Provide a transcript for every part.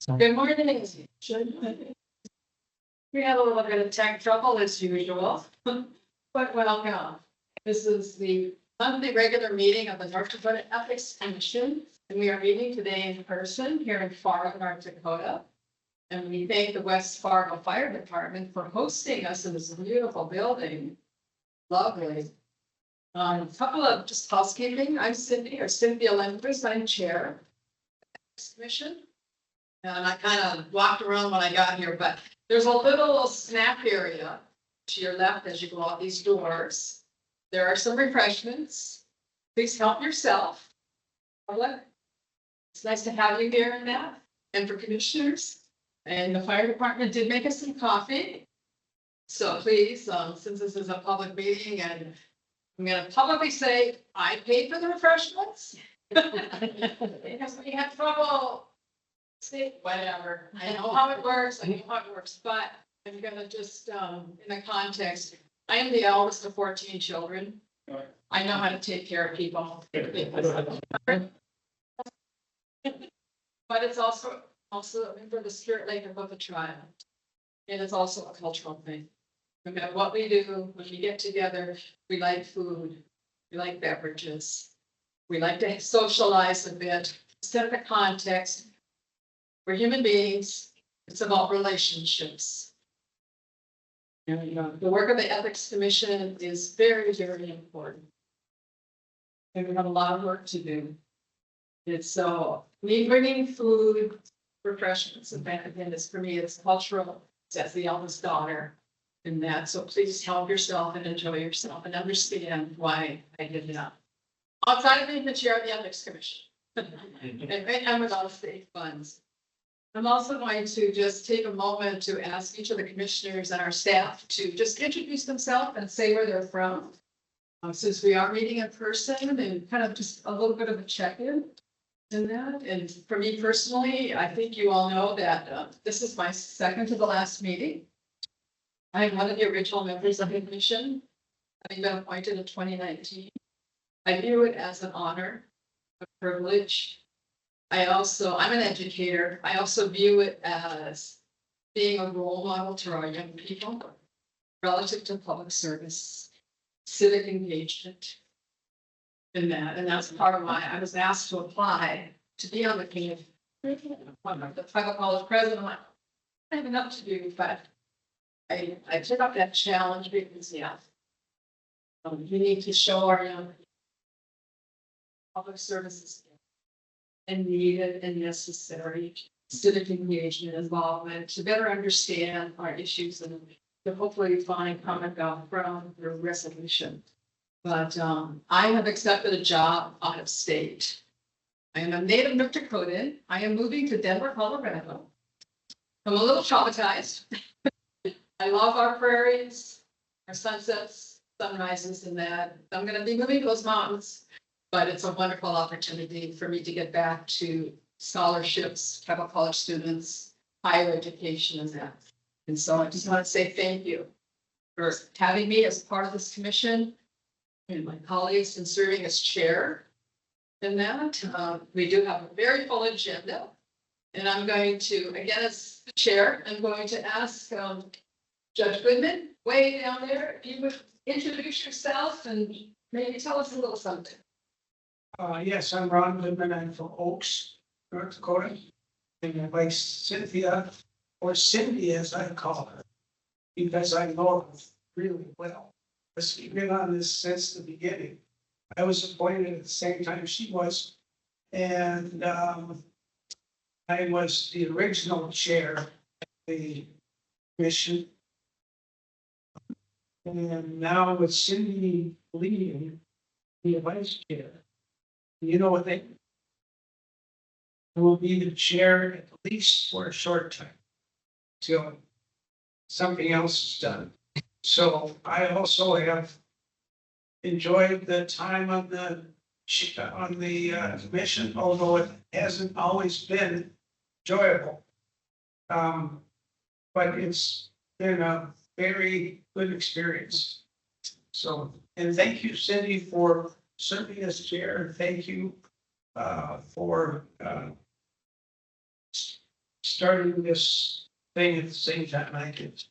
Good morning. We had a little bit of tech trouble as usual, but welcome. This is the monthly regular meeting of the North Dakota Ethics Commission, and we are meeting today in person here in Fargo, North Dakota. And we thank the West Fargo Fire Department for hosting us in this beautiful building. Lovely. A couple of just housekeeping. I'm Cynthia Lindquist. I'm chair of the Ethics Commission. And I kind of walked around when I got here, but there's a little snack area to your left as you go out these doors. There are some refreshments. Please help yourself. It's nice to have you here in that, and for commissioners. And the fire department did make us some coffee. So please, since this is a public meeting, and I'm going to publicly say I paid for the refreshments. Because we had trouble. See, whatever. I know how it works. But I'm gonna just, in the context, I am the eldest of 14 children. I know how to take care of people. But it's also for the Spirit Lake and Book of Trial. And it's also a cultural thing. No matter what we do, when we get together, we like food, we like beverages, we like to socialize a bit, set the context. We're human beings. It's about relationships. And the work of the Ethics Commission is very, very important. And we have a lot of work to do. It's so me bringing food, refreshments, and that again is for me. It's cultural. That's the eldest daughter, and that. So please help yourself and enjoy yourself and understand why I did that. Outside of being the chair of the Ethics Commission, and with all state funds. I'm also going to just take a moment to ask each of the commissioners and our staff to just introduce themselves and say where they're from. Since we are meeting in person, and kind of just a little bit of a check-in in that. And for me personally, I think you all know that this is my second to the last meeting. I'm one of the original members of the commission, having been appointed in 2019. I view it as an honor, a privilege. I'm an educator. I also view it as being a role model to our young people relative to public service, civic engagement, and that's part of why I was asked to apply to be on the committee. The tribal college president, I have enough to do, but I took up that challenge because we need to show our young people public services and needed and necessary civic engagement involvement to better understand our issues and to hopefully find common ground from the resolution. But I have accepted a job out of state. I am a native North Dakotan. I am moving to Denver, Colorado. I'm a little traumatized. I love our prairies, our sunsets, sunrises, and that. I'm going to be moving to those mountains. But it's a wonderful opportunity for me to get back to scholarships, tribal college students, higher education, and that. And so I just want to say thank you for having me as part of this commission and my colleagues in serving as chair. In that, we do have a very full agenda. And I'm going to, again, as the chair, I'm going to ask Judge Goodman, way down there, if you would introduce yourself and maybe tell us a little something. Yes, I'm Ron Goodman. I'm from Oaks, North Dakota. And my wife Cynthia, or Cindy as I call her, because I know her really well. We've been on this since the beginning. I was appointed at the same time she was, and I was the original chair of the commission. And now with Cindy leading, the vice chair. You know what they will be the chair at least for a short time till something else is done. So I also have enjoyed the time on the commission, although it hasn't always been enjoyable. But it's been a very good experience. So, and thank you, Cindy, for serving as chair, and thank you for starting this thing at the same time I did.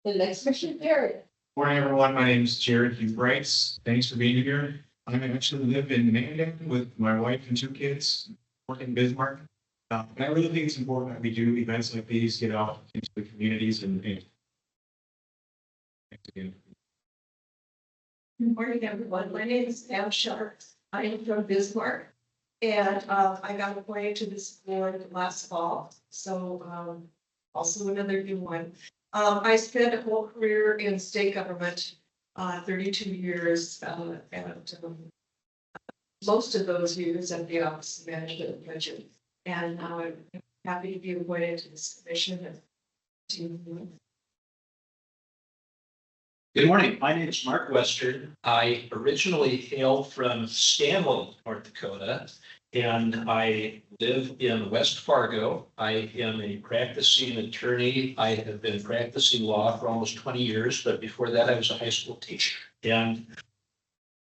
The next mission area. Morning, everyone. My name is Jared Hugh Brights. Thanks for being here. I actually live in Mandan with my wife and 2 kids, work in Bismarck. And I really think it's important that we do events like these, get out into the communities and Good morning, everyone. My name is Pam Sharp. I am from Bismarck. And I got appointed to this board last fall, so also another new one. I spent a whole career in state government, 32 years, and most of those years at the Office of Management and Budget. And now I'm happy to be appointed to this commission. Good morning. My name is Mark Western. I originally hail from Stanley, North Dakota, and I live in West Fargo. I am a practicing attorney. I have been practicing law for almost 20 years, but before that I was a high school teacher. And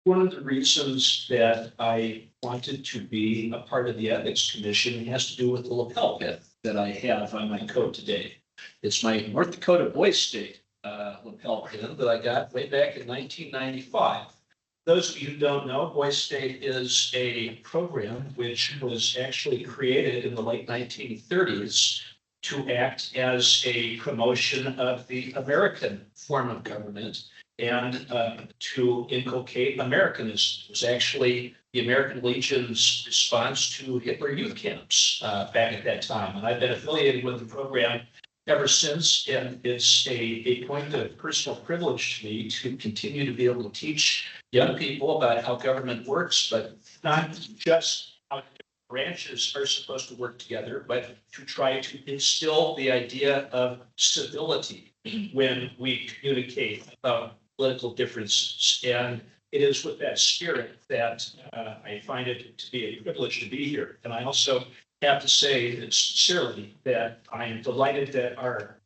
one of the reasons that I wanted to be a part of the Ethics Commission has to do with the lapel pin that I have on my coat today. It's my North Dakota Boy State lapel pin that I got way back in 1995. Those of you who don't know, Boy State is a program which was actually created in the late 1930s to act as a promotion of the American form of government and to inculcate Americanism. It was actually the American Legion's response to Hitler youth camps back at that time. And I've been affiliated with the program ever since, and it's a point of personal privilege to me to continue to be able to teach young people about how government works, but not just how branches are supposed to work together, but to try to instill the idea of civility when we communicate about political differences. And it is with that spirit that I find it to be a privilege to be here. And I also have to say sincerely that I am delighted that our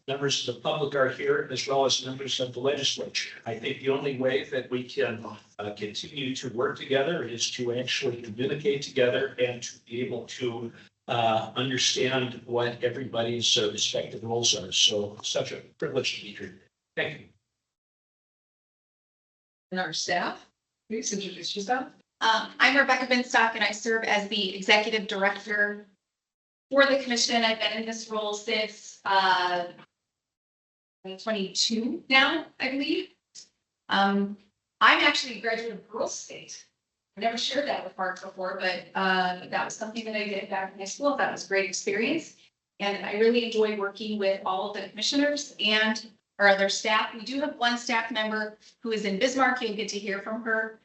members of the public are here, as well as members of the legislature. I think the only way that we can continue to work together is to actually communicate together and to be able to understand what everybody's respective roles are. So such a privilege to be here. Thank you. And our staff, please introduce yourself. I'm Rebecca Binstock and I serve as the executive director for the commission. I've been in this role since 2022 now, I believe. I'm actually a graduate of Girls State. I never shared that with Mark before, but that was something that I did back in high school. That was a great experience. And I really enjoy working with all of the commissioners and our other staff. We do have one staff member who is in Bismarck. You'll get to hear from her.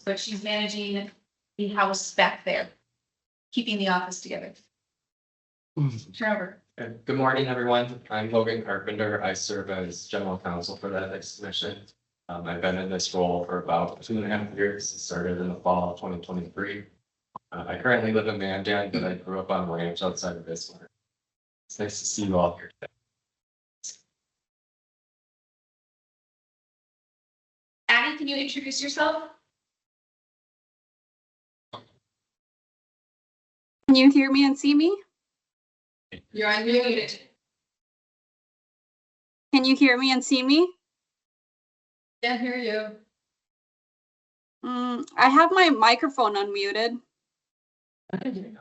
But she's managing the house back there, keeping the office together. Turn over. Good morning, everyone. I'm Logan Carpenter. I serve as general counsel for the Ethics Commission. I've been in this role for about 2.5 years. It started in the fall of 2023. I currently live in Mandan, but I grew up on a ranch outside of Bismarck. It's nice to see you all here today. Addie, can you introduce yourself? Can you hear me and see me? You're unmuted. Can you hear me and see me? Can't hear you. I have my microphone unmuted. It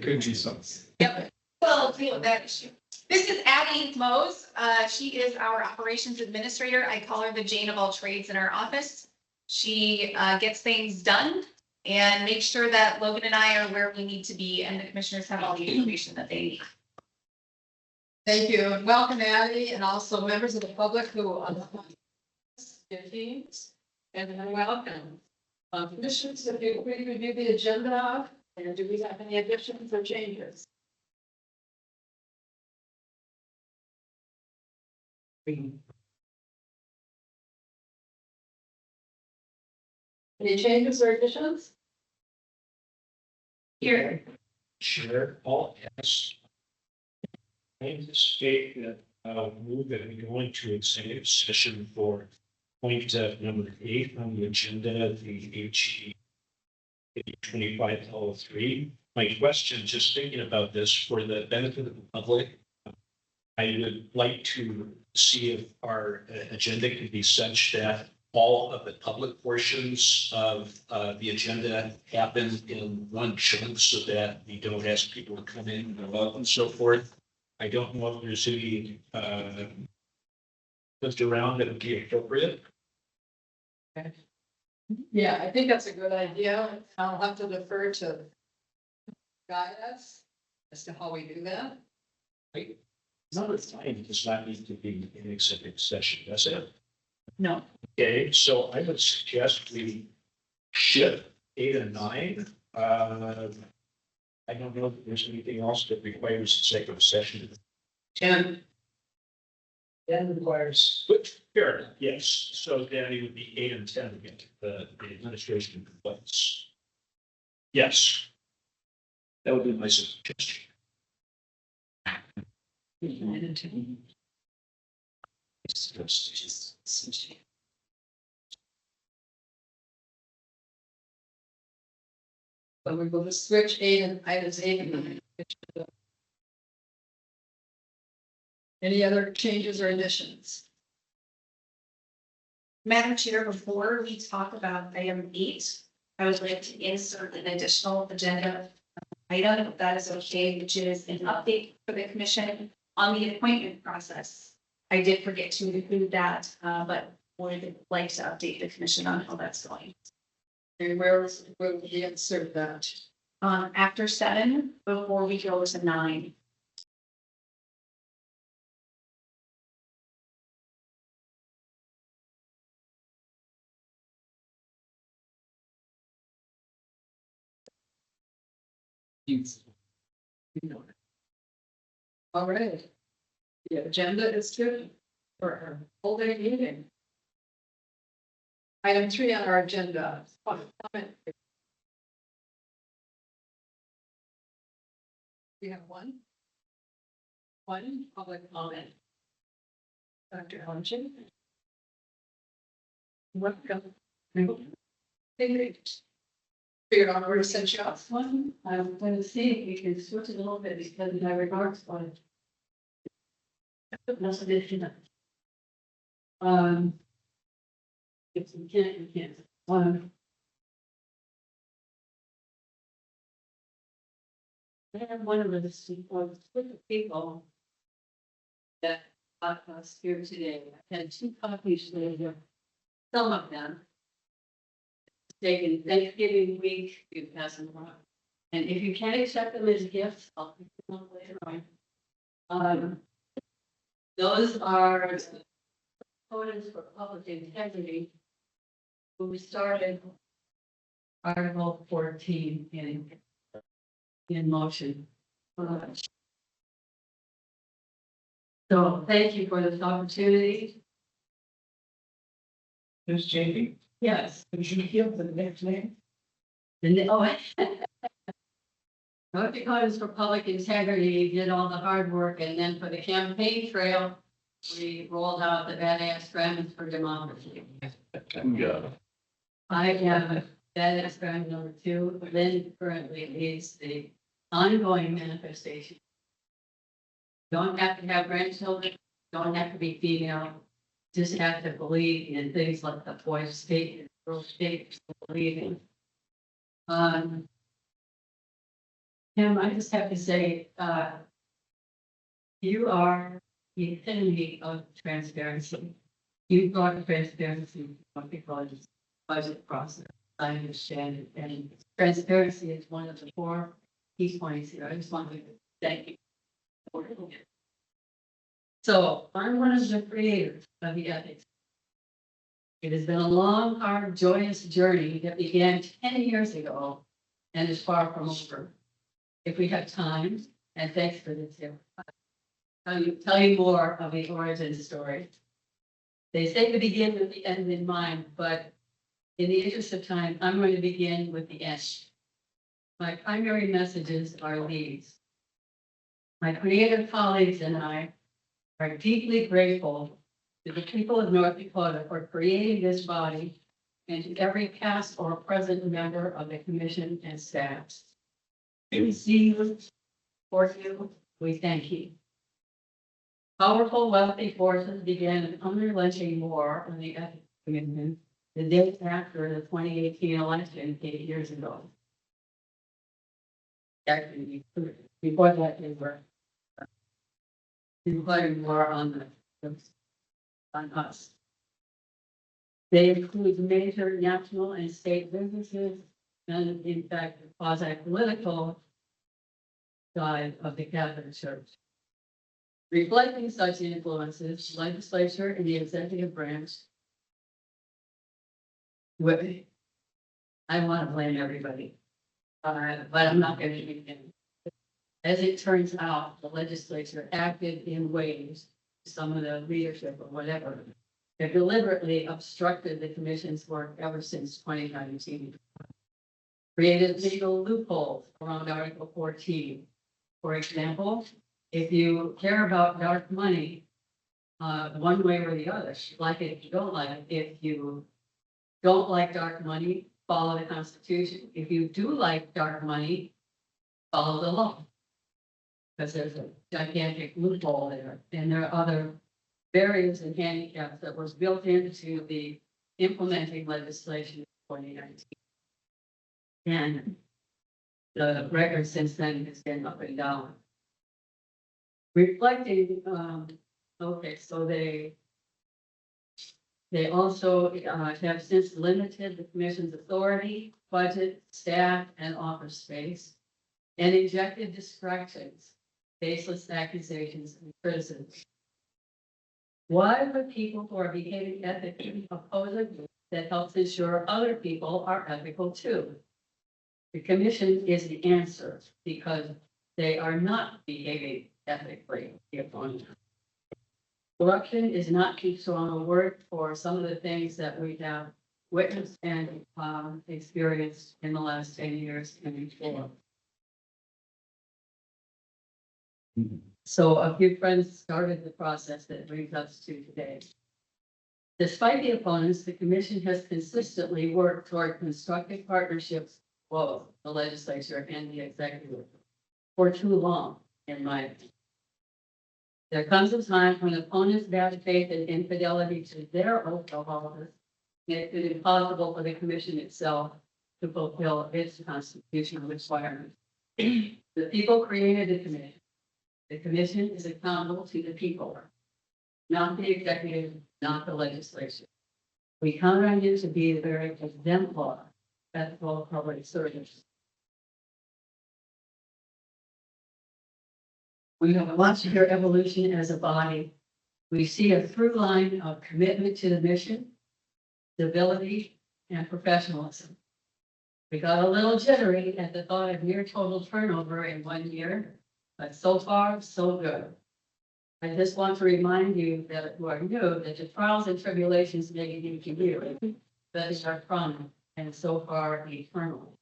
could be something. Yep. Well, deal with that issue. This is Addie Mose. She is our operations administrator. I call her the Jane of all trades in our office. She gets things done and makes sure that Logan and I are where we need to be and the commissioners have all the information that they need. Thank you, and welcome Addie, and also members of the public who are your teams, and welcome. Commissioners, if you please review the agenda, and do we have any additions or changes? Any changes or additions? Here. Chair, Paul has. I anticipate that move that we go into executive session for point number 8 on the agenda, the HE 25L3. My question, just thinking about this for the benefit of the public, I would like to see if our agenda could be such that all of the public portions of the agenda happen in one chunk so that we don't ask people to come in and go out and so forth. I don't know if there's any looked around that would be appropriate. Yeah, I think that's a good idea. I'll have to defer to guide us as to how we do that. Another time does not need to be an executive session, does it? No. Okay, so I would suggest we shift 8 and 9. I don't know if there's anything else that requires executive session. 10. 10 requires, But fair enough, yes. So then it would be 8 and 10 again, the administration complaints. Yes. That would be my suggestion. So we will just switch 8 and items 8 and 9. Any other changes or additions? Madam Chair, before we talk about item 8, I would like to insert an additional agenda item, if that is okay, which is an update for the commission on the appointment process. I did forget to include that, but would like to update the commission on how that's going. And where will we insert that? After 7, before we go to 9. All right. The agenda is good for our whole day meeting. Item 3 on our agenda. Public comment. We have one. One public comment. Dr. Hunchen. Welcome. Figured out where to send you off. One, I'm going to see if we can switch it a little bit because my remarks on it. Not additional. If you can't, you can't. I have one of the people that got us here today. I had 2 copies later. Some of them taken Thanksgiving week, you pass them around. And if you can't accept them as gifts, I'll pick them up later on. Those are opponents for public integrity who started Article 14 in motion. So thank you for this opportunity. there's JP. Yes. Did you hear the next name? North Dakotans for Public Integrity did all the hard work, and then for the campaign trail, we rolled out the badass grants for democracy. I am badass grant number 2. Lynn currently leads the ongoing manifestation. Don't have to have grandchildren, don't have to be female, just have to believe in things like the boys state and girls state believe in. Tim, I just have to say, you are the epitome of transparency. You brought transparency because it's budget process. I understand it, and transparency is one of the 4 key points here. I just want to thank you. So I'm one of the creators of the ethics. It has been a long, hard, joyous journey that began 10 years ago and is far from over. If we have time, and thanks for this, tell you more of the origin story. They say to begin with the end in mind, but in the interest of time, I'm going to begin with the end. My primary messages are these. My creative colleagues and I are deeply grateful to the people of North Dakota for creating this body and to every past or present member of the commission and staff. We see you, support you, we thank you. Powerful, wealthy forces began an unrelenting war on the ethics commission the day after the 2018 election 8 years ago. Actually, before that, they were declaring war on us. They include major national and state businesses, and in fact, the quasi-political side of the Catholic Church. Reflecting such influences, legislature and the executive branch. I want to blame everybody, but I'm not going to do it. As it turns out, the legislature acted in ways, some of the leadership or whatever, that deliberately obstructed the commission's work ever since 2019. Created legal loopholes around Article 14. For example, if you care about dark money, one way or the other, like it, if you don't like it, if you don't like dark money, follow the Constitution. If you do like dark money, follow the law. Because there's a gigantic loophole there, and there are other barriers and handicaps that was built into the implementing legislation in 2019. And the record since then has been up and down. Reflecting, okay, so they also have since limited the commission's authority, budget, staff, and office space, and injected distractions, baseless accusations, and criticism. Why would people who are behaving ethically oppose a group that helps ensure other people are ethical too? The commission is the answer because they are not behaving ethically. Corruption is not too strong a word for some of the things that we have witnessed and experienced in the last 10 years and before. So a few friends started the process that brings us to today. Despite the opponents, the commission has consistently worked toward constructive partnerships with both the legislature and the executive for too long, in my opinion. There comes a time when opponents bad faith and infidelity to their oath of office makes it impossible for the commission itself to fulfill its constitutional requirements. The people created the commission. The commission is accountable to the people, not the executive, not the legislature. We count on you to be the very exemplar ethical public service. We have watched your evolution as a body. We see a through line of commitment to the mission, stability, and professionalism. We got a little jittery at the thought of near total turnover in 1 year, but so far, so good. I just want to remind you that who are new, that the trials and tribulations may be to you, that is our promise, and so far eternal.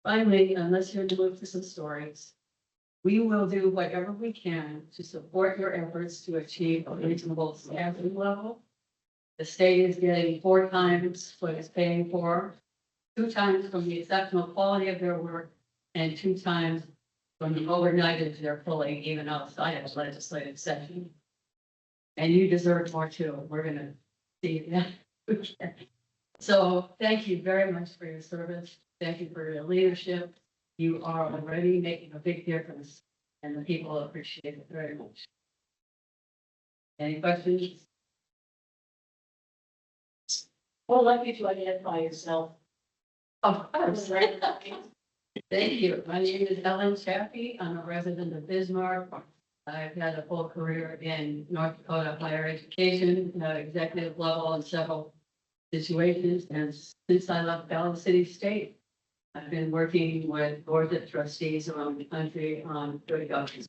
Finally, unless you're moved to some stories, we will do whatever we can to support your efforts to achieve a reasonable staffing level. The state is getting 4 times what it's paying for, 2 times from the exceptional quality of their work, and 2 times from the overnightage they're pulling even outside of legislative session. And you deserve more too. We're gonna see that. So thank you very much for your service. Thank you for your leadership. You are already making a big difference and the people appreciate it very much. Any questions? Well, let you to identify yourself. Of course. Thank you. My name is Ellen Chaffee. I'm a resident of Bismarck. I've had a full career in North Dakota higher education, executive level in several situations. And since I left Valley City State, I've been working with boards of trustees around the country on good governance.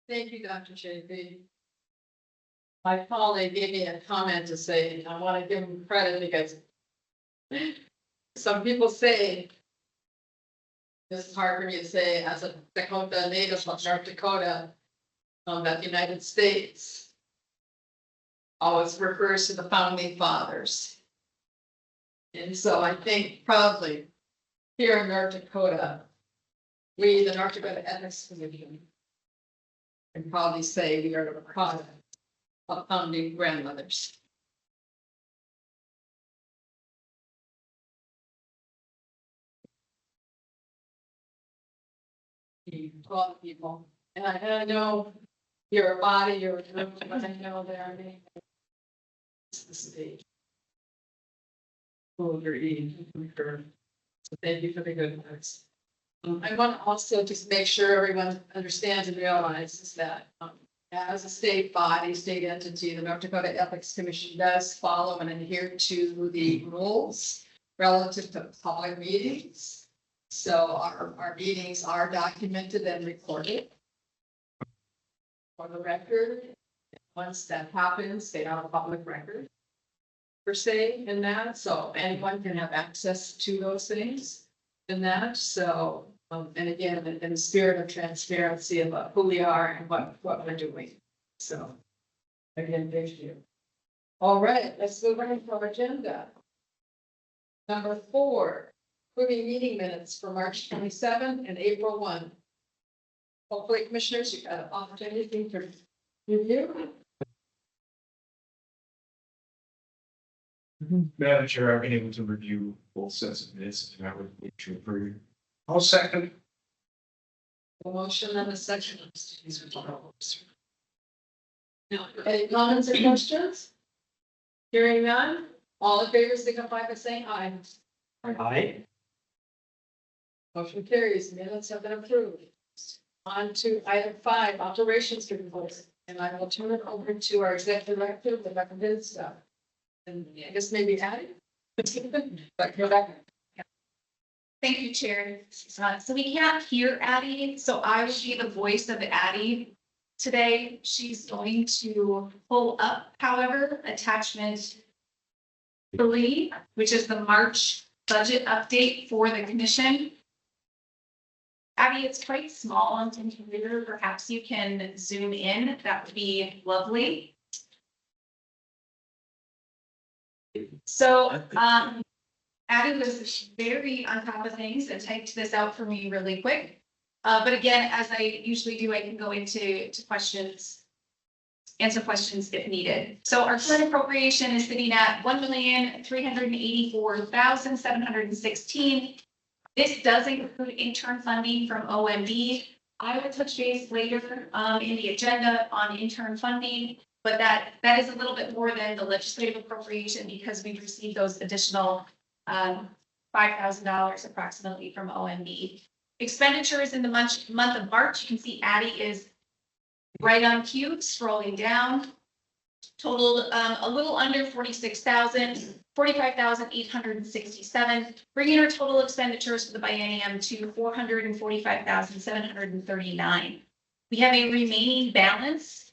Thank you, Dr. JB. My colleague gave me a comment to say, and I want to give him credit because some people say This is hard for me to say as a Dakota native of North Dakota, that the United States always refers to the founding fathers. And so I think probably here in North Dakota, we, the North Dakota Ethics Commission, can probably say we are the product of founding grandmothers. A lot of people, and I know you're a body, you're a group, but I know there are many. It's the state. Over so thank you for the good words. I want to also just make sure everyone understands and realizes that as a state body, state entity, the North Dakota Ethics Commission does follow and adhere to the rules relative to public meetings. So our meetings are documented and recorded for the record. Once that happens, they are a public record per se in that, so anyone can have access to those things in that, so, and again, in the spirit of transparency about who we are and what we're doing, so. Again, thank you. All right, let's move on to our agenda. Number 4, approving meeting minutes for March 27 and April 1. Hopefully, commissioners, you've got an opportunity to review. Madam Chair, I've been able to review both sets of minutes and I would like to approve. I'll second. A motion and a second. Any comments or questions? Hearing none, all in favor, signify by saying aye. Aye. Motion carries, minutes have been approved. On to item 5, operations report, and I will turn it over to our executive director, Rebecca Vinstow. And I guess maybe Addie? But Rebecca. Thank you, Chair. So we can't hear Addie, so I will be the voice of Addie today. She's going to pull up, however, attachment 3, which is the March budget update for the commission. Addie, it's quite small on the computer. Perhaps you can zoom in. That would be lovely. So, Addie was very on top of things and typed this out for me really quick. But again, as I usually do, I can go into questions, answer questions if needed. So our current appropriation is sitting at $1,384,716. This does include intern funding from OMB. I will touch base later in the agenda on intern funding. But that is a little bit more than the legislative appropriation because we've received those additional $5,000 approximately from OMB. Expenditures in the month of March, you can see Addie is right on cue, scrolling down. Totaled a little under 46,000, 45,867, bringing our total expenditures for the biennium to 445,739. We have a remaining balance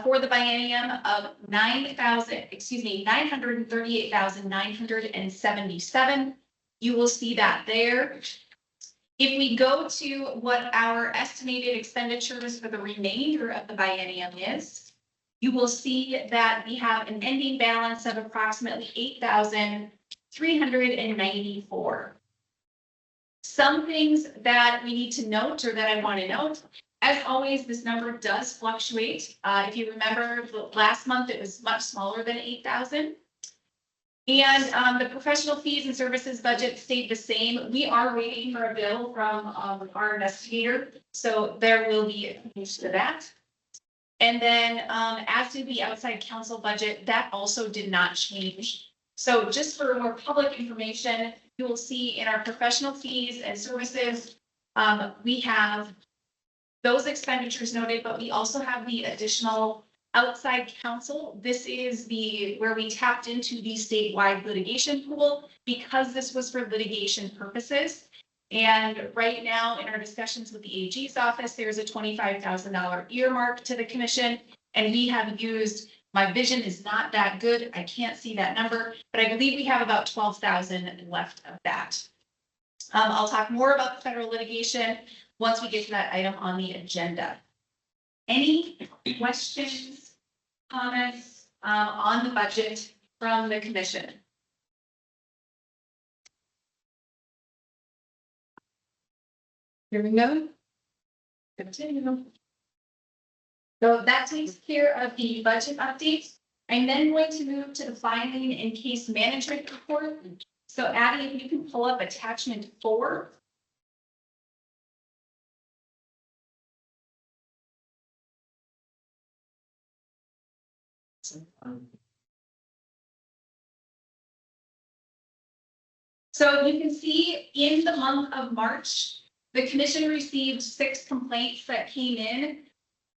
for the biennium of 938,977. You will see that there. If we go to what our estimated expenditures for the remainder of the biennium is, you will see that we have an ending balance of approximately 8,394. Some things that we need to note or that I want to note. As always, this number does fluctuate. If you remember, last month it was much smaller than 8,000. And the professional fees and services budget stayed the same. We are waiting for a bill from our investigator, so there will be a change to that. And then as to the outside counsel budget, that also did not change. So just for more public information, you will see in our professional fees and services, we have those expenditures noted, but we also have the additional outside counsel. This is where we tapped into the statewide litigation pool because this was for litigation purposes. And right now in our discussions with the AG's office, there's a $25,000 earmark to the commission. And we have used, my vision is not that good. I can't see that number, but I believe we have about 12,000 left of that. I'll talk more about the federal litigation once we get to that item on the agenda. Any questions, comments, on the budget from the commission? Hearing none? Continue. So that takes care of the budget update. I'm then going to move to the filing and case management report. So Abby, if you can pull up attachment 4. So you can see in the month of March, the commission received 6 complaints that came in.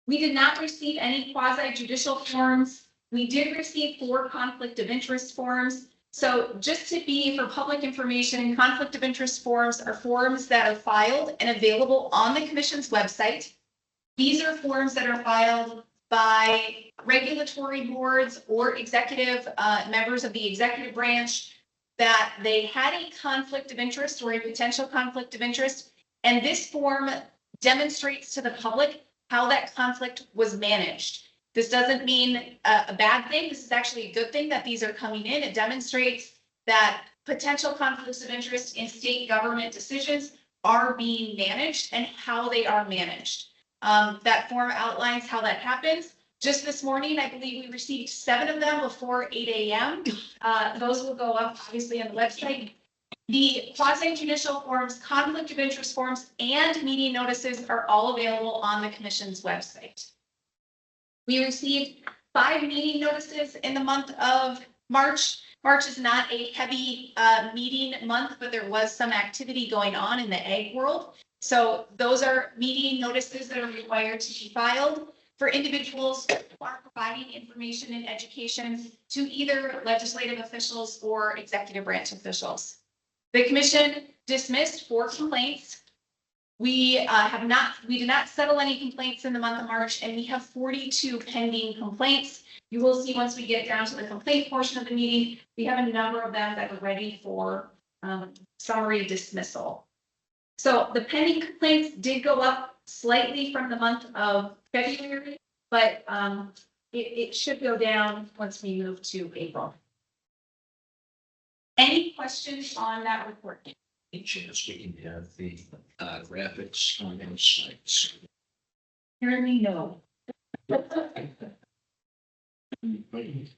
We did not receive any quasi judicial forms. We did receive 4 conflict of interest forms. So just to be for public information, conflict of interest forms are forms that are filed and available on the commission's website. These are forms that are filed by regulatory boards or executive members of the executive branch that they had a conflict of interest or a potential conflict of interest. And this form demonstrates to the public how that conflict was managed. This doesn't mean a bad thing. This is actually a good thing that these are coming in. It demonstrates that potential conflicts of interest in state government decisions are being managed and how they are managed. That form outlines how that happens. Just this morning, I believe we received 7 of them before 8 a.m. Those will go up obviously on the website. The quasi judicial forms, conflict of interest forms, and meeting notices are all available on the commission's website. We received 5 meeting notices in the month of March. March is not a heavy meeting month, but there was some activity going on in the ag world. So those are meeting notices that are required to be filed for individuals who are providing information and education to either legislative officials or executive branch officials. The commission dismissed 4 complaints. We did not settle any complaints in the month of March, and we have 42 pending complaints. You will see once we get down to the complaint portion of the meeting, we have a number of them that are ready for summary dismissal. So the pending complaints did go up slightly from the month of February, but it should go down once we move to April. Any questions on that report? Any chance we can have the graphics on those sites? Apparently, no.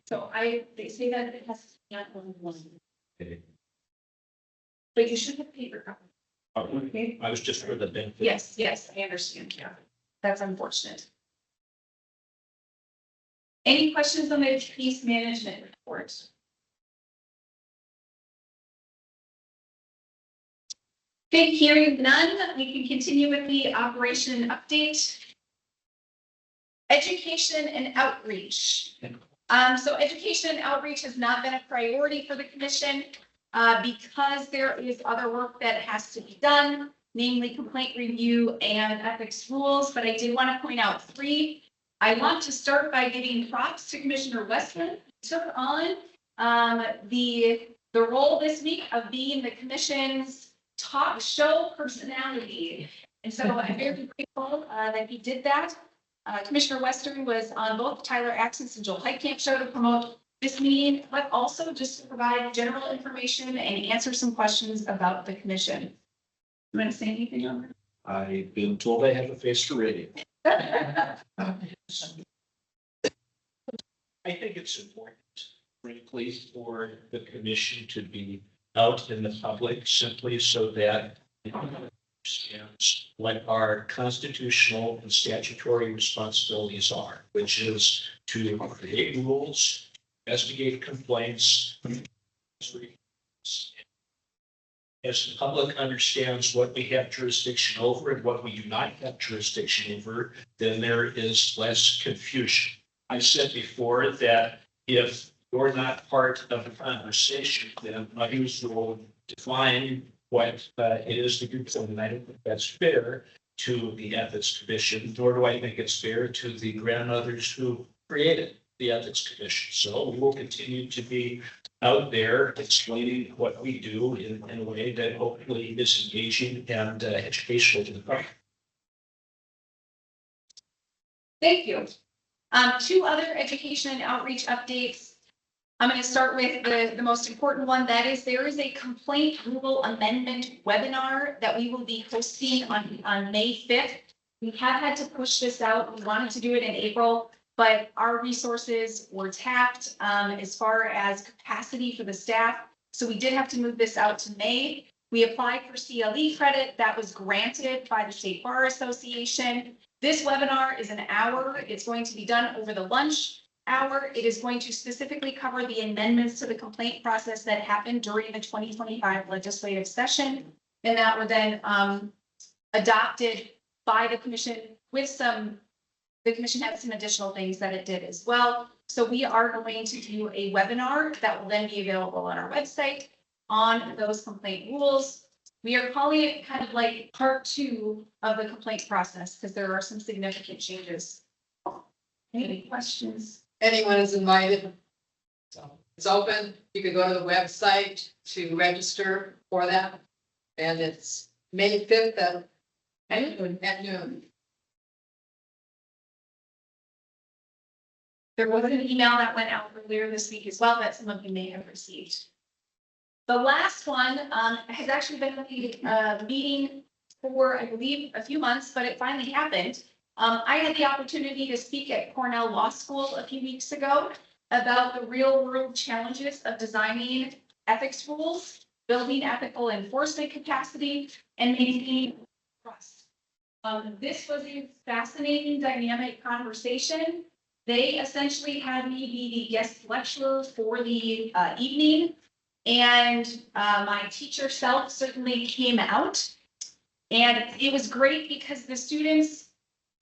So they say that it has to be on one. Okay. But you should have paper copy. Okay. I was just for the benefit. Yes, I understand. Yeah, that's unfortunate. Any questions on the case management report? Okay, hearing none, we can continue with the operation update. Education and outreach. So education and outreach has not been a priority for the commission because there is other work that has to be done, namely complaint review and ethics rules. But I did want to point out 3. I want to start by giving props to Commissioner Westland, who took on the role this week of being the commission's talk show personality. And so I'm very grateful that he did that. Commissioner Western was on both Tyler Axis and Joel Heitkamp show to promote this meeting, but also just to provide general information and answer some questions about the commission. You want to say anything on that? I've been told I have a face for radio. I think it's important, frankly, for the commission to be out in the public simply so that it understands what our constitutional and statutory responsibilities are, which is to create rules, investigate complaints. As the public understands what we have jurisdiction over and what we do not have jurisdiction over, then there is less confusion. I said before that if you're not part of the conversation, then others will define what it is that you're doing. And I don't think that's fair to the Ethics Commission, nor do I think it's fair to the grandmothers who created the Ethics Commission. So we will continue to be out there explaining what we do in a way that hopefully is engaging and educational to the public. Thank you. Two other education and outreach updates. I'm going to start with the most important one. That is, there is a complaint rule amendment webinar that we will be hosting on May 5th. We have had to push this out. We wanted to do it in April, but our resources were tapped as far as capacity for the staff. So we did have to move this out to May. We applied for CLE credit that was granted by the State Bar Association. This webinar is an hour. It's going to be done over the lunch hour. It is going to specifically cover the amendments to the complaint process that happened during the 2025 legislative session. And that were then adopted by the commission with the commission had some additional things that it did as well. So we are going to do a webinar that will then be available on our website on those complaint rules. We are calling it kind of like part 2 of the complaint process because there are some significant changes. Any questions? Anyone is invited. So it's open. You can go to the website to register for that. And it's May 5th at noon. There was an email that went out earlier this week as well that some of you may have received. The last one has actually been a meeting for, I believe, a few months, but it finally happened. I had the opportunity to speak at Cornell Law School a few weeks ago about the real world challenges of designing ethics rules, building ethical enforcement capacity, and maintaining trust. This was a fascinating dynamic conversation. They essentially had me be the guest lecturer for the evening. And my teacher self certainly came out. And it was great because the students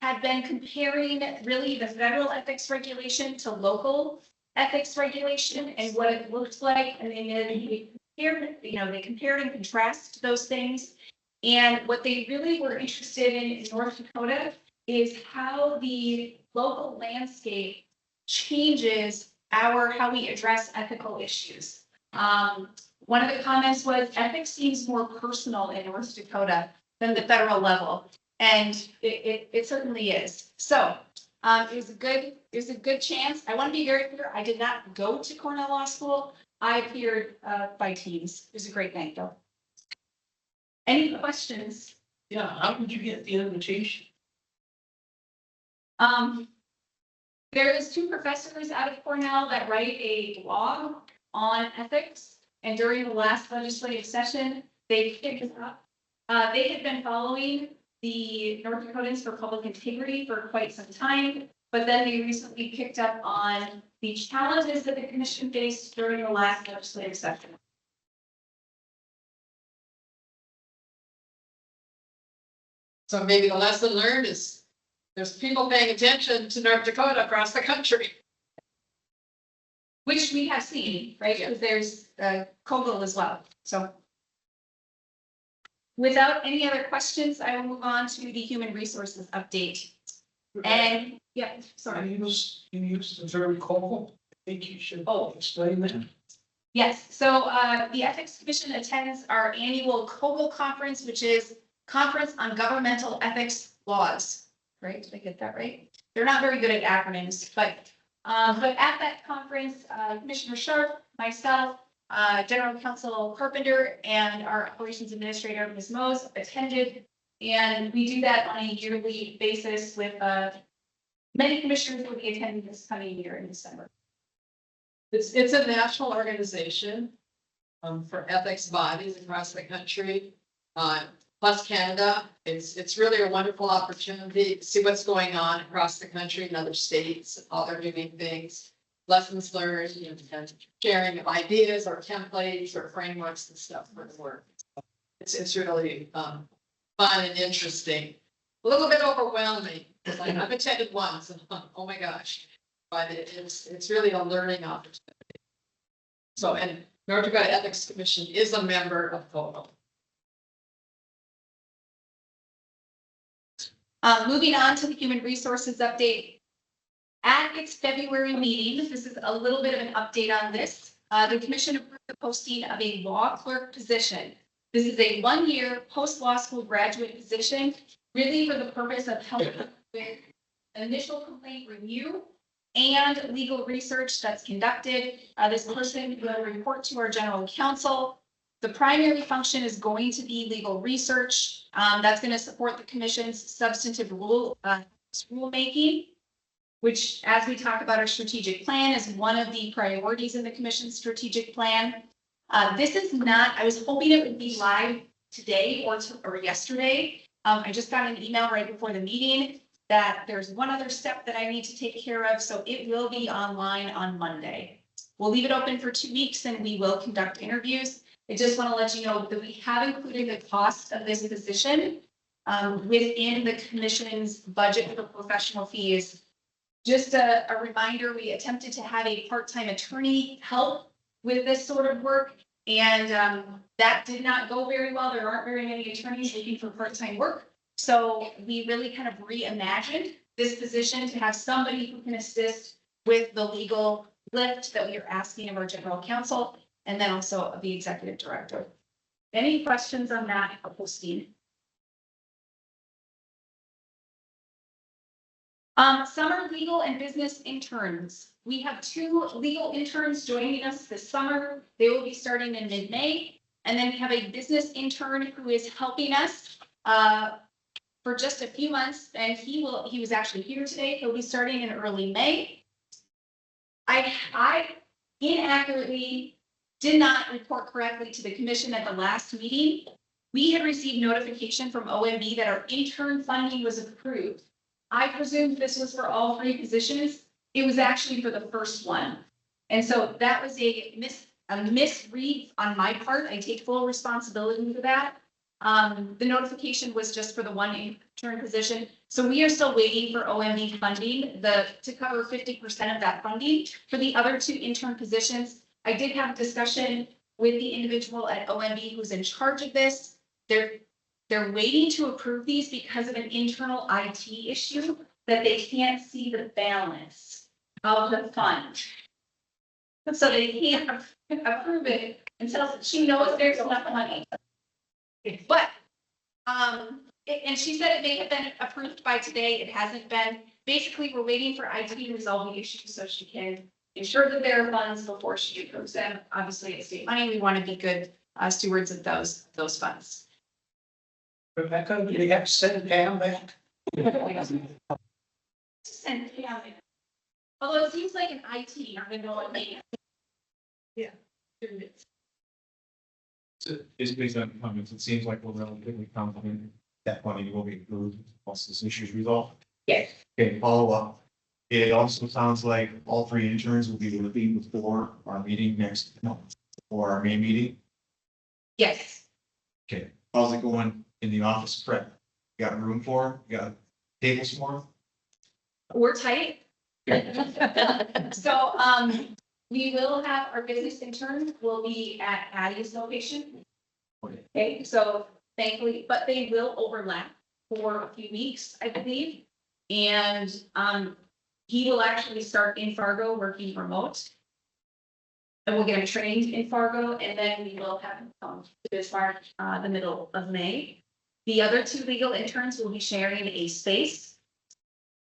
had been comparing really the federal ethics regulation to local ethics regulation and what it looked like. And then they compared and contrasted those things. And what they really were interested in North Dakota is how the local landscape changes how we address ethical issues. One of the comments was ethics seems more personal in North Dakota than the federal level. And it certainly is. So it was a good chance. I want to be very clear. I did not go to Cornell Law School. I appeared by teams. It was a great night though. Any questions? Yeah, how did you get the invitation? There is 2 professors out of Cornell that write a blog on ethics. And during the last legislative session, they picked it up. They had been following the North Dakotans for Public Integrity for quite some time, but then they recently picked up on the challenges that the commission faced during the last legislative session. So maybe the lesson learned is there's people paying attention to North Dakota across the country. Which we have seen, right? Because there's Koval as well. So without any other questions, I will move on to the human resources update. And yeah, sorry. You used the term COVAL. I think you should explain that. Yes, so the Ethics Commission attends our annual Koval conference, which is Conference on Governmental Ethics Laws. Right? Did I get that right? They're not very good at acronyms, but at that conference, Commissioner Sharp, myself, General Counsel Carpenter, and our Operations Administrator, Ms. Mose, attended. And we do that on a yearly basis with many commissioners will be attending this coming year in December. It's a national organization for ethics bodies across the country, plus Canada. It's really a wonderful opportunity to see what's going on across the country in other states, how they're doing things, lessons learned, and sharing of ideas or templates or frameworks and stuff for the work. It's really fun and interesting. A little bit overwhelming. I've attended once and oh my gosh, but it's really a learning opportunity. So, and North Dakota Ethics Commission is a member of COVAL. Moving on to the human resources update. At its February meeting, this is a little bit of an update on this. The commission approved the posting of a law clerk position. This is a one-year post-law school graduate position, really for the purpose of helping with initial complaint review and legal research that's conducted. This person will report to our general counsel. The primary function is going to be legal research. That's going to support the commission's substantive rulemaking, which, as we talk about our strategic plan, is one of the priorities in the commission's strategic plan. This is not, I was hoping it would be live today or yesterday. I just got an email right before the meeting that there's one other step that I need to take care of, so it will be online on Monday. We'll leave it open for 2 weeks and we will conduct interviews. I just want to let you know that we have included the cost of this position within the commission's budget for professional fees. Just a reminder, we attempted to have a part-time attorney help with this sort of work, and that did not go very well. There aren't very many attorneys looking for part-time work. So we really kind of reimagined this position to have somebody who can assist with the legal lift that we are asking of our general counsel, and then also of the executive director. Any questions on that posting? Summer legal and business interns. We have 2 legal interns joining us this summer. They will be starting in mid-May. And then we have a business intern who is helping us for just a few months. And he was actually here today. He'll be starting in early May. I inaccurately did not report correctly to the commission at the last meeting. We had received notification from OMB that our intern funding was approved. I presumed this was for all 3 positions. It was actually for the first one. And so that was a misread on my part. I take full responsibility for that. The notification was just for the one intern position. So we are still waiting for OMB funding to cover 50% of that funding. For the other 2 intern positions, I did have a discussion with the individual at OMB who's in charge of this. They're waiting to approve these because of an internal IT issue that they can't see the balance of the fund. So they can't approve it until she knows there's enough money. But, and she said it may have been approved by today. It hasn't been. Basically, we're waiting for IT to resolve the issue so she can ensure that there are funds before she approves them. Obviously, it's state money. We want to be good stewards of those funds. Rebecca, do you have to send Pam back? And yeah, although it seems like an IT, I don't know what maybe. So it's based on comments. It seems like we're relatively confident that money will be approved once this issue is resolved. Yes. Okay, follow up. It also sounds like all 3 interns will be looking before our meeting next month, or our May meeting. Yes. Okay, how's it going in the office prep? You got room for? You got tables for? We're tight. So, we will have our business intern will be at Addie's location. Okay, so thankfully, but they will overlap for a few weeks, I believe. And, he will actually start in Fargo working remote. And we'll get him trained in Fargo, and then we will have him come to Bismarck, the middle of May. The other 2 legal interns will be sharing a space.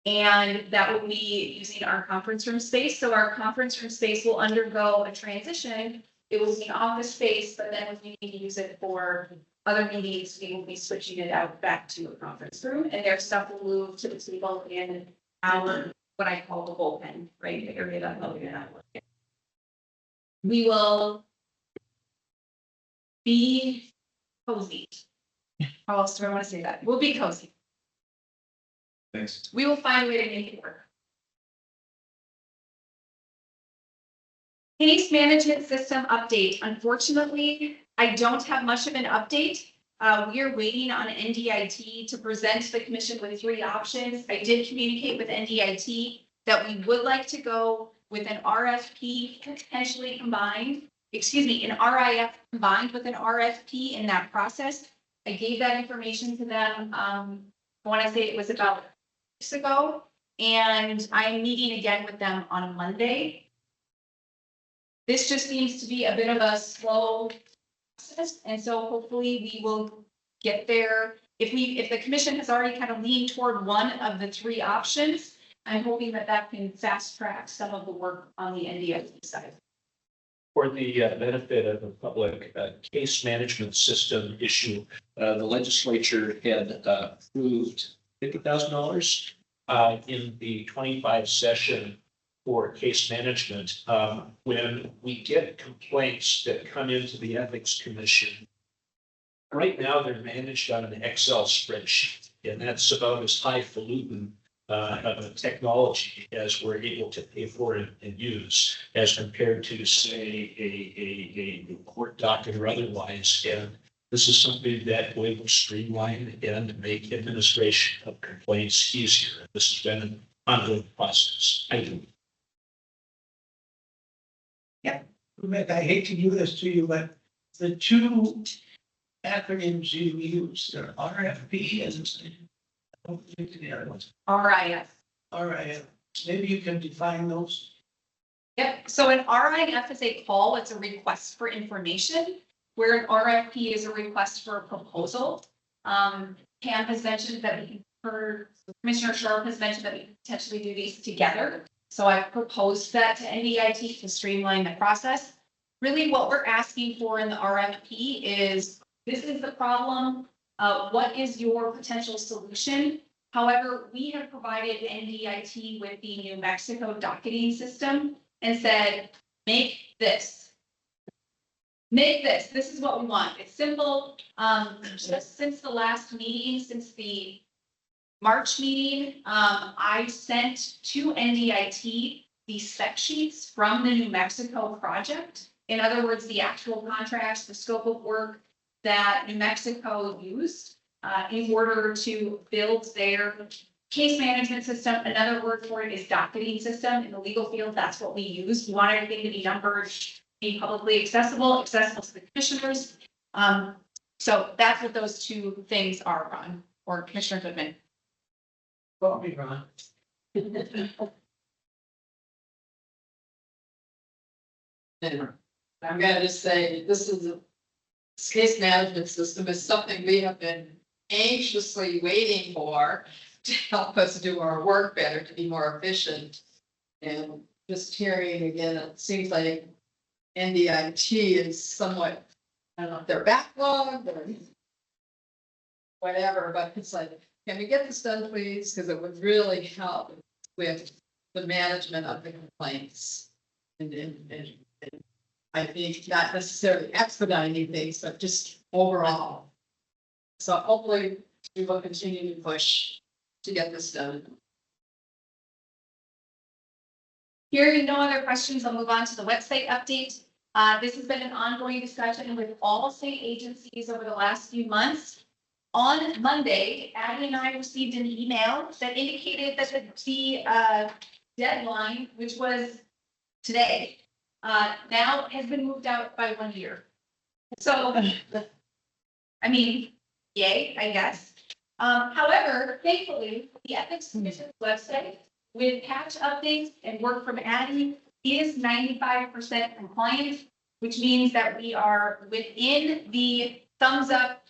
And that will be using our conference room space. So our conference room space will undergo a transition. It will be an office space, but then if we need to use it for other meetings, we will be switching it out back to a conference room, and their stuff will move to the table in our, what I call the bullpen, right? The area that I'm looking at. We will be cozy. How else do I want to say that? We'll be cozy. Thanks. We will find a way to make it work. Case management system update. Unfortunately, I don't have much of an update. We are waiting on NDIT to present the commission with 3 options. I did communicate with NDIT that we would like to go with an RFP potentially combined, an RIF combined with an RFP in that process. I gave that information to them. I want to say it was about weeks ago, and I'm meeting again with them on Monday. This just seems to be a bit of a slow process, and so hopefully we will get there. If the commission has already kind of leaned toward one of the three options, I'm hoping that that can fast track some of the work on the NDEC side. For the benefit of the public, case management system issue, the legislature had approved $50,000 in the 25 session for case management. When we get complaints that come into the Ethics Commission, right now they're managed on an Excel spreadsheet, and that's about as highfalutin of a technology as we're able to pay for and use, as compared to, say, a court docket or otherwise. And this is something that will streamline and make administration of complaints easier. This has been an ongoing process. Thank you. Rick, I hate to do this to you, but the two acronyms you use, are RFP and I don't think the other ones. RIF. RIF. Maybe you can define those. Yep, so an RIF is a call, it's a request for information, where an RFP is a request for a proposal. Pam has mentioned that Commissioner Sharp has mentioned that we could potentially do these together. So I proposed that to NDIT to streamline the process. Really what we're asking for in the RFP is, this is the problem, what is your potential solution? However, we have provided NDIT with the New Mexico docketing system and said, make this. Make this. This is what we want. It's simple. Just since the last meeting, since the March meeting, I sent to NDIT the spec sheets from the New Mexico project. In other words, the actual contracts, the scope of work that New Mexico used in order to build their case management system. Another word for it is docketing system. In the legal field, that's what we use. We want everything to be numbered, be publicly accessible to the commissioners. So that's what those two things are, Ron, or Commissioner Goodman. Call me, Ron. And I'm gonna just say, this case management system is something we have been anxiously waiting for to help us do our work better, to be more efficient. And just hearing again, it seems like NDIT is somewhat, I don't know if they're backlogged or whatever, but it's like, can we get this done, please? Because it would really help with the management of the complaints. And I think not necessarily expediting things, but just overall. So hopefully we will continue to push to get this done. Hearing no other questions, I'll move on to the website update. This has been an ongoing discussion with all state agencies over the last few months. On Monday, Addie and I received an email that indicated that the deadline, which was today, now has been moved out by 1 year. So, I mean, yay, I guess. However, thankfully, the Ethics Commission's website with patch updates and work from Addie is 95% compliant, which means that we are within the thumbs up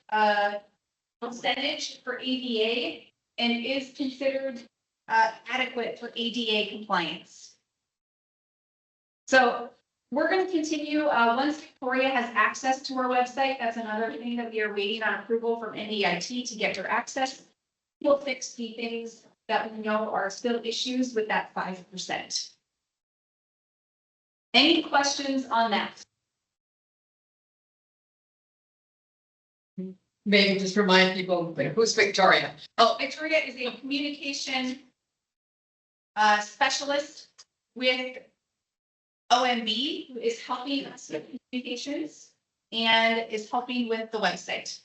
percentage for ADA and is considered adequate for ADA compliance. So we're going to continue once Victoria has access to our website. That's another thing that we are waiting on approval from NDIT to get her access. We'll fix the things that we know are still issues with that 5%. Any questions on that? Maybe just remind people, who's Victoria? Oh, Victoria is a communication specialist with OMB, who is helping us with communications and is helping with the website.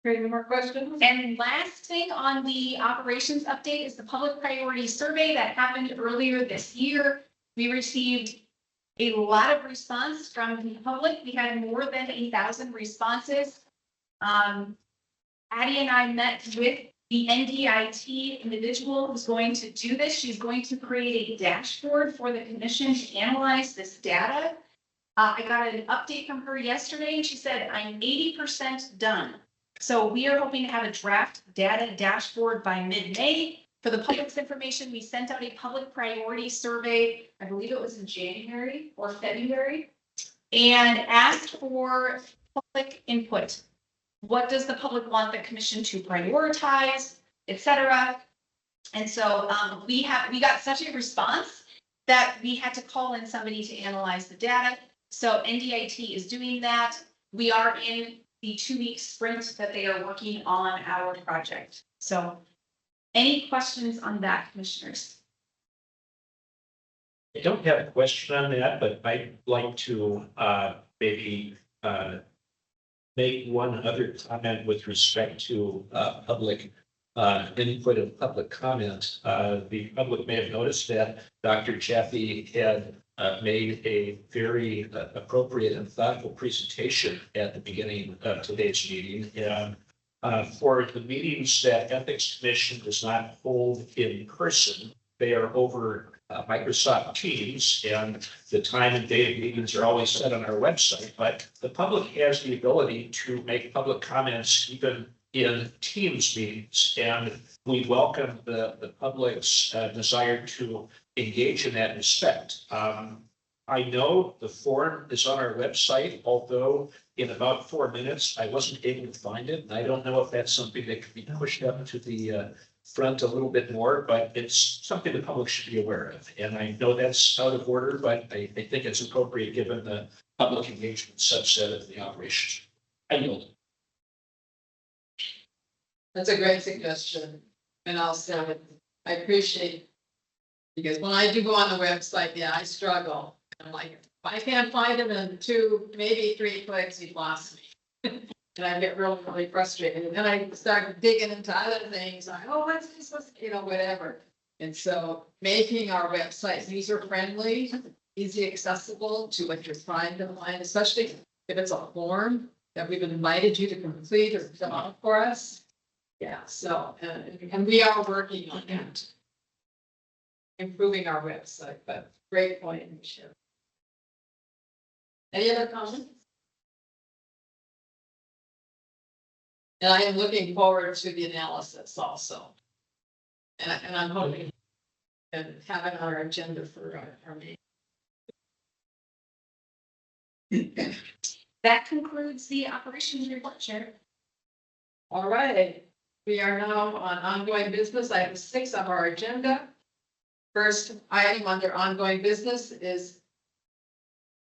Any more questions? And last thing on the operations update is the public priority survey that happened earlier this year. We received a lot of response from the public. We had more than 1,000 responses. Addie and I met with The NDIT individual who's going to do this, she's going to create a dashboard for the commission to analyze this data. I got an update from her yesterday and she said, I'm 80% done. So we are hoping to have a draft data dashboard by mid-May. For the public's information, we sent out a public priority survey, I believe it was in January or February, and asked for public input. What does the public want the commission to prioritize, et cetera? And so we got such a response that we had to call in somebody to analyze the data. So NDIT is doing that. We are in the 2-week sprint that they are working on our project. So any questions on that, commissioners? I don't have a question on that, but I'd like to maybe make one other comment with respect to public input and public comment. The public may have noticed that Dr. Chaffee had made a very appropriate and thoughtful presentation at the beginning of today's meeting. And for the meetings that Ethics Commission does not hold in person, they are over Microsoft Teams, and the time and date of meetings are always set on our website, but the public has the ability to make public comments even in Teams meetings, and we welcome the public's desire to engage in that respect. I know the form is on our website, although in about 4 minutes, I wasn't able to find it, and I don't know if that's something that could be pushed up to the front a little bit more, but it's something the public should be aware of. And I know that's out of order, but I think it's appropriate given the public engagement subset of the operation. I yield. That's a great suggestion. And also, I appreciate, because when I do go on the website, yeah, I struggle. I'm like, if I can't find him in 2, maybe 3 clicks, you've lost me. And I get really, really frustrated. And then I start digging into other things. Like, oh, what's this? Whatever. And so making our website user friendly, easy accessible to what you're trying to find, especially if it's a form that we've invited you to complete or fill out for us. Yeah, so, and we are working on that. Improving our website, but great point, Michelle. Any other comments? And I am looking forward to the analysis also. And I'm hoping and have it on our agenda for our meeting. That concludes the operations report, Chair. All right, we are now on ongoing business. Item 6 of our agenda. First item under ongoing business is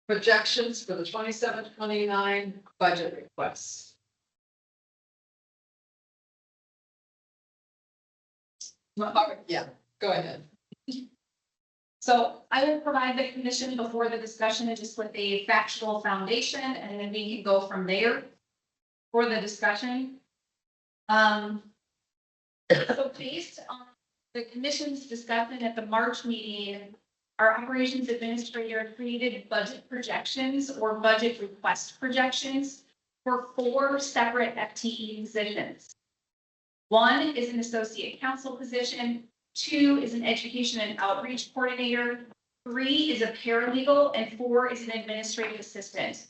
projections for the 27-29 budget requests. Yeah, go ahead. So I will provide the commission before the discussion just with a factual foundation, and then we can go from there for the discussion. So based on the commission's discussion at the March meeting, our operations administrator created budget projections or budget request projections for 4 separate FTE positions. 1 is an associate counsel position, 2 is an education and outreach coordinator, 3 is a paralegal, and 4 is an administrative assistant.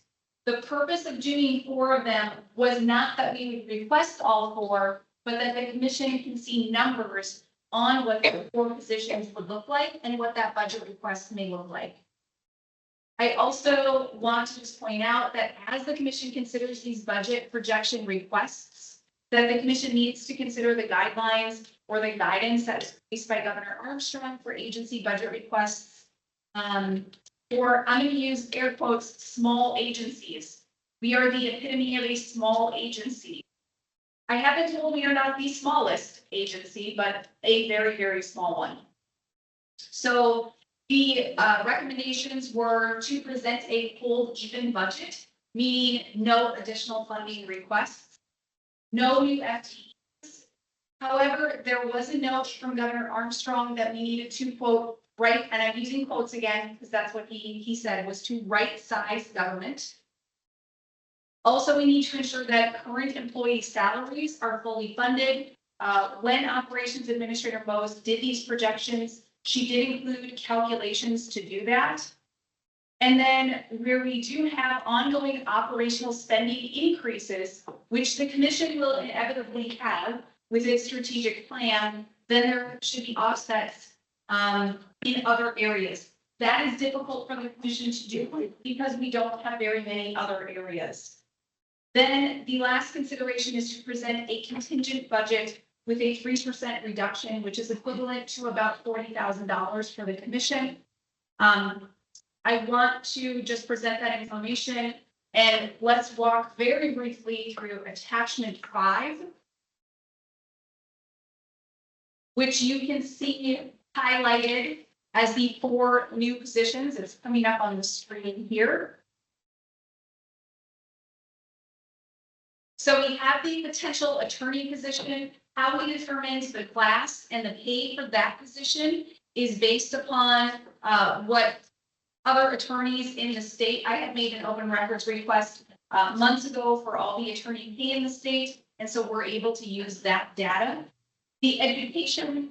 The purpose of doing 4 of them was not that we would request all 4, but that the commission can see numbers on what the 4 positions would look like and what that budget request may look like. I also want to just point out that as the commission considers these budget projection requests, that the commission needs to consider the guidelines or the guidance that is released by Governor Armstrong for agency budget requests. Or I'm going to use air quotes, small agencies. We are the epitome of a small agency. I have been told we are not the smallest agency, but a very, very small one. So the recommendations were to present a hold even budget, meaning no additional funding requests, no new FTEs. However, there was a note from Governor Armstrong that we needed to quote, right, and I'm using quotes again, because that's what he said, was to right size government. Also, we need to ensure that current employee salaries are fully funded. when Operations Administrator Mose did these projections, she did include calculations to do that. And then where we do have ongoing operational spending increases, which the commission will inevitably have with its strategic plan, then there should be offsets in other areas. That is difficult for the commission to do because we don't have very many other areas. Then the last consideration is to present a contingent budget with a 3% reduction, which is equivalent to about $40,000 for the commission. I want to just present that information and let's walk very briefly through attachment 5, which you can see highlighted as the 4 new positions. It's coming up on the screen here. So we have the potential attorney position. How we determine the class and the pay for that position is based upon what other attorneys in the state. I had made an open records request months ago for all the attorney pay in the state, and so we're able to use that data. The education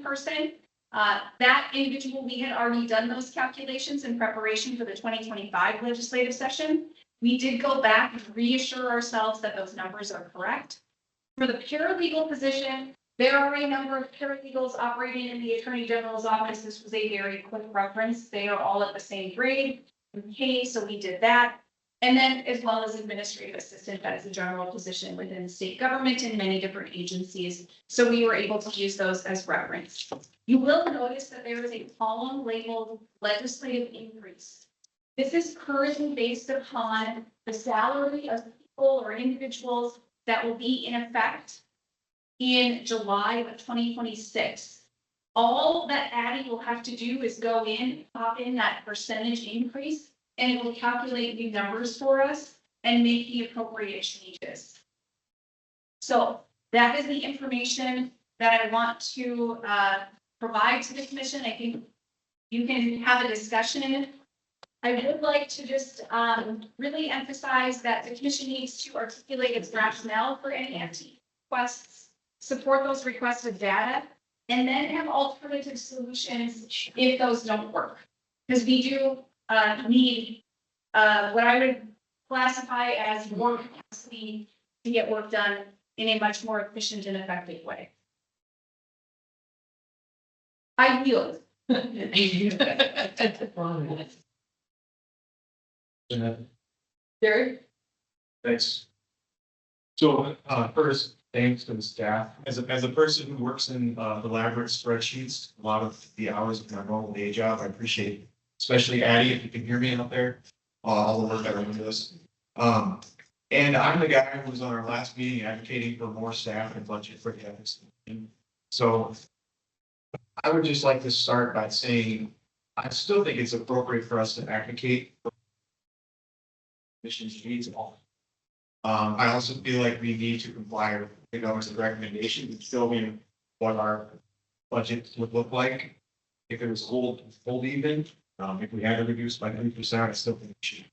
person, that individual, we had already done those calculations in preparation for the 2025 legislative session. We did go back and reassure ourselves that those numbers are correct. For the paralegal position, there are a number of paralegals operating in the Attorney General's office. This was a very quick reference. They are all at the same grade. Okay, so we did that. And then as well as administrative assistant, that is a general position within state government and many different agencies. So we were able to use those as reference. You will notice that there is a column labeled legislative increase. This is currently based upon the salary of people or individuals that will be in effect in July of 2026. All that Addie will have to do is go in, pop in that percentage increase, and it will calculate new numbers for us and make the appropriate changes. So that is the information that I want to provide to the commission. I think you can have a discussion. I would like to just really emphasize that the commission needs to articulate its rationale for any NDEC requests, support those requested data, and then have alternative solutions if those don't work. Because we do need what I would classify as more capacity to get work done in a much more efficient and effective way. I yield. Gary? Thanks. So, first, thanks to the staff. As a person who works in the elaborate spreadsheets, a lot of the hours of my normal day job, I appreciate, especially Addie, if you can hear me out there, all the work that went into this. And I'm the guy who was on our last meeting advocating for more staff and budget for the ethics team. So I would just like to start by saying, I still think it's appropriate for us to advocate for missions needs all. I also feel like we need to comply with the governor's recommendation and still in what our budget would look like. If it was hold even, if we had to reduce by 3%, I still think we should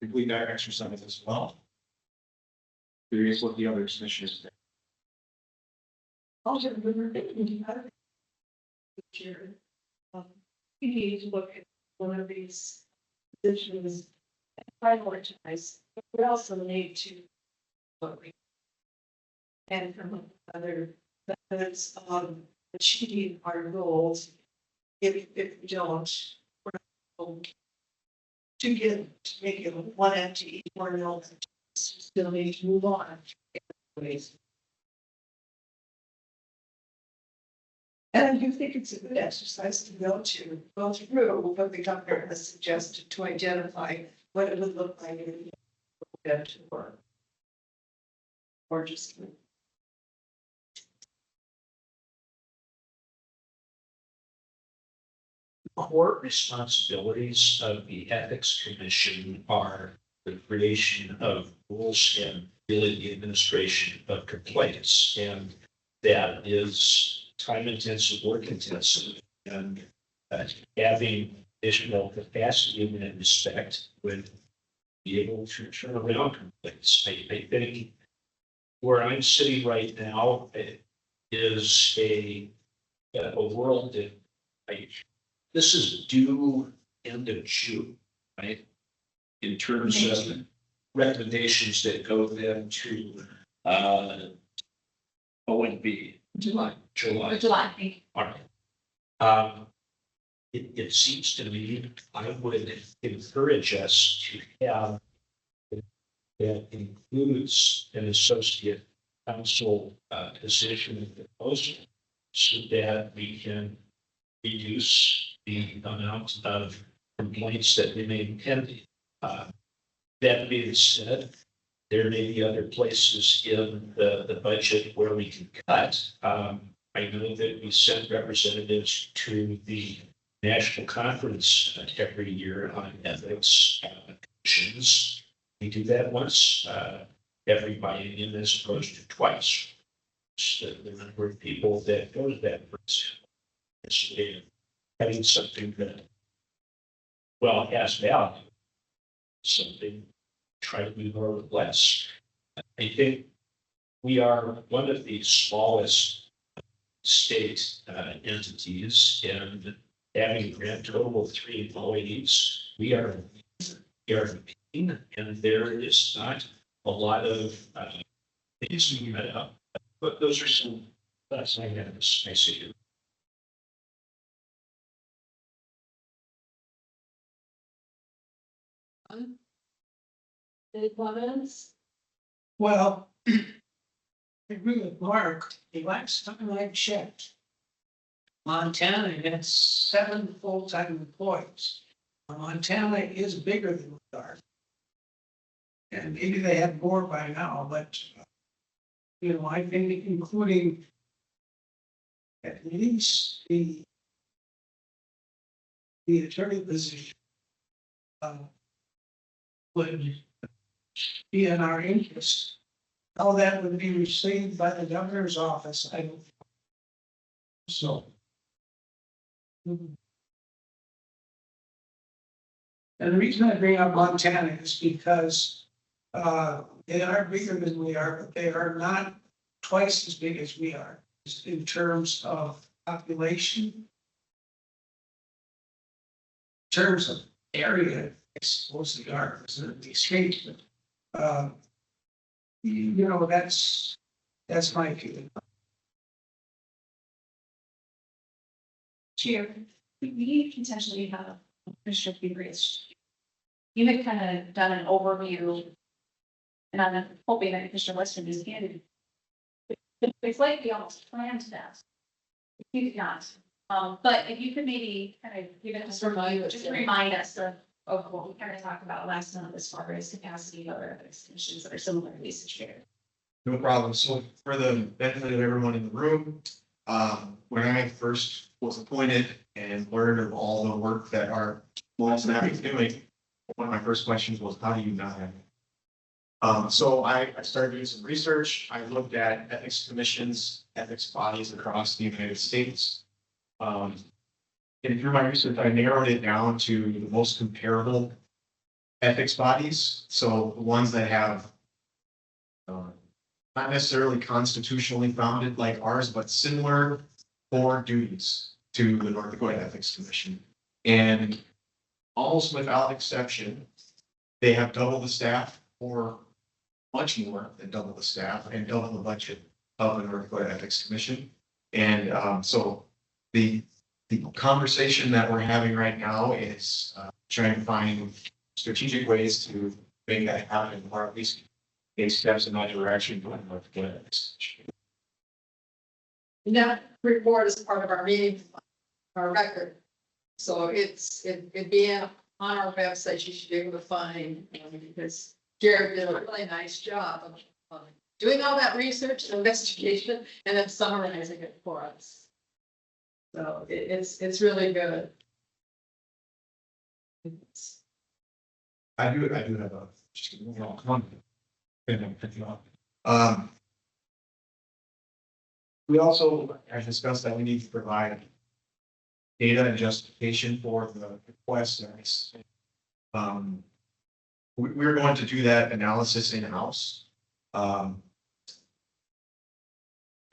complete that exercise as well. Curious what the other commissioners think. Also, we need to look at one of these positions and prioritize. We also need to look and from other methods of achieving our goals. If we don't, we're not able to make it one empty, or no, still need to move on. Ways. And I do think it's a good exercise to go through what the governor has suggested to identify what it would look like if we get to work. Or just. Core responsibilities of the Ethics Commission are the creation of rules and really the administration of complaints. And that is time intensive, work intensive, and having additional capacity in that respect would be able to turn around complaints. I think where I'm sitting right now is a world that this is due end of June, right? In terms of recommendations that go then to, ONB. July. July. July. All right. It seems to me, I would encourage us to have that includes an associate council position in the proposal so that we can reduce the amount of complaints that remain pending. That being said, there may be other places in the budget where we can cut. I know that we send representatives to the national conference every year on ethics commissions. We do that once every biennium as opposed to twice. So the number of people that go to that is having something that, well, has value, something try to do more with less. I think we are one of the smallest state entities, and having a grand total of 3 employees, we are and there is not a lot of things we met up. But those are some thoughts I have as I see it. Any comments? Well, I agree with Mark. The last time I checked, Montana had 7 full-time employees. Montana is bigger than we are. And maybe they have more by now, but, you know, I think including at least the attorney position would be in our interest. How that would be received by the governor's office, I don't know. So. And the reason I bring up Montana is because they are bigger than we are, but they are not twice as big as we are in terms of population. In terms of area, I suppose they are, because they're the state, but you know, that's my feeling. Chair, we potentially have Commissioner Feverish. You had kind of done an overview, and I'm hoping that Commissioner Western is handed. It's like we almost planned that. You did not, but if you could maybe kind of give it Just remind us, just yeah. remind us of what we kind of talked about last month as far as capacity of other extensions that are similarly situated. No problem. So for the benefit of everyone in the room, when I first was appointed and learned of all the work that our laws and is doing, one of my first questions was, how do you not have it? So I started doing some research. I looked at ethics commissions, ethics bodies across the United States. And through my research, I narrowed it down to the most comparable ethics bodies. So the ones that have not necessarily constitutionally founded like ours, but similar core duties to the North Dakota Ethics Commission. And almost without exception, they have double the staff or much more than double the staff and double the budget of the North Dakota Ethics Commission. And so the conversation that we're having right now is trying to find strategic ways to make that happen, or at least take steps in that direction going North Dakota Ethics Commission. That report is part of our meeting, our record. So it'd be on our website, you should be able to find, because Jared did a really nice job of doing all that research and investigation and then summarizing it for us. So it's really good. I do have a, just a little comment. We also, as discussed, that we need to provide data and justification for the request. We're going to do that analysis in-house.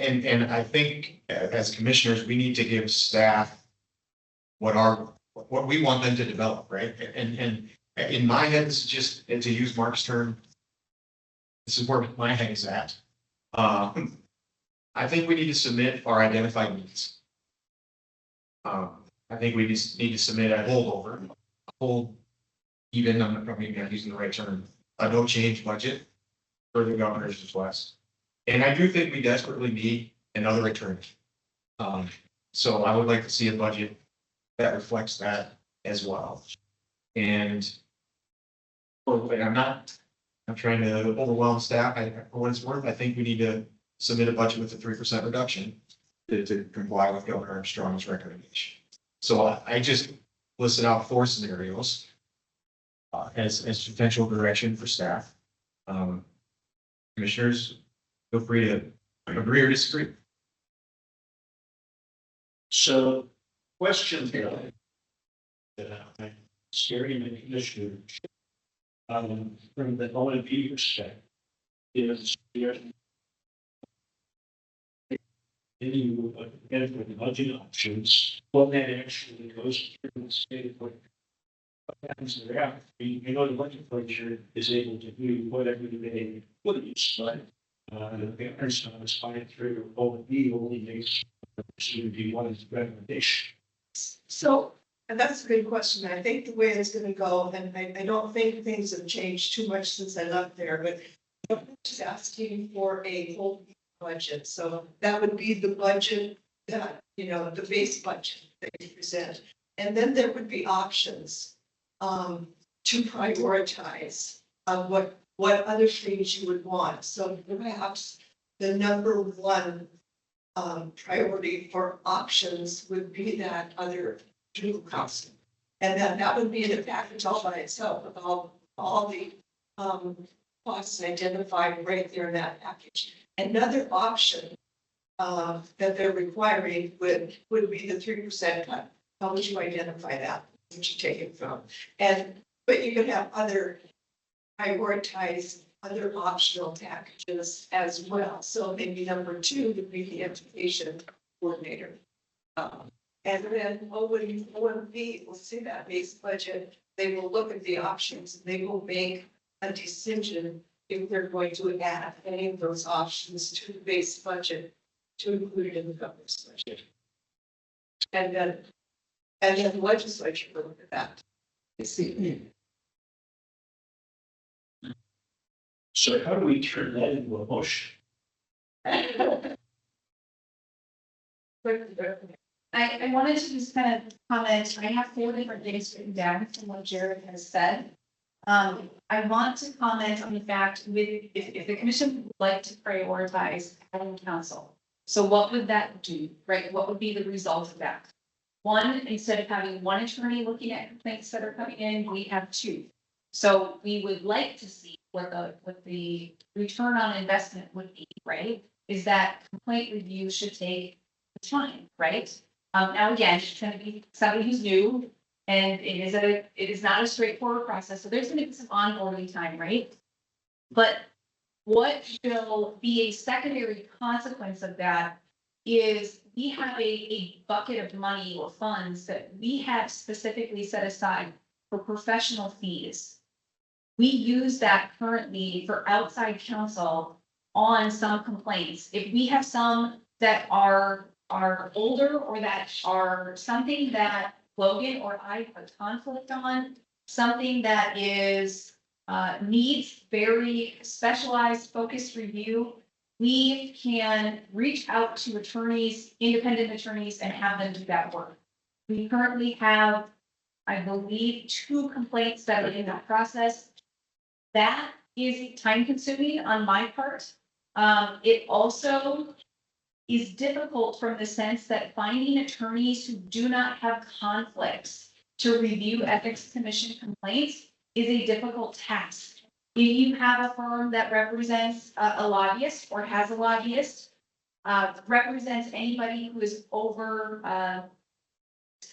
And I think as commissioners, we need to give staff what we want them to develop, right? And in my head, this is just, and to use Mark's term, this is where my head is at. I think we need to submit our identified needs. I think we just need to submit a holdover, even, I'm probably not using the right term, a no change budget for the governor's request. And I do think we desperately need another attorney. So I would like to see a budget that reflects that as well. And I'm trying to overwhelm staff. For what it's worth, I think we need to submit a budget with a 3% reduction to comply with Governor Armstrong's recommendation. So I just listed out 4 scenarios as potential direction for staff. Commissioners, feel free to agree or disagree. So, question here. I'm staring at the commissioner. From the OMP perspective, is there any benefit budget options, what that actually goes through the state, what happens there? You know, the legislature is able to do whatever they please, but the governor's is fine through OMP only makes opportunity one is recommendation. So, and that's a good question. I think the way it's gonna go, and I don't think things have changed too much since I left there, but I'm just asking for a whole budget. So that would be the budget that, you know, the base budget that you present. And then there would be options to prioritize what other things you would want. So perhaps the number one priority for options would be that other legal counsel. And that would be in a package all by itself with all the costs identified right there in that package. Another option that they're requiring would be the 3% cut. How would you identify that? Would you take it from? But you could have other prioritized, other optional packages as well. So maybe number 2 would be the education coordinator. And then OMB will see that base budget. They will look at the options. They will make a decision if they're going to add any of those options to the base budget to include it in the governor's budget. And then the legislature will look at that. You see. So how do we turn that into a motion? I wanted to just kind of comment, I have 4 different things written down from what Jared has said. I want to comment on the fact if the commission would like to prioritize having counsel. So what would that do, right? What would be the result of that? 1, instead of having 1 attorney looking at complaints that are coming in, we have 2. So we would like to see what the return on investment would be, right? Is that complaint review should take time, right? Now again, it's going to be somebody who's new, and it is not a straightforward process. So there's going to be some onboarding time, right? But what will be a secondary consequence of that is we have a bucket of money or funds that we have specifically set aside for professional fees. We use that currently for outside counsel on some complaints. If we have some that are older or that are something that Logan or I have a conflict on, something that is needs very specialized focused review, we can reach out to attorneys, independent attorneys, and have them do that work. We currently have, I believe, 2 complaints that are in that process. That is time consuming on my part. It also is difficult from the sense that finding attorneys who do not have conflicts to review ethics commission complaints is a difficult task. If you have a firm that represents a lobbyist or has a lobbyist, represents anybody who is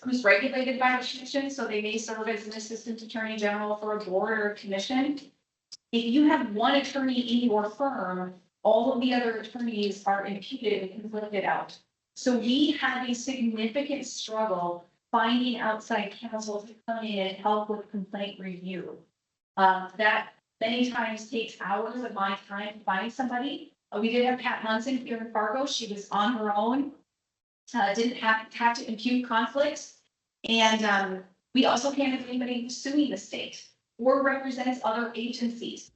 who's regulated by a commission, so they may serve as an assistant attorney general for a board or a commission. If you have 1 attorney in your firm, all of the other attorneys are imputed and conflicted out. So we had a significant struggle finding outside counsel to come in and help with complaint review. That many times takes hours of my time to find somebody. We did have Pat Munson here in Fargo. She was on her own. Didn't have to impute conflicts. And we also can't have anybody who's suing the state or represents other agencies.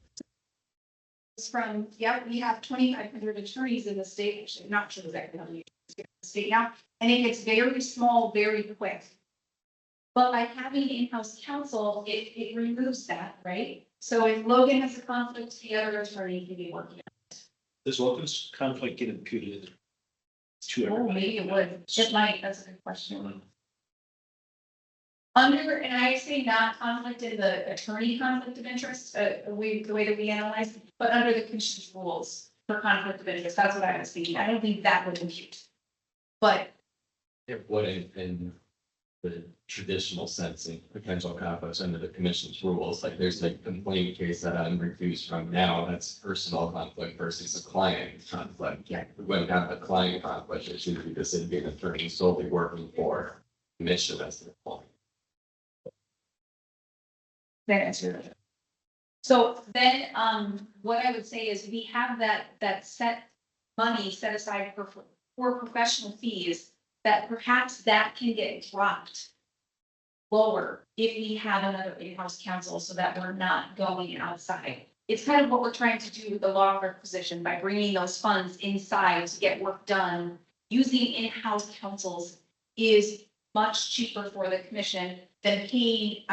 It's from, we have 2,500 attorneys in the state, actually, I'm not sure exactly how many in the state now, and it gets very small, very quick. But by having in-house counsel, it removes that, right? So if Logan has a conflict, the other attorney can be working. Does Logan's conflict get imputed to Oh, everybody? maybe it would. It might, that's a good question. Under, and I say not conflict in the attorney conflict of interest, the way that we analyze, but under the commission's rules for conflict of interest, that's what I was thinking. I don't think that would impute. But It wouldn't in the traditional sense of potential conflicts under the commission's rules. Like there's a complaint case that I'm recused from now, that's personal conflict versus a client conflict. Yeah. We wouldn't have the client conflict issue because it'd be an attorney solely working for commission as the client. that answers it. So then, what I would say is we have that set money set aside for professional fees, that perhaps that can get dropped lower if we have another in-house counsel so that we're not going outside. It's kind of what we're trying to do with the law clerk position by bringing those funds inside to get work done. Using in-house counsels is much cheaper for the commission than paying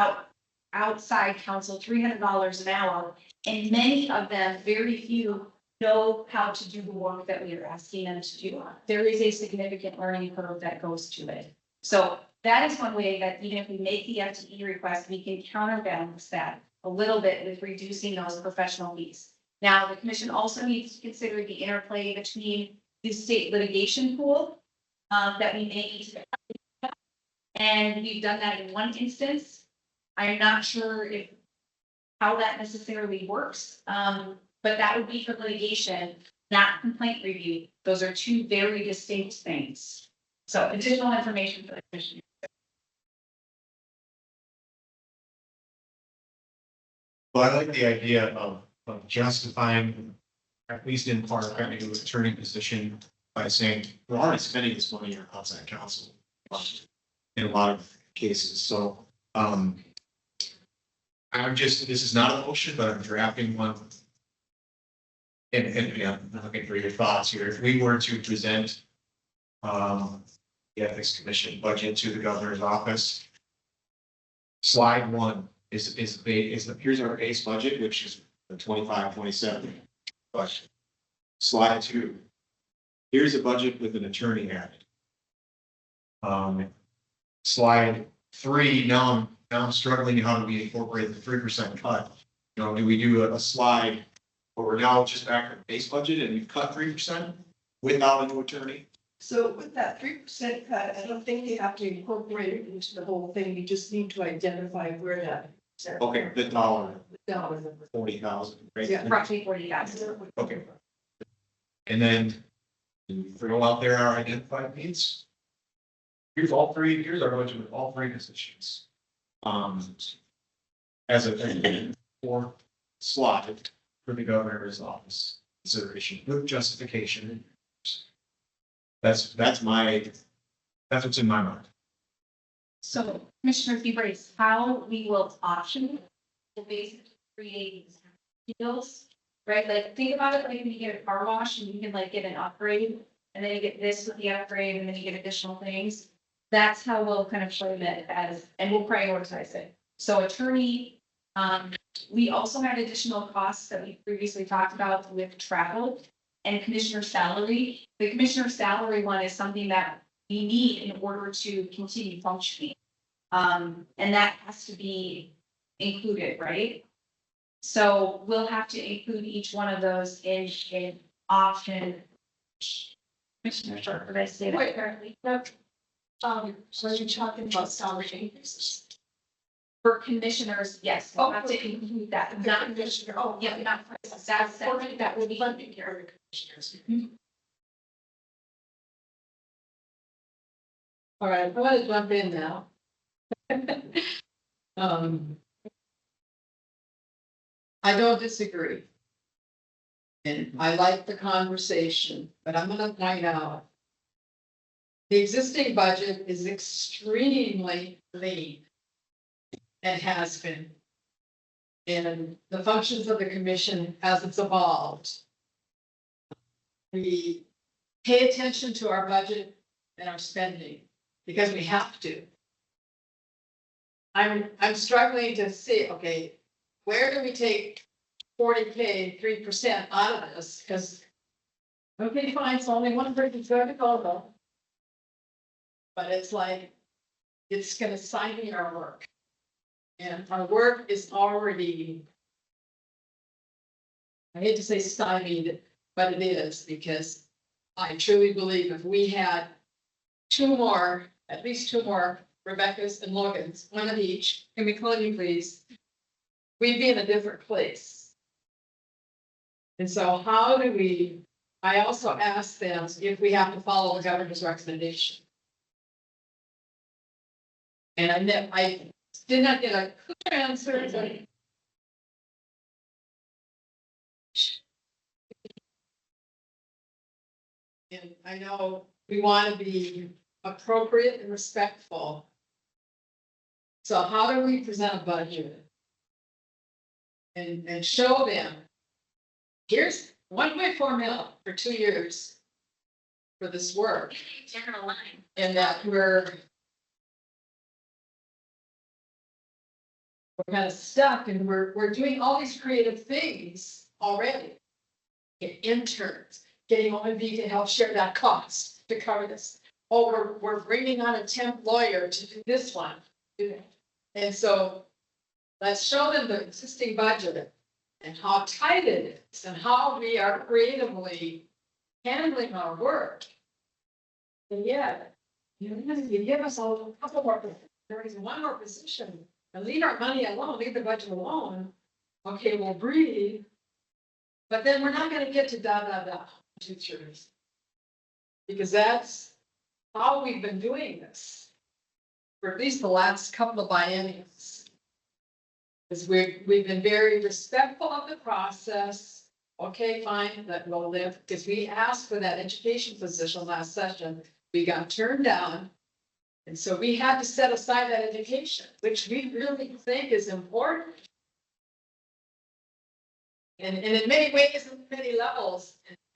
outside counsel $300 an hour. And many of them, very few, know how to do the work that we are asking them to do. There is a significant learning curve that goes to it. So that is one way that even if we make the FTE request, we can counterbalance that a little bit with reducing those professional fees. Now, the commission also needs to consider the interplay between the state litigation pool that we may need to. And we've done that in one instance. I'm not sure how that necessarily works, but that would be for litigation, not complaint review. Those are two very distinct things. So additional information for the commission. Well, I like the idea of justifying, at least in part, a new attorney position by saying, we're already spending this money on outside counsel in a lot of cases, so, this is not a motion, but I'm drafting one. And yeah, I'm looking for your thoughts here. If we were to present the Ethics Commission budget to the governor's office, slide one is here's our base budget, which is the 25-27 budget. Slide two, here's a budget with an attorney added. Slide three, now I'm struggling, how do we incorporate the 3% cut? You know, do we do a slide where we're now just back to the base budget and we've cut 3% without a new attorney? So with that 3% cut, I don't think you have to incorporate it into the whole thing. You just need to identify where that. Okay, the dollar, Dollar. 40,000, right? Yeah. Roughly 40,000. Okay. And then throw out there our identified needs. Here's our budget with all three positions. As a fourth slide for the governor's office consideration with justification. That's what's in my mind. So Commissioner Seabrace, how we will option will basically create deals, right? Like think about it like when you get a car wash and you can like get an upgrade and then you get this with the upgrade and then you get additional things. That's how we'll kind of frame it as, and we'll prioritize it. So attorney, we also had additional costs that we previously talked about with travel and commissioner salary. The commissioner salary one is something that we need in order to continue functioning. And that has to be included, right? So we'll have to include each one of those in option. Commissioner, sure, did I say that Wait. correctly? So you're talking about salary increases? For commissioners, yes, we'll have to include that, not commissioner, oh, yeah, not, that would be. Funding here. All right, I'm gonna jump in now. Um, I don't disagree. And I like the conversation, but I'm gonna point out the existing budget is extremely lean and has been. And the functions of the commission as it's evolved. We pay attention to our budget and our spending because we have to. I'm struggling to see, okay, where do we take 40K, 3% out of this? Because, okay, fine, it's only one person's going to go though. But it's like, it's gonna stymie our work. And our work is already, I hate to say stymied, but it is, because I truly believe if we had at least two more Rebecca's and Logan's, one of each, can we call you please? We'd be in a different place. And so how do we, I also asked them if we have to follow the governor's recommendation. And I did not get a clear answer. And I know we want to be appropriate and respectful. So how do we present a budget? And show them, here's 1.4 million for 2 years for this work. General line. And that we're kind of stuck and we're doing all these creative things already. Get interns, getting OMB to help share that cost to cover this. Oh, we're bringing on a temp lawyer to do this one. And so let's show them the existing budget and how tight it is and how we are creatively handling our work. And yet, you give us a couple more, there is one more position. And leave our money alone, leave the budget alone. Okay, we'll breathe. But then we're not gonna get to 2 years. Because that's how we've been doing this. For at least the last couple of bienniums. Because we've been very respectful of the process. Okay, fine, that will live, because we asked for that education position last session. We got turned down. And so we had to set aside that education, which we really think is important. And in many ways, in many levels,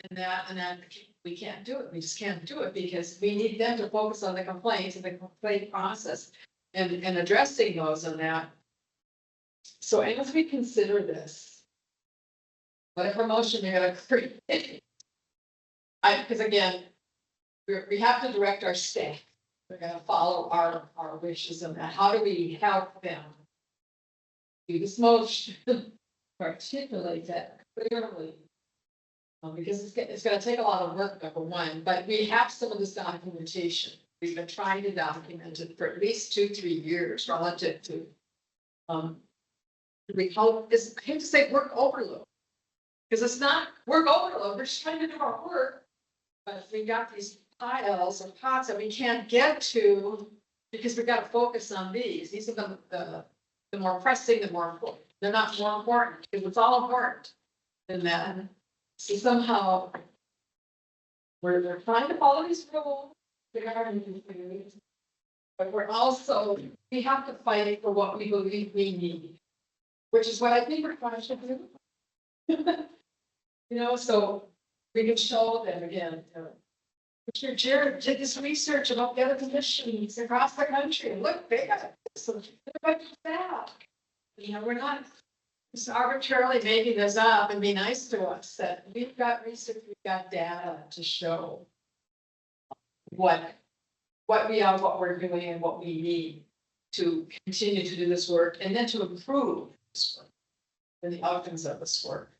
and that we can't do it. We just can't do it because we need them to focus on the complaints and the complaint process and addressing those on that. So as we consider this, whatever motion you're gonna create, because again, we have to direct our staff. We're gonna follow our wishes on that. How do we help them do this motion, articulate that clearly? Because it's gonna take a lot of work, number one, but we have some of this documentation. We've been trying to document it for at least 2-3 years relative to, we call this, I hate to say work overload. Because it's not work overload, we're just trying to do our work, but we got these piles or pots that we can't get to because we've got to focus on these. These are the more pressing, the more important. They're not more important because it's all important than that. So somehow we're trying to follow these rules, but we're also, we have to fight for what we believe we need, which is what I think we're trying to do. You know, so we can show them again. Mr. Jared did this research about the other commissions across the country. Look, they got some that. You know, we're not just arbitrarily making this up and be nice to us. That we've got research, we've got data to show what we are, what we're doing, and what we need to continue to do this work, and then to improve this work and the outcomes of this work.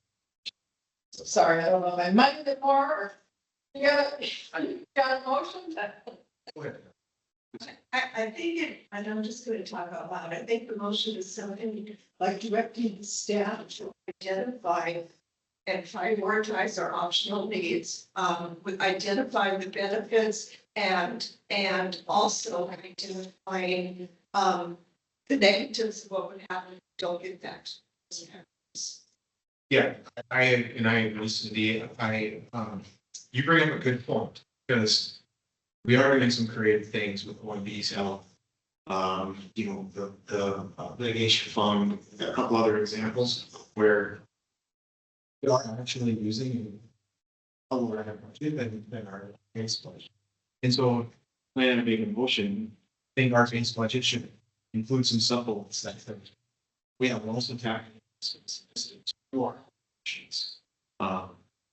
So sorry, I don't know if I might have been more. Or you got a motion? I think it, and I'm just gonna talk out loud, I think the motion is something like directing the staff to identify and prioritize our optional needs, with identifying the benefits and also identifying, the negatives of what would happen if we don't get that. Yeah, I listen to you bring up a good point, because we are doing some creative things with one B's health. The litigation fund, a couple other examples where we are actually using a lower budget than our base budget. And so, plan to make a motion, I think our base budget should include some supplements that we have also tacked to our options.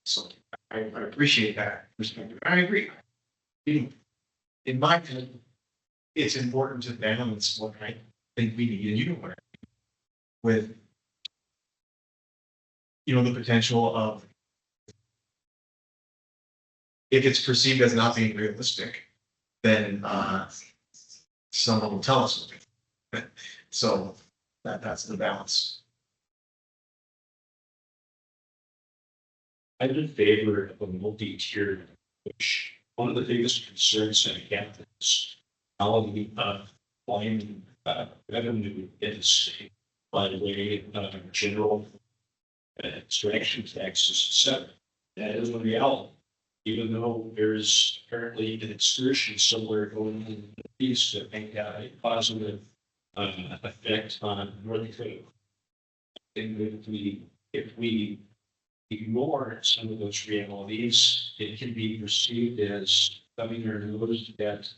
So I appreciate that perspective. I agree. In my opinion, it's important to balance what I think we need, and you know what I mean, with the potential of, if it's perceived as not being realistic, then someone will tell us. So that's the balance. I'm in favor of a multi-tiered approach. One of the biggest concerns that I have is how we line revenue in the state by the way general extraction taxes, etc. That is a reality. Even though there's apparently an excursion somewhere going in the east that may have a positive effect on North Dakota. And if we ignore some of those realities, it can be perceived as thumbing our nose at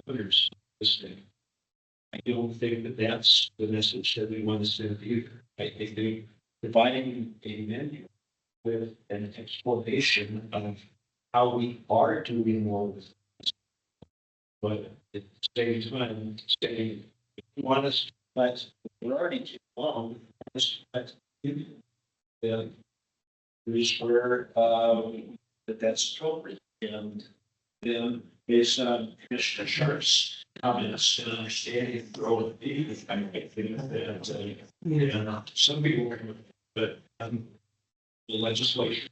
others. I don't think that that's the message that we want to send either. I think that providing a menu with an explanation of how we are doing more with this. But at the same time, saying, if you want us to, but we're already too long, but then here's where that's appropriate. And then based on Commissioner Sharp's comments and understanding of the role of the, I think that some people, but the legislation,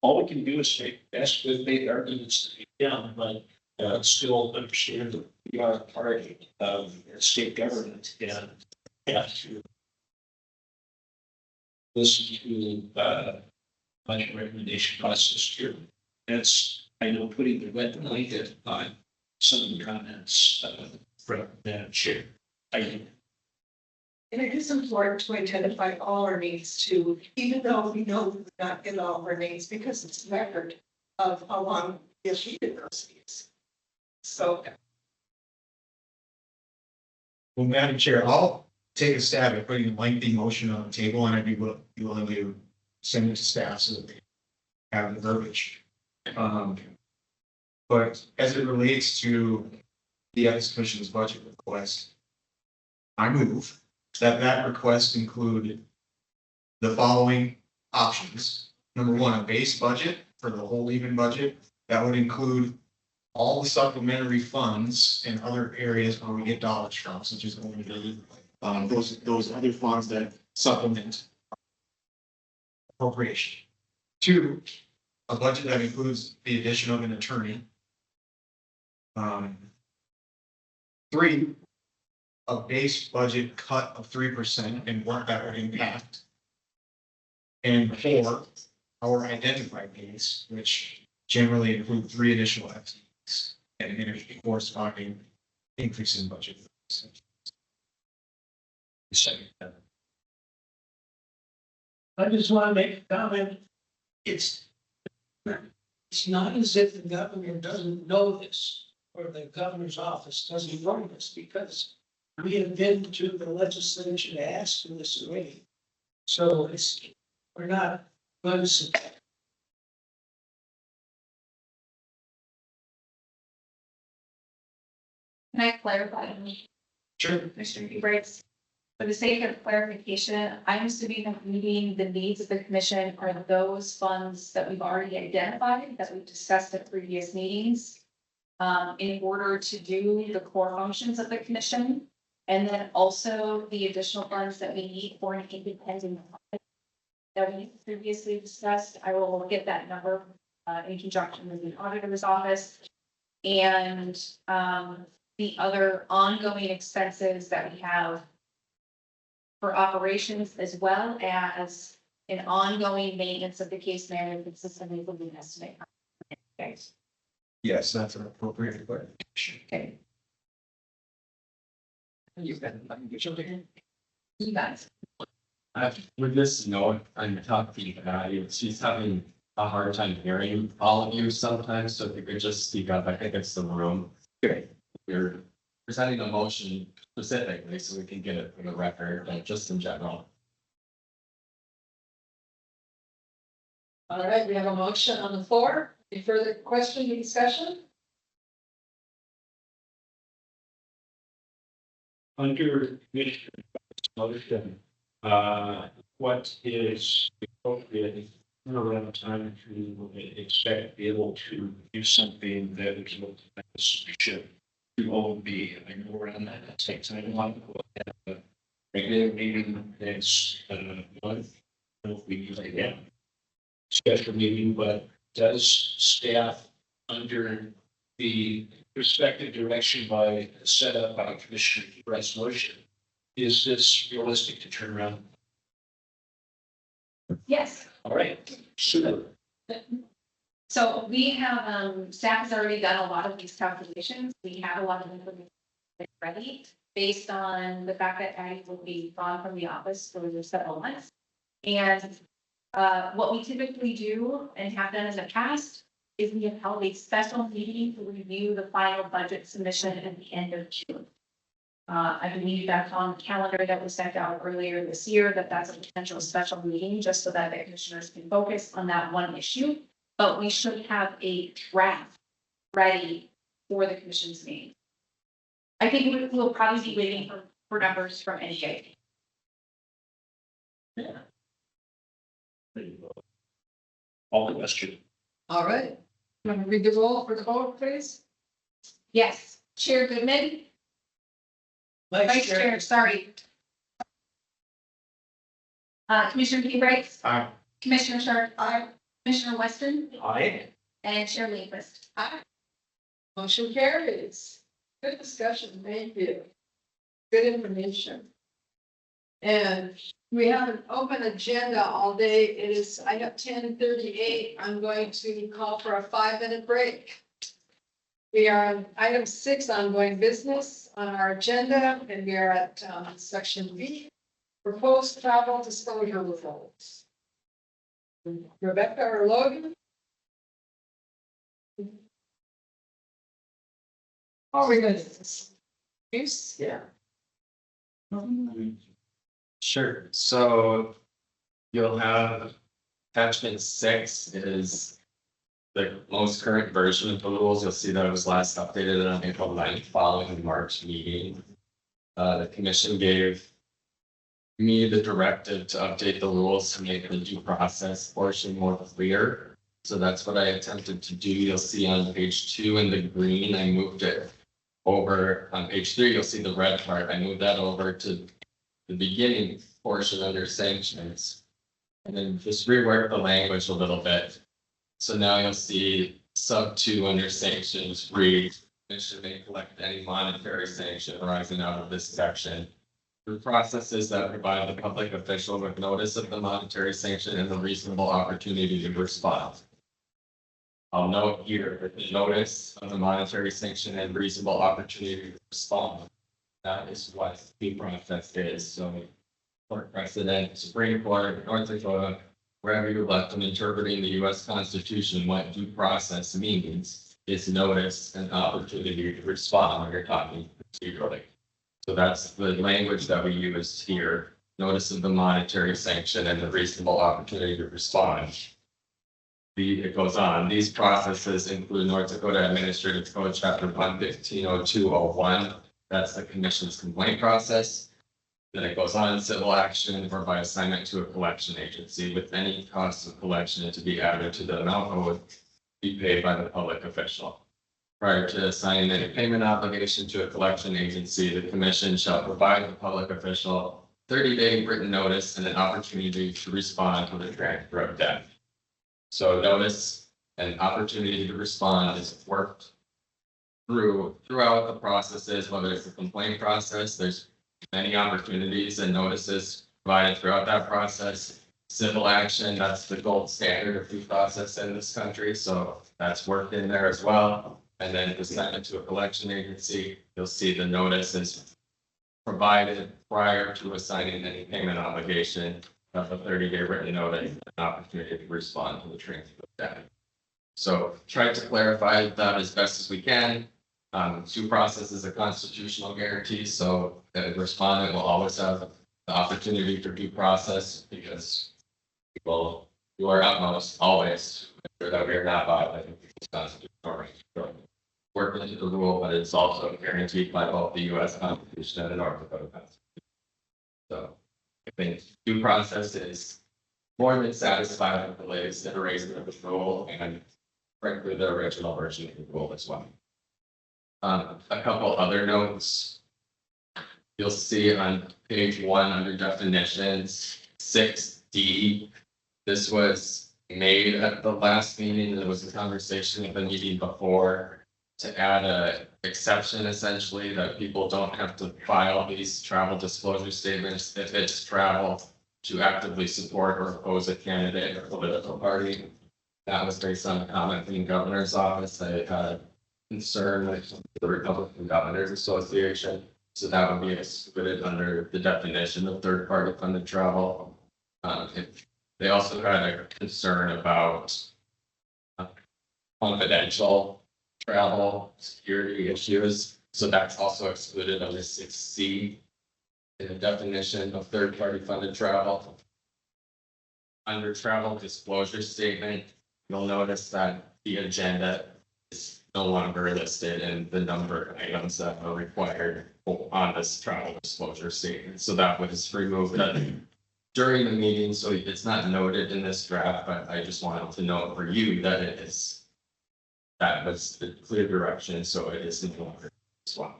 all we can do is say best good faith arguments to be done, but still understand that we are part of state government and have to listen to budget recommendation process here. That's, I know, putting the red blanket on some of the comments from the chair. And it is important to identify all our needs too, even though we know we would not get all of our needs, because it's a record of how long we have needed those needs. So. Well, Madam Chair, I'll take a stab at putting a lengthy motion on the table, and I'd be willing to send it to staff so that they have the verbiage. But as it relates to the Ethics Commission's budget request, I move that request include the following options. Number one, a base budget for the whole even budget. That would include all the supplementary funds and other areas where we get dollars from, such as going to those other funds that supplement appropriation. Two, a budget that includes the addition of an attorney. Three, a base budget cut of 3% and what that would impact. And four, our identified needs, which generally include 3 additional FTEs and a corresponding increase in budget. Second. I just want to make a comment. It's not as if the governor doesn't know this, or the governor's office doesn't know this, because we have been to the legislature to ask for this already. So we're not going to. Can I clarify? Sure. Commissioner Hebright's For the sake of clarification, I'm assuming that meeting the needs of the commission are those funds that we've already identified, that we've discussed at previous meetings. In order to do the core functions of the commission. And then also the additional funds that we need for an independent audit that we previously discussed. I will get that number in conjunction with the auditor's office. And the other ongoing expenses that we have for operations, as well as an ongoing maintenance of the case management system, we will estimate. Okay. Yes, that's an appropriate clarification. Okay. You've got, You guys. With this note, I'm talking to Patty, she's having a hard time hearing all of you sometimes, so if you could just speak up, I think it's the room. Okay. We're presenting a motion specifically, so we can get it for the record, but just in general. All right, we have a motion on the floor. Any further question or discussion? Under Commissioner motion, what is the appropriate turnaround time to expect to be able to do something that is sufficient to OMB? I know we're on that same timeline. We'll have a regular meeting next month. I don't know if we need to have special meeting, but does staff under the respective direction set up by Commissioner Bright's motion, is this realistic to turn around? Yes. All right, sure. So we have, staff has already done a lot of these calculations. We have a lot of information ready based on the fact that Patty will be gone from the office for several months. And what we typically do and have done in the past is we have held a special meeting to review the final budget submission at the end of June. I believe that's on the calendar that was sent out earlier this year, that's a potential special meeting, just so that the commissioners can focus on that one issue. But we should have a draft ready for the commission's meeting. I think we'll probably be waiting for numbers from NDEC. There you go. All question. All right. Want to read the roll for the vote, please? Yes, Chair Goodman, Vice Chair, sorry. Commissioner P-Bright. Aye. Commissioner Sharp. Aye. Commissioner Western Aye. and Chair Lindquist. Aye. Motion carries. Good discussion, thank you. Good information. And we have an open agenda all day. It is, I got 10:38. I'm going to call for a 5-minute break. We are on item 6, ongoing business on our agenda, and we are at section B, proposed travel disclosure rules. Rebecca or Logan? Are we good? Use? Yeah. Sure, so you'll have attachment 6 is the most current version of the rules. You'll see that it was last updated on April 9th following the March meeting. The commission gave me the directive to update the rules to make the due process portion more clear. So that's what I attempted to do. You'll see on page 2 in the green, I moved it over. On page 3, you'll see the red part. I moved that over to the beginning portion under sanctions. And then just rework the language a little bit. So now you'll see sub 2 under sanctions reads, commission may collect any monetary sanction arising out of this section. The processes that provide the public official with notice of the monetary sanction and a reasonable opportunity to respond. I'll note here that the notice of the monetary sanction and reasonable opportunity to respond. That is what the process is. So court precedent, Supreme Court, North Dakota, wherever you left them interpreting the US Constitution, what due process means is notice and opportunity to respond when you're talking procedurally. So that's the language that we used here, notice of the monetary sanction and the reasonable opportunity to respond. It goes on, these processes include North Dakota Administrative Code Chapter 1150201. That's the commission's complaint process. Then it goes on civil action or by assignment to a collection agency with any cost of collection to be added to the amount owed be paid by the public official. Prior to assigning any payment obligation to a collection agency, the commission shall provide the public official 30-day written notice and an opportunity to respond to the transfer of debt. So notice and opportunity to respond is worked throughout the processes, whether it's a complaint process, there's many opportunities and notices provided throughout that process. Civil action, that's the gold standard of due process in this country, so that's worked in there as well. And then if it's sent into a collection agency, you'll see the notice is provided prior to assigning any payment obligation of a 30-day written notice, an opportunity to respond to the transfer of debt. So try to clarify that as best as we can. Due process is a constitutional guarantee, so the respondent will always have the opportunity for due process because we will do our utmost always to make sure that we are not violating people's constitutional rights. So, work into the rule, but it's also guaranteed by both the U.S. Constitution and the North Dakota Constitution. So I think due process is more than satisfied with the latest iteration of the rule and frankly the original version of the rule as well. A couple other notes. You'll see on page 1 under definitions, 6D. This was made at the last meeting. There was a conversation at the meeting before to add a exception essentially that people don't have to file these travel disclosure statements if it's travel to actively support or oppose a candidate or political party. That was based on a comment from the governor's office. I had concern with the Republican Governors Association. So that would be excluded under the definition of third party funded travel. They also had a concern about confidential travel security issues. So that's also excluded under 6C in the definition of third party funded travel. Under travel disclosure statement, you'll notice that the agenda is no longer listed in the number of items that are required on this travel disclosure statement. So that was removed during the meeting. So it's not noted in this draft, but I just wanted to note for you that it is, that was the clear direction. So it is no longer as well.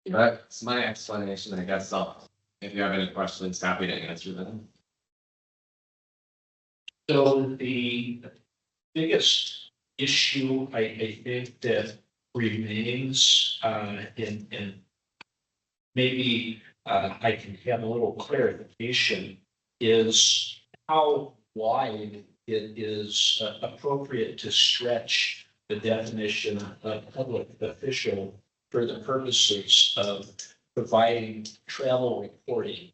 That's my explanation. I guess if you have any questions, happy to answer them. So the biggest issue I think that remains and maybe I can have a little clarification is how wide it is appropriate to stretch the definition of public official for the purposes of providing travel reporting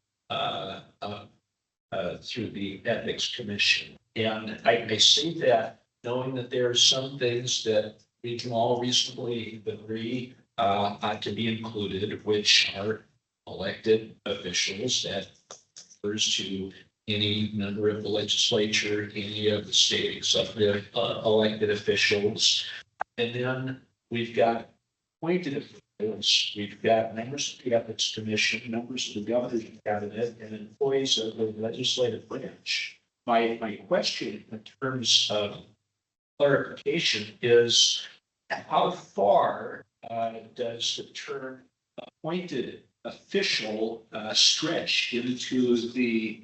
through the Ethics Commission. And I say that knowing that there are some things that we can all reasonably agree ought to be included, which are elected officials. That refers to any member of the legislature, any of the state executive elected officials. And then we've got appointed officials, we've got members of the Ethics Commission, members of the governor's cabinet, and employees of the legislative branch. My question in terms of clarification is how far does the term appointed official stretch into the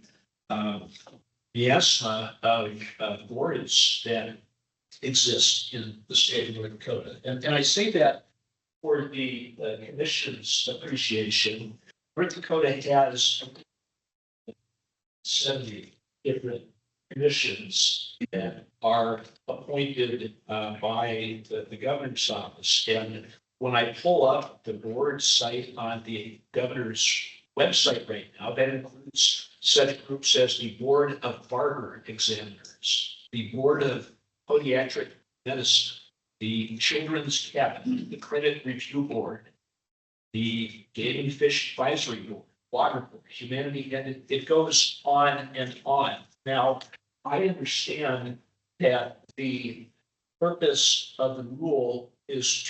miasma of boards that exist in the state of North Dakota? And I say that for the commission's appreciation. North Dakota has 70 different commissions that are appointed by the governor's office. And when I pull up the board site on the governor's website right now, that includes such groups as the Board of Barber Examiners, the Board of Podiatric Medicine, the Children's Cabinet, the Credit Review Board, the Game and Fish Advisory Board, Water Board, Humanity, and it goes on and on. Now, I understand that the purpose of the rule is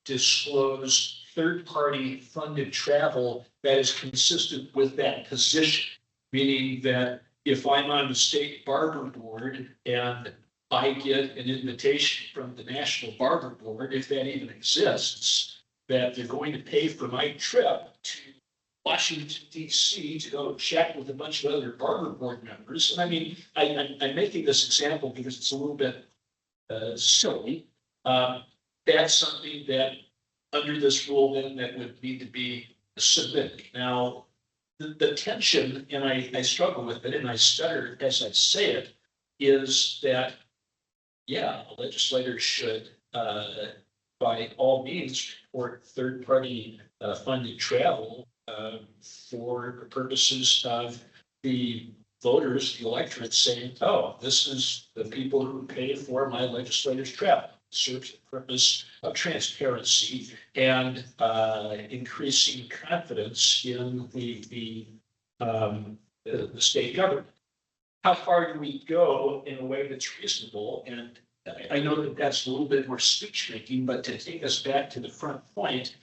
to disclose third-party funded travel that is consistent with that position. Meaning that if I'm on the state barber board and I get an invitation from the National Barber Board, if that even exists, that they're going to pay for my trip to Washington DC to go chat with a bunch of other barber board members. And I mean, I'm making this example because it's a little bit silly. That's something that under this rule then that would need to be submitted. Now, the tension, and I struggle with it and I stutter as I say it, is that, yeah, a legislator should, by all means, report third-party funded travel for the purposes of the voters, the electorate saying, oh, this is the people who pay for my legislator's travel. Serves the purpose of transparency and increasing confidence in the state government. How far do we go in a way that's reasonable? And I know that that's a little bit more speech making, but to take us back to the front point,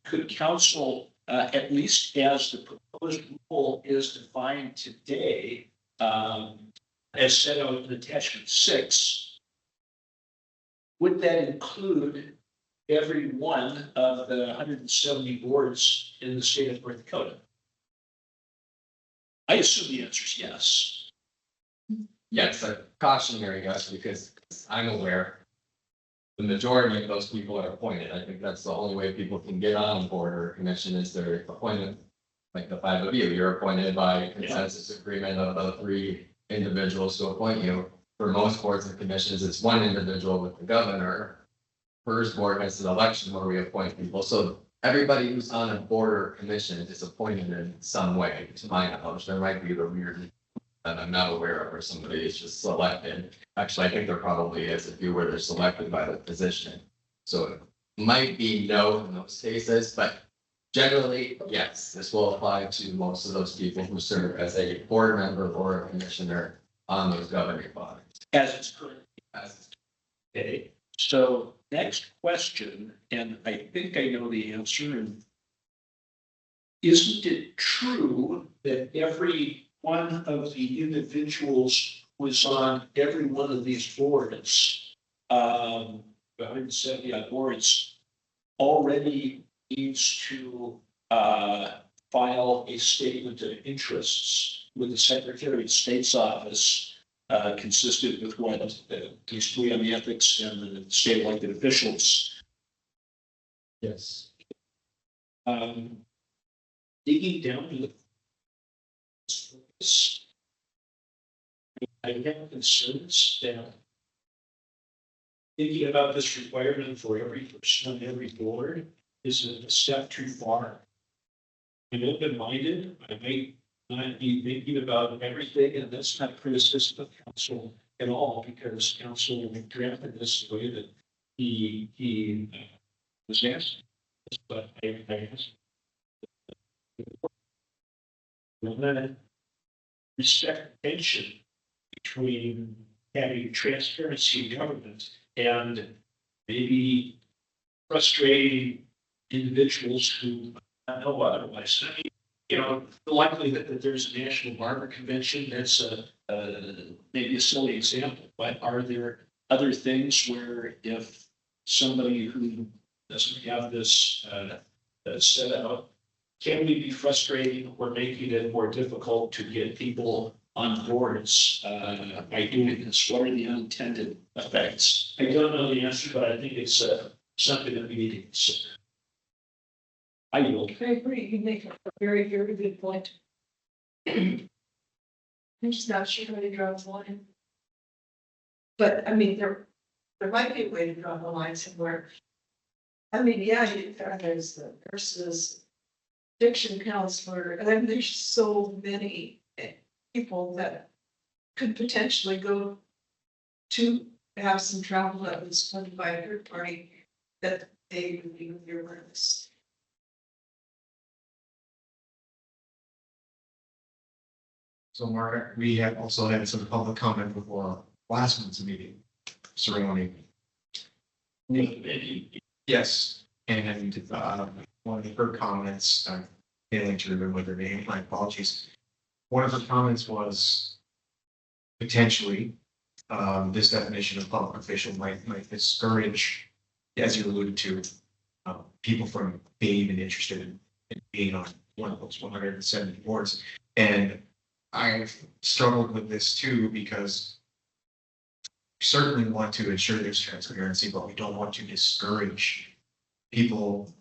could council, at least as the proposed rule is defined today, as set out in attachment 6, would that include every one of the 170 boards in the state of North Dakota? I assume the answer is yes. Yes, a cautionary yes, because I'm aware the majority of those people are appointed. I think that's the only way people can get on board or commission is they're appointed, like the 5 of you. You're appointed by consensus agreement of the 3 individuals who appoint you. For most boards and commissions, it's 1 individual with the governor. First board has an election where we appoint people. So everybody who's on a board or commission is appointed in some way, to my knowledge. There might be the weird that I'm not aware of where somebody is just selected. Actually, I think there probably is a few where they're selected by the position. So it might be no in those cases, but generally, yes, this will apply to most of those people who serve as a board member or a commissioner on those governing bodies. As it's currently. Okay, so next question, and I think I know the answer. And isn't it true that every one of the individuals who is on every one of these boards, 170 boards, already needs to file a statement of interests with the Secretary of State's office, consistent with what these 3 on the ethics and the state elected officials? Yes. Digging down to the surface, I have concerns that thinking about this requirement for every person on every board is a step too far. I'm open-minded. I might not be thinking about everything, and that's not criticism of council at all, because council drafted this the way that he was asked. But I asked. Respect tension between having transparency in government and maybe frustrating individuals who know otherwise. I mean, you know, the likelihood that there's a national barber convention, that's maybe a silly example, but are there other things where if somebody who doesn't have this set out, can we be frustrating or making it more difficult to get people on boards by doing this? What are the unintended effects? I don't know the answer, but I think it's something that we need to consider. I yield. I agree, you make a very, very good point. I'm just not sure how to draw the line. But I mean, there might be a way to draw the line somewhere. I mean, yeah, there's the nurses, addiction counselor, and then there's so many people that could potentially go to have some travel that was funded by a third party that they would be with your awareness. So Mark, we had also had some public comment before last month's meeting surrounding. Yes, and one of her comments, I'm failing to remember her name, my apologies. One of her comments was potentially, this definition of public official might discourage, as you alluded to, people from being even interested in being on one of those 170 boards. And I've struggled with this too, because we certainly want to ensure there's transparency, but we don't want to discourage people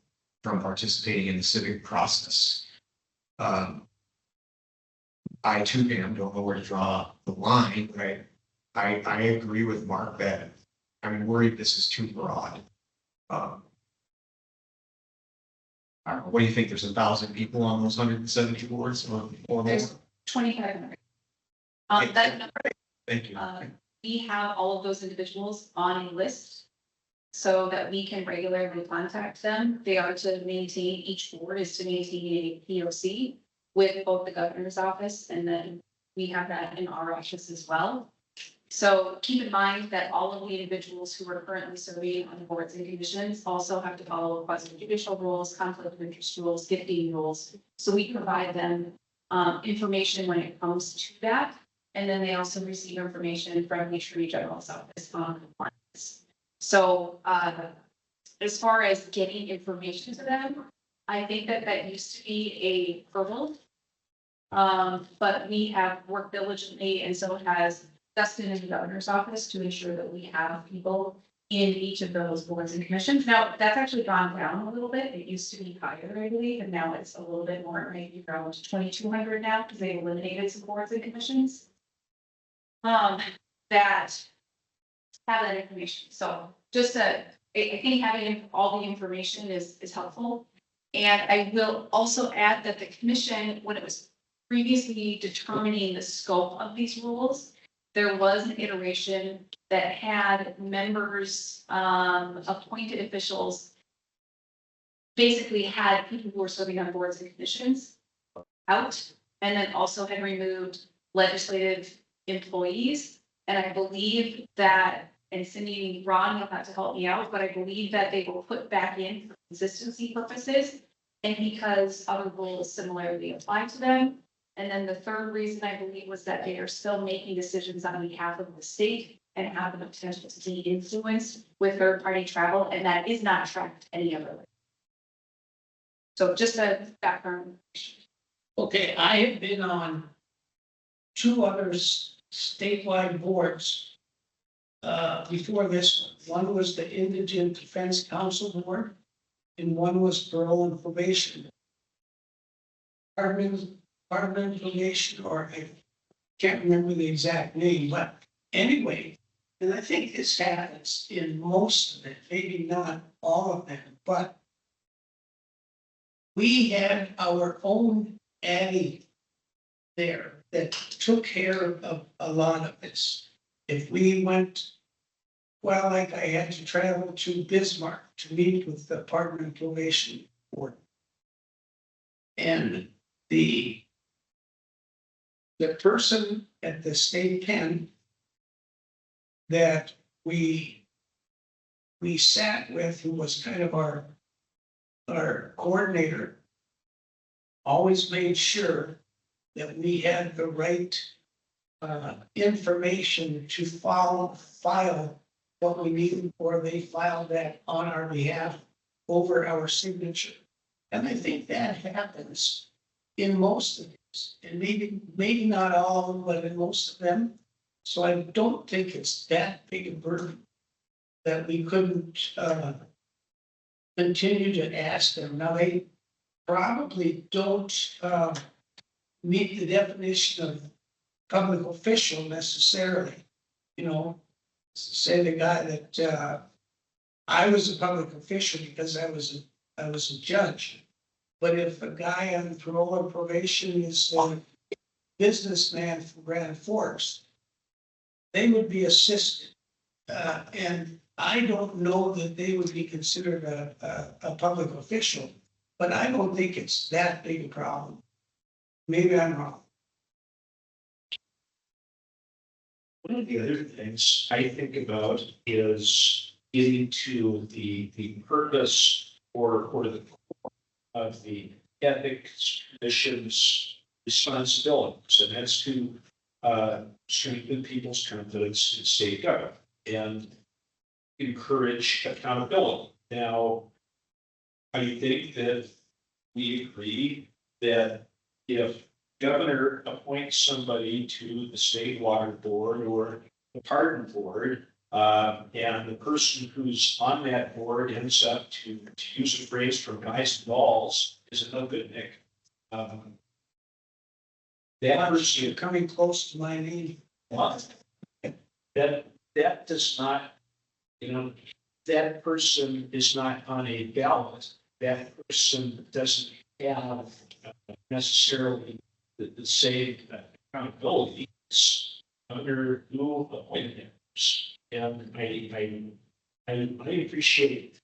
from participating in the civic process. I too, Pam, don't know where to draw the line, right? I agree with Mark that I'm worried this is too broad. I don't know, what do you think? There's 1,000 people on those 170 boards or more? There's 2,500. That number, Thank you. we have all of those individuals on a list so that we can regularly contact them. They are to maintain, each board is to maintain a POC with both the governor's office, and then we have that in our office as well. So keep in mind that all of the individuals who are currently serving on boards and commissions also have to follow quasi-judicial rules, conflict of interest rules, gifting rules. So we provide them information when it comes to that. And then they also receive information from the Attorney General's office on compliance. So as far as getting information to them, I think that used to be a hurdle. But we have worked diligently, and so has Dustin in the governor's office, to ensure that we have people in each of those boards and commissions. Now, that's actually gone down a little bit. It used to be higher, I believe, and now it's a little bit more, maybe around 2,200 now, because they eliminated some boards and commissions that have that information. So just I think having all the information is helpful. And I will also add that the commission, when it was previously determining the scope of these rules, there was an iteration that had members, appointed officials, basically had people who were serving on boards and commissions out, and then also had removed legislative employees. And I believe that, and Cindy, Ron, you'll have to help me out, but I believe that they were put back in for consistency purposes, and because other rules similarly apply to them. And then the third reason, I believe, was that they are still making decisions on behalf of the state and have the potential to be influenced with third-party travel, and that is not tracked any other way. So just a background. Okay, I have been on 2 other statewide boards before this one. One was the Indigent Defense Council Board, and one was Parole and Probation. Department of Probation, or I can't remember the exact name, but anyway, and I think this happens in most of it, maybe not all of them, but we had our own Addie there that took care of a lot of this. If we went, well, like I had to travel to Bismarck to meet with the Department of Probation Board. And the person at the state pen that we sat with, who was kind of our coordinator, always made sure that we had the right information to file what we needed before they filed that on our behalf over our signature. And I think that happens in most of these, and maybe not all, but in most of them. So I don't think it's that big a burden that we couldn't continue to ask them. Now, they probably don't meet the definition of public official necessarily. You know, say the guy that I was a public official because I was a judge. But if a guy on parole or probation is a businessman from Grand Forks, they would be assisted. And I don't know that they would be considered a public official, but I don't think it's that big a problem. Maybe I'm wrong. One of the other things I think about is getting to the purpose or the core of the ethics commission's responsibilities, and that's to strengthen people's confidence in state government and encourage accountability. Now, I think that we agree that if governor appoints somebody to the state water board or the pardon board, and the person who's on that board ends up to use a phrase from guys and dolls, is a no good Nick. That person, You're coming close to my name. that does not, that person is not on a ballot. That person doesn't have necessarily the same accountability under who appointed him. And I appreciate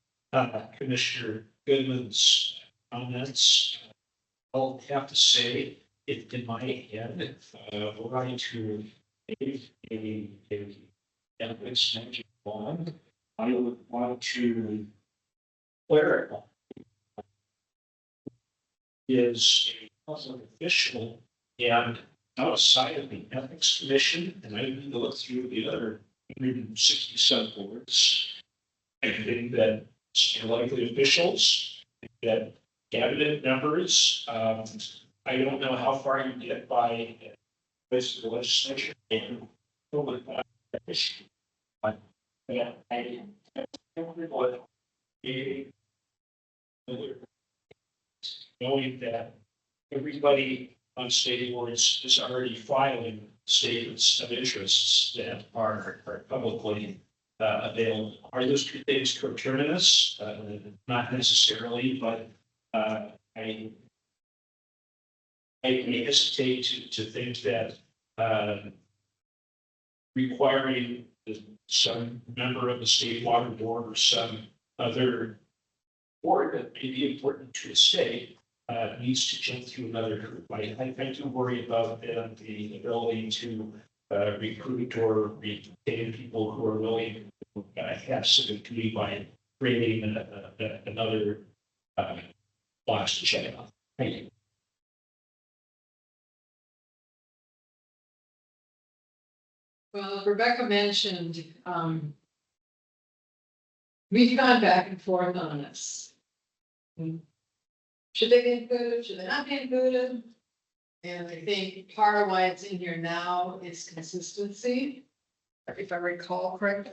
Commissioner Goodman's comments. I'll have to say, in my head, we're going to a ethics magic wand. I would want to clarify is a public official and outside of the ethics commission, and I need to look through the other 167 boards. I think that elected officials, that cabinet members, I don't know how far you get by the legislature and public issue. But yeah, I don't know what knowing that everybody on state boards is already filing statements of interests that are publicly available. Are those two things coterminous? Not necessarily, but I hesitate to think that requiring some member of the state water board or some other board that may be important to the state needs to jump through another group. I do worry about the ability to recruit or retain people who are willing to have civic duty by creating another box to check out. Thank you. Well, Rebecca mentioned, we've gone back and forth on this. Should they be included? Should they not be included? And I think part of why it's in here now is consistency. If I recall correctly,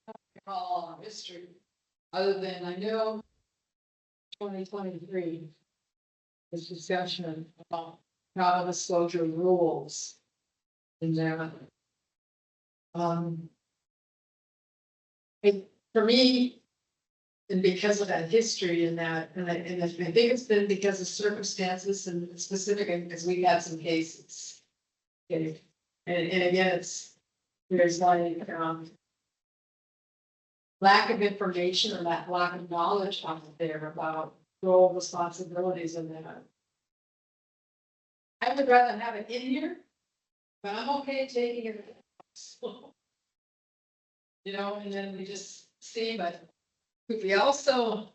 I don't recall our history, other than I know 2023 is discussion about travel disclosure rules in there. For me, and because of that history and that, and I think it's been because of circumstances and specific, because we've had some cases. Okay, and again, there's like, lack of information or that lack of knowledge out there about role responsibilities in that. I would rather have it in here, but I'm okay taking it. And then we just see, but we also.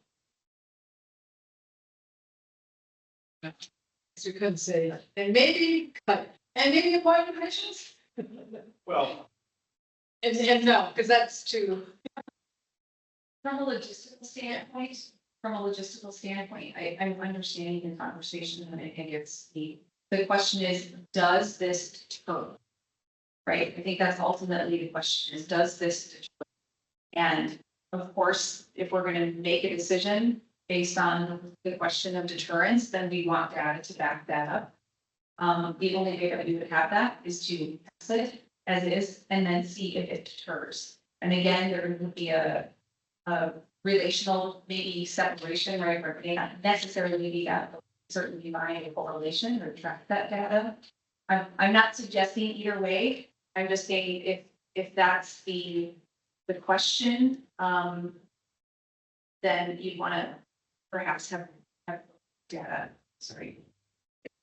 You could say, and maybe appoint commissions. Well, And no, because that's too. From a logistical standpoint, I'm understanding the conversation and I think it's the question is, does this deter? Right? I think that's ultimately the question is, does this deter? And of course, if we're going to make a decision based on the question of deterrence, then we want data to back that up. The only way that we would have that is to pass it as is and then see if it deters. And again, there would be a relational maybe separation, right? Where it may not necessarily be that, certainly find a correlation or track that data. I'm not suggesting either way. I'm just saying if that's the question, then you'd want to perhaps have data. Sorry.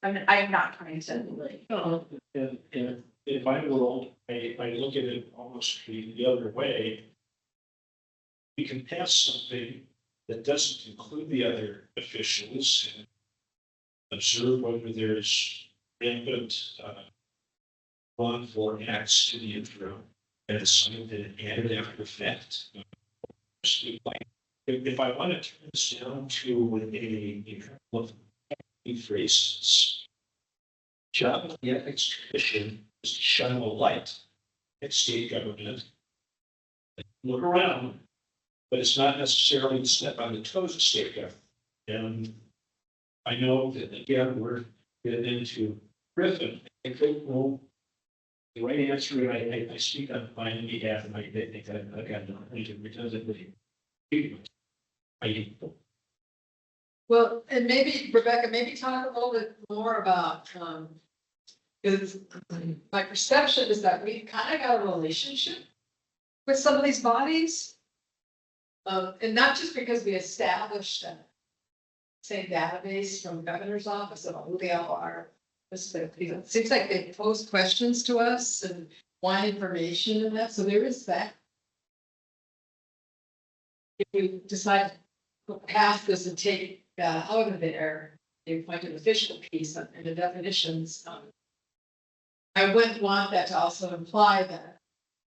I'm not trying to really. no, in my world, I look at it almost the other way. we can pass something that doesn't include the other officials and observe whether there's rampant wrongful acts to the interim and assign an added after effect. If I want to turn this down to a couple of phrases, job of the ethics commission is to shine a light at state government. Look around, but it's not necessarily to step on the toes of state government. And I know that again, we're getting into Griffin. I think, well, the right answer, and I speak on my behalf, and I think I've got no reason because of the. Well, and maybe Rebecca, maybe talk a little bit more about, because my perception is that we kind of got a relationship with some of these bodies. And not just because we established a same database from the governor's office of who they all are. It seems like they pose questions to us and want information and that, so there is that. If we decide to go past this and take out of there, the appointed official piece and the definitions, I wouldn't want that to also imply that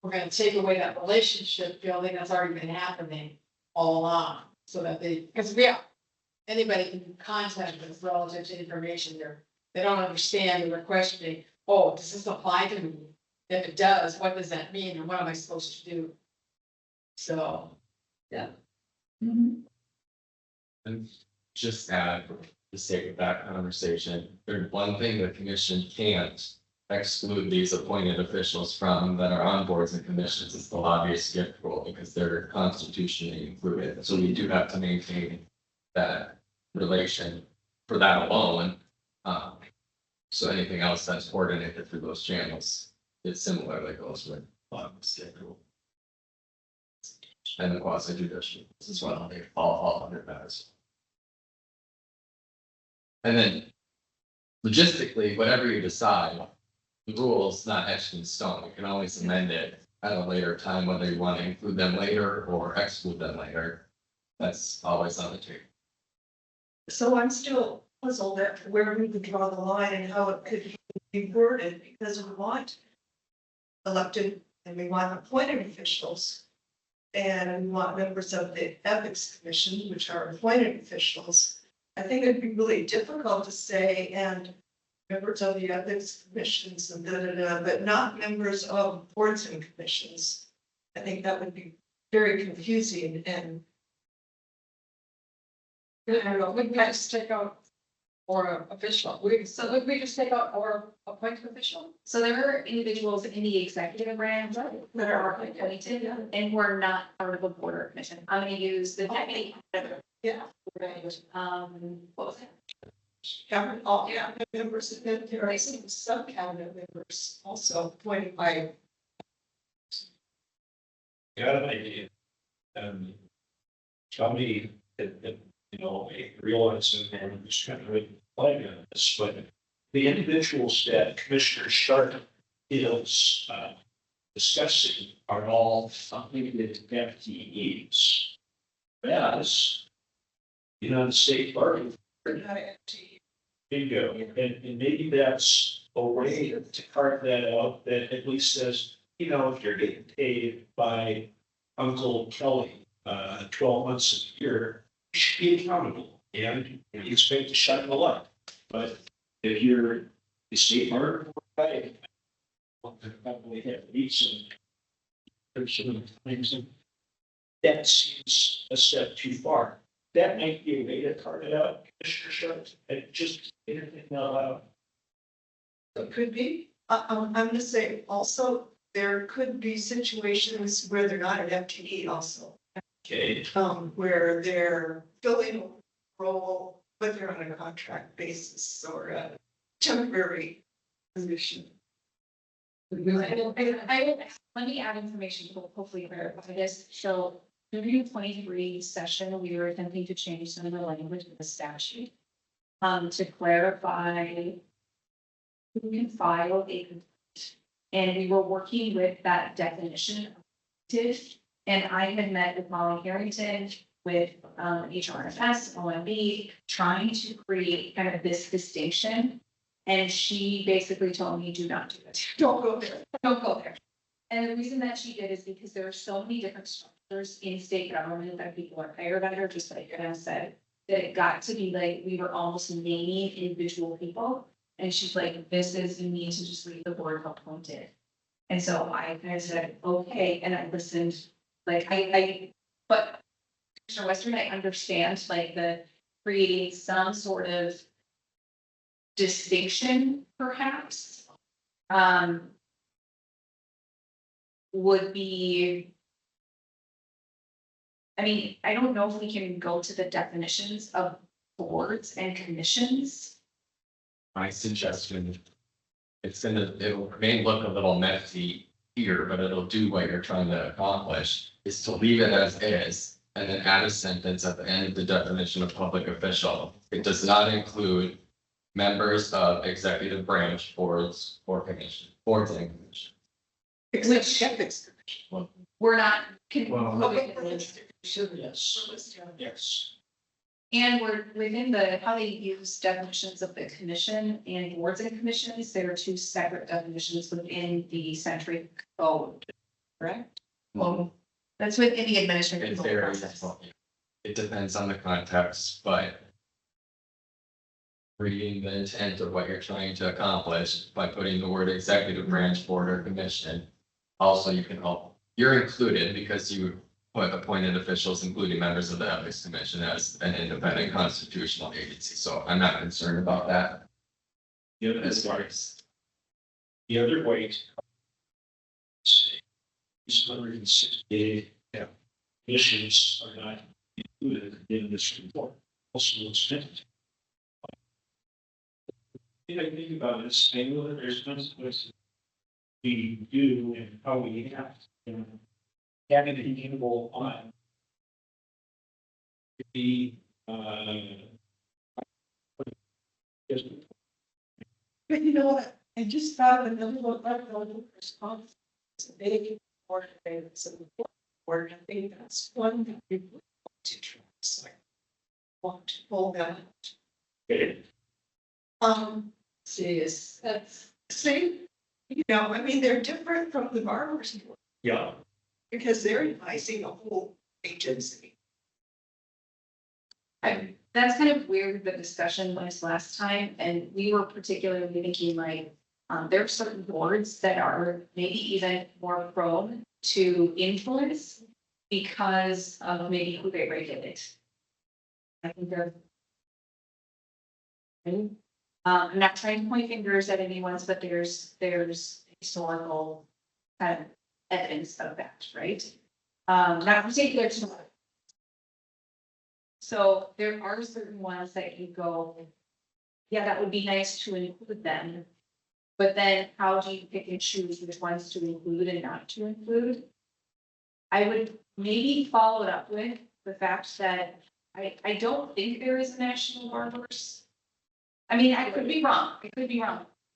we're gonna take away that relationship building that's already been happening all along, so that because anybody can contact us relative to information they don't understand and they're questioning, oh, does this apply to me? If it does, what does that mean and what am I supposed to do? So, yeah. And just add, for the sake of that conversation, there's one thing the commission can't exclude these appointed officials from that are on boards and commissions is the lobbyist gift rule because they're constitutionally included. So we do have to maintain that relation for that alone. So anything else that's coordinated through those channels, it similarly goes with lobbyist gift rule. And the quasi judicial as well, they all under that as well. And then logistically, whatever you decide, the rule's not etched in stone. You can always amend it at a later time, whether you want to include them later or exclude them later. That's always on the table. So I'm still puzzled at where we would draw the line and how it could be worded, because we want elected and we want appointed officials. And we want members of the ethics commission, which are appointed officials. I think it'd be really difficult to say, and members of the ethics commissions and but not members of boards and commissions. I think that would be very confusing and. I don't know, we can just take out or official, we just take out or appointed official? So there are individuals in the executive branch that are appointed and we're not part of a board or commission. I'm gonna use the deputy. Yeah. What was it? Cabinet, all cabinet members, and then there are some cabinet members also appointed by. Got an idea. Tell me that, I realize and just kind of playing on this, but the individuals that Commissioner Sharp is discussing are all limited FTEs. Whereas, the state bar. Bingo, and maybe that's a way to carve that out, that at least says, if you're getting paid by Uncle Kelly, 12 months a year, you should be accountable and you expect to shine the light. But if you're the state bar, right, probably have to meet some things. That seems a step too far. That might be a way to carve it out, Commissioner Sharp, and just anything out loud. It could be. I'm gonna say also, there could be situations where they're not an FTE also. Okay. Where they're filling a role, but they're on a contract basis or a temporary position. Let me add information to hopefully verify this. So during the 23 session, we were attempting to change some of the language of the statute to clarify who can file a complaint. And we were working with that definition of active And I had met with Molly Harrington, with HRFS, OMB, trying to create kind of this distinction. And she basically told me, do not do it. Don't go there. Don't go there. And the reason that she did is because there are so many different structures in state government that people are hired under, just like Anna said, that it got to be like, we were almost naming individual people. And she's like, this is, you need to just leave the board appointed. And so I kind of said, okay, and I listened, like, but Commissioner Western, I understand like the creating some sort of distinction perhaps. Would be. I mean, I don't know if we can go to the definitions of boards and commissions. My suggestion, it may look a little messy here, but it'll do what you're trying to accomplish, is to leave it as is. And then add a sentence at the end of the definition of public official. It does not include members of executive branch boards or commission, boards and commission. Which ethics. We're not. Well, Okay. yes, yes. And we're within the, how they use definitions of the commission and boards and commissions, there are two separate definitions within the century code, correct? Well, that's within the administrative It code varies, process. it depends on the context, but. Reading the intent of what you're trying to accomplish by putting the word executive branch, board or commission. Also, you can help, you're included because you put appointed officials, including members of the ethics commission as an independent constitutional agency, so I'm not concerned about that. The other, As far as, the other way to say, these 168 issues are not included in this report. Also, it's meant. I think about this, I know that there's consequences we do and how we act, and having a handle on the, But you know what, I just thought of another one, I don't know, response. They board, it's a board, I think that's one that we want to try, so I want to pull that out. See, that's, See, you know, I mean, they're different from the barbers board yeah, because they're advising a whole agency. That's kind of weird, the discussion was last time, and we were particularly thinking like, there are certain boards that are maybe even more prone to influence because of maybe who they regulate. I think they're. I'm not trying to point fingers at anyone's, but there's historical kind of evidence of that, right? Not particular to. So there are certain ones that you go, yeah, that would be nice to include them. But then how do you pick and choose which ones to include and not to include? I would maybe follow it up with the fact that I don't think there is a national barbers. I mean, I could be wrong,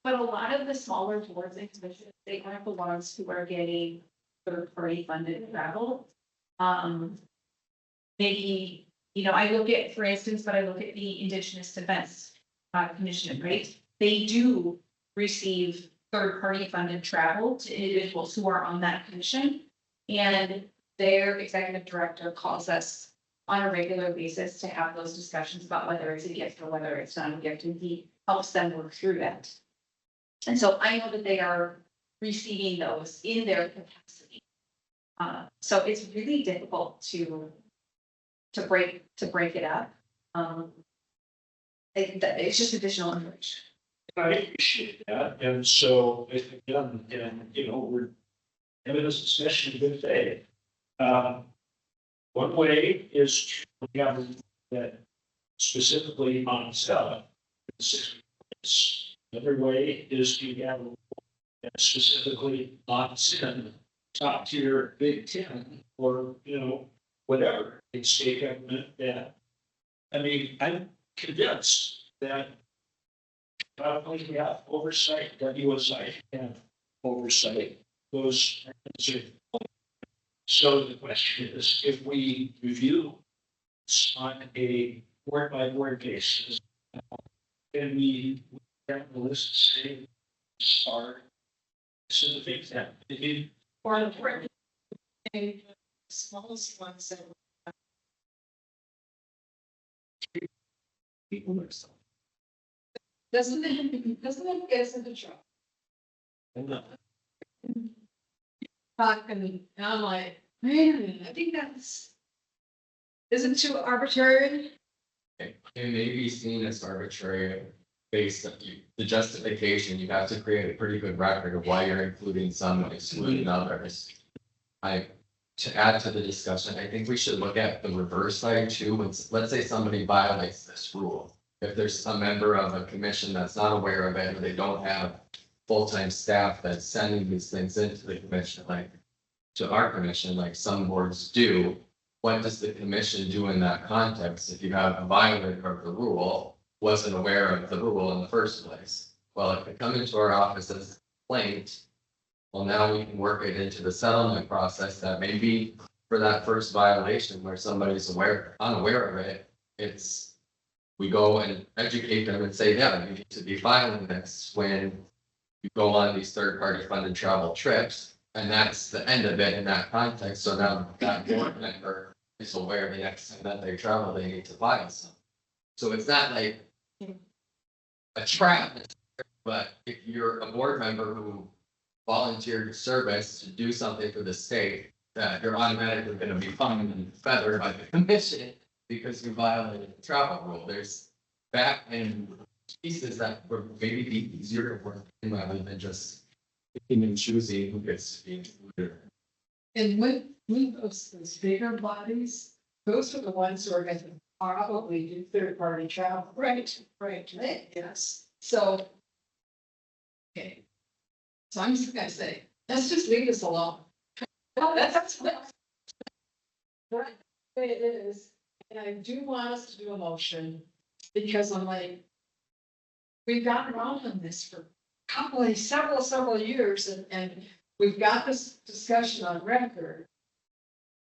but a lot of the smaller boards and commissions, they aren't the ones who are getting third-party funded travel. Maybe, you know, I look at, for instance, but I look at the Indigenous Defense Commission, right? They do receive third-party funded travel to individuals who are on that commission. And their executive director calls us on a regular basis to have those discussions about whether it's a gift or whether it's not a gift, and he helps them work through that. And so I know that they are receiving those in their capacity. So it's really difficult to break it up. It's just additional information. I appreciate that, and so, again, and, you know, we're having this discussion good day. One way is to have that specifically on itself. Another way is to have that specifically on sin, top tier, Big 10, or, you know, whatever, in state government that. I mean, I'm convinced that not only we have oversight, WSI have oversight, those So the question is, if we review on a word by word basis, and we have the list say are specific that it Or the smallest ones that people are so. Doesn't it get us into trouble? Talking, and I'm like, man, I think that's. Isn't too arbitrary? It may be seen as arbitrary based on the justification, you have to create a pretty good record of why you're including some and excluding others. To add to the discussion, I think we should look at the reverse side too. Let's say somebody violates this rule. If there's a member of a commission that's not aware of it, or they don't have full-time staff that's sending these things into the commission, like to our commission, like some boards do. What does the commission do in that context? If you have a violator of the rule, wasn't aware of the rule in the first place? Well, if they come into our office as a complaint, well, now we can work it into the settlement process that maybe for that first violation where somebody's unaware of it, we go and educate them and say, yeah, you need to be filing this when you go on these third-party funded travel trips. And that's the end of it in that context. So now that board member is aware the next time that they travel, they need to file something. So it's not like a trap, but if you're a board member who volunteered service to do something for the state, that you're automatically gonna be fined and feathered by the commission because you violated the travel rule. There's back end pieces that would maybe be easier to work in rather than just picking and choosing who gets to be included. And with those bigger bodies, those are the ones who are gonna probably do third party travel. Right, yes, so. Okay. So I'm just gonna say, let's just leave this alone. That's what. Right, the way it is, and I do want us to do a motion, because I'm like. We've gotten around on this for several years, and we've got this discussion on record.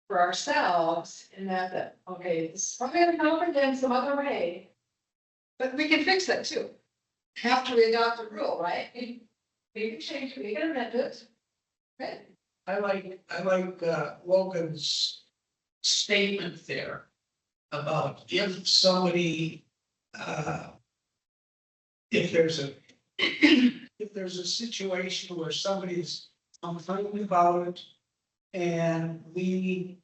For ourselves, and that, okay, this is probably gonna come up again some other way. But we can fix that too. After we adopt a rule, right? We can change it, we can amend it. Right? I like Logan's statement there about if somebody, if there's a situation where somebody's complaining about it and we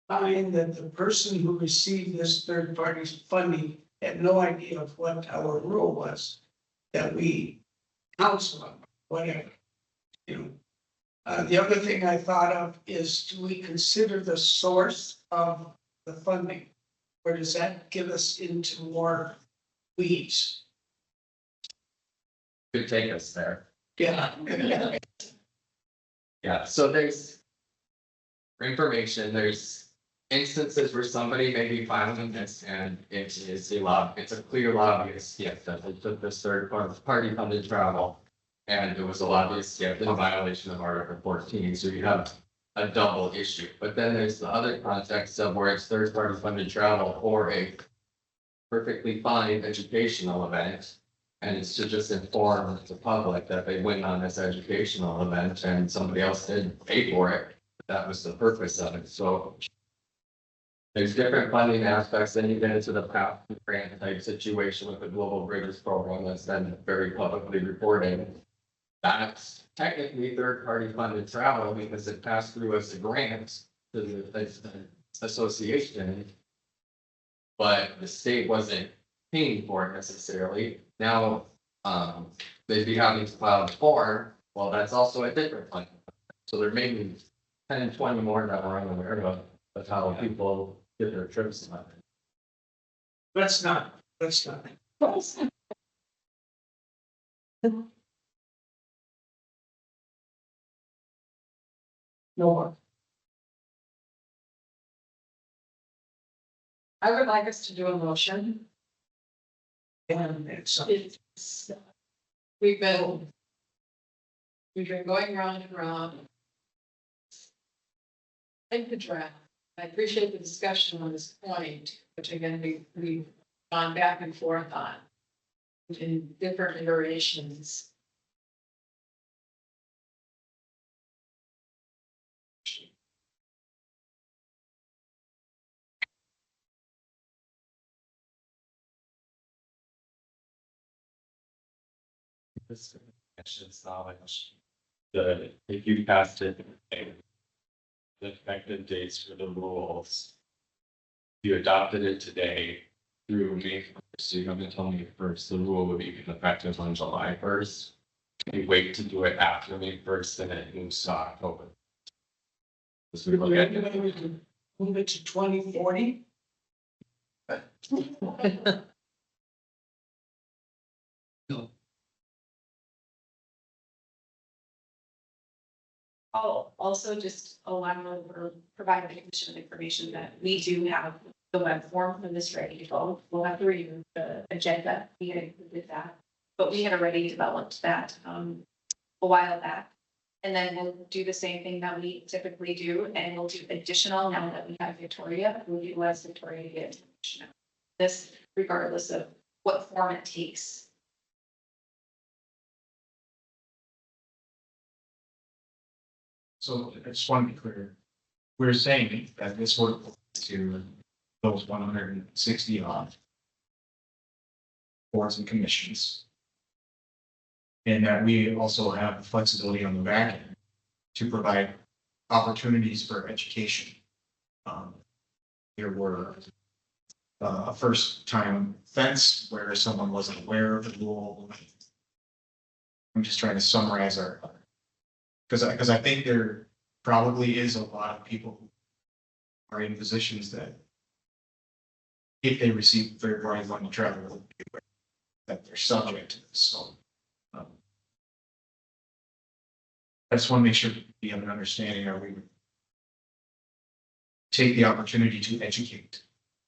find that the person who received this third party's funding had no idea of what our rule was, that we counsel them, whatever, you know. The other thing I thought of is, do we consider the source of the funding? Or does that give us into more weeds? Could take us there. Yeah. Yeah, so for information, there's instances where somebody may be filing this and it's a clear lobbyist gift that they took this third party funded travel. And it was a lobbyist gift in violation of Article 14, so you have a double issue. But then there's the other context of where it's third party funded travel or a perfectly fine educational event. And it's to just inform the public that they went on this educational event and somebody else didn't pay for it. That was the purpose of it, so. There's different funding aspects, then you get into the path grant type situation with the Global Bridges Program that's been very publicly reported. That's technically third party funded travel because it passed through as a grant to the association. But the state wasn't paying for it necessarily. Now, they'd be having to file a form, well, that's also a different fund. So there may be 10, 20 more that we're unaware of how people get their trips. Let's not. No more. I would like us to do a motion. And it's, We've been going round and round. like the draft. I appreciate the discussion on this point, which again, we've gone back and forth on in different iterations. This question's knowledge. If you passed it, the effective dates for the rules. You adopted it today through May 1st, so you haven't told me first, the rule would be effective on July 1st. You wait to do it after May 1st, then it moves to October. As we look at it. We can move it to 2040. I'll also just allow or provide the commission with information that we do have the web form for this ready to go. We'll have to review the agenda, we had included that, but we had already developed that a while back. And then we'll do the same thing that we typically do, and we'll do additional now that we have Victoria, we'll utilize Victoria to get information out. This regardless of what form it takes. So I just want to be clear. We're saying that this would apply to those 160 odd boards and commissions. And that we also have the flexibility on the back end to provide opportunities for education. There were a first time offense where someone wasn't aware of the rule. I'm just trying to summarize our, because I think there probably is a lot of people who are in positions that if they receive third party money travel, that they're subject to this. So I just want to make sure we have an understanding, or we would take the opportunity to educate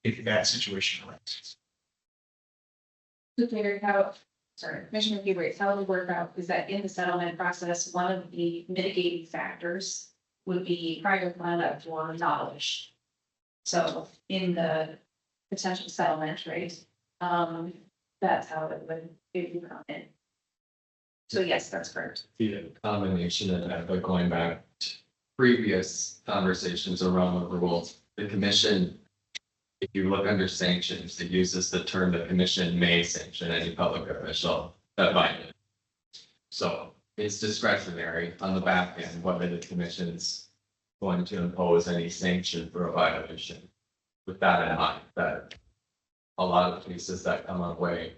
if that situation arises. To figure out, sorry, Commissioner Huber, how it would work out is that in the settlement process, one of the mitigating factors would be prior conduct or knowledge. So in the potential settlement, right? That's how it would come in. So yes, that's correct. The combination of that, but going back to previous conversations around the rules, the commission, if you look under sanctions, it uses the term the commission may sanction any public official that violates. So it's discretionary on the back end whether the commission's going to impose any sanction for a violation. With that in mind, that a lot of cases that come our way,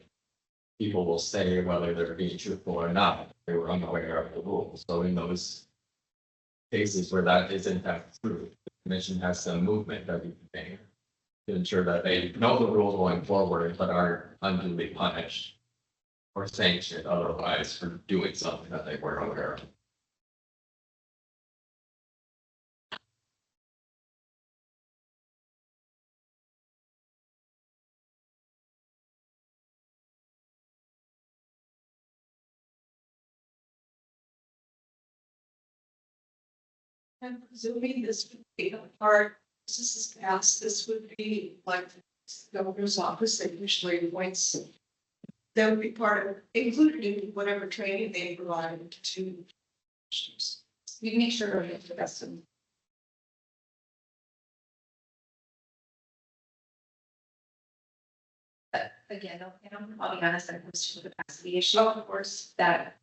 people will say whether they're being truthful or not, they were unaware of the rules. So in those cases where that is in fact true, the commission has some movement that we can make to ensure that they know the rules going forward, but aren't unduly punished or sanctioned otherwise for doing something that they weren't aware of. I'm presuming this would be a part, this is passed, this would be like the governor's office that usually appoints. That would be part of, included in whatever training they provide to. We make sure we're the best of. Again, I'll be honest, that comes to the capacity issue, of course, that,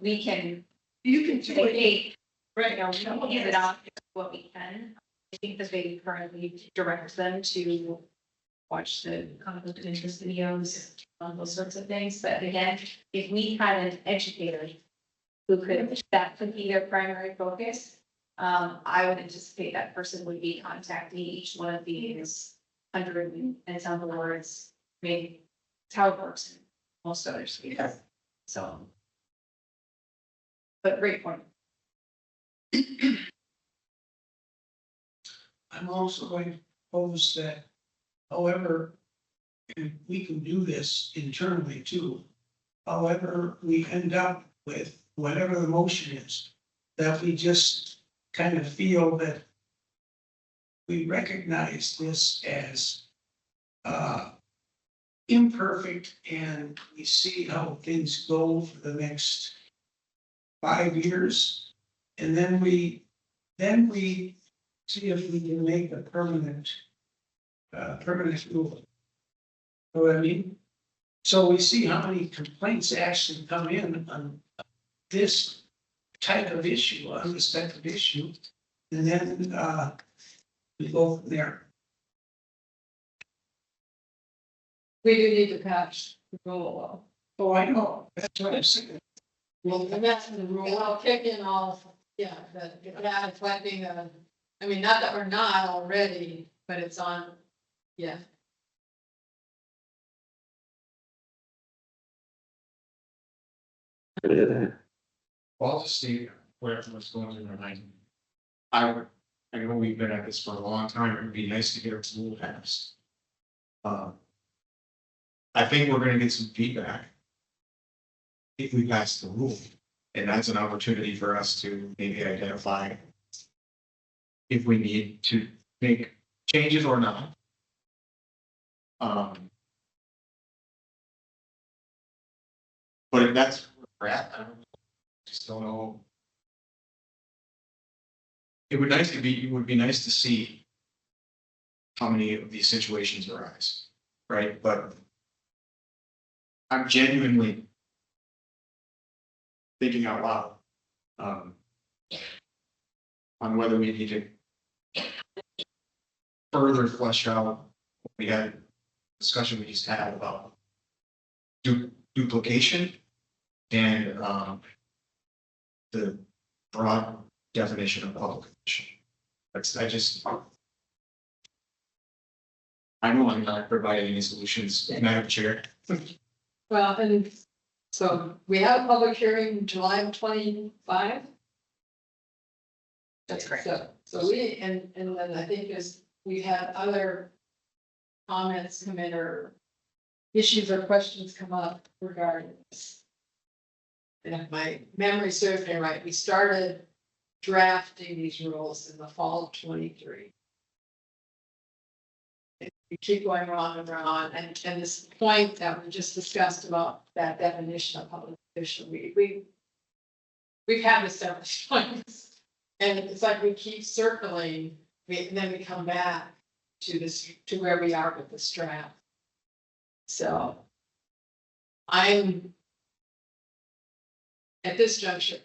we can. You can do it, Hey, right? we don't give it off what we can. I think that they currently direct them to watch the conflict of interest videos, those sorts of things. But again, if we had an educator who could, that could be their primary focus, I would anticipate that person would be contacting each one of these 100 and some words. I mean, it's how it works in most other states. Yeah. So. But great point. I'm also going to propose that, however, and we can do this internally too. However, we end up with whatever the motion is, that we just kind of feel that we recognize this as imperfect, and we see how things go for the next 5 years. And then we see if we can make a permanent rule. Know what I mean? So we see how many complaints actually come in on this type of issue, on this type of issue. And then we go from there. We do need to patch the rule. Oh, I know, that's what I'm saying. Well, and that's the rule. I'll kick in all, yeah, the data collecting, I mean, not that we're not already, but it's on, yeah. Well, I'll just see what's going on in our mind. I know we've been at this for a long time. It would be nice to get a rule passed. I think we're gonna get some feedback if we pass the rule, and that's an opportunity for us to maybe identify if we need to make changes or not. But if that's where we're at, I just don't know. It would be nice to see how many of these situations arise, right? But I'm genuinely thinking out loud on whether we need to further flesh out what we had discussion we just had about duplication and the broad definition of publication. I know I'm not providing any solutions, Madam Chair. Well, and so we have a public hearing July of 25. That's correct. So we, and then I think we had other comments come in or issues or questions come up regarding this. And if my memory serves me right, we started drafting these rules in the fall of 23. We keep going on and on, and this point that we just discussed about that definition of public official, we've had this several times. And it's like we keep circling, and then we come back to this, to where we are with this draft. So I'm at this juncture,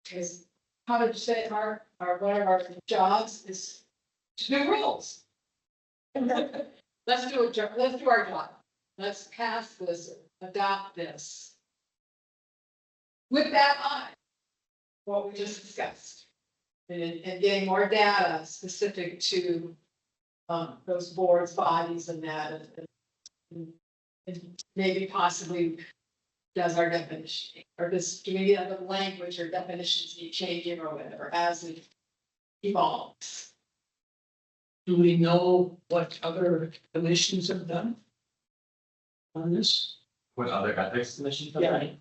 because how did you say one of our jobs is to do rules. Let's do our job. Let's pass this, adopt this. With that eye, what we just discussed. And getting more data specific to those boards, bodies and that. And maybe possibly does our definition, or do we get other language or definitions need changing or whatever as it evolves. Do we know what other commissions have done on this? What other ethics commissions have Yeah. done?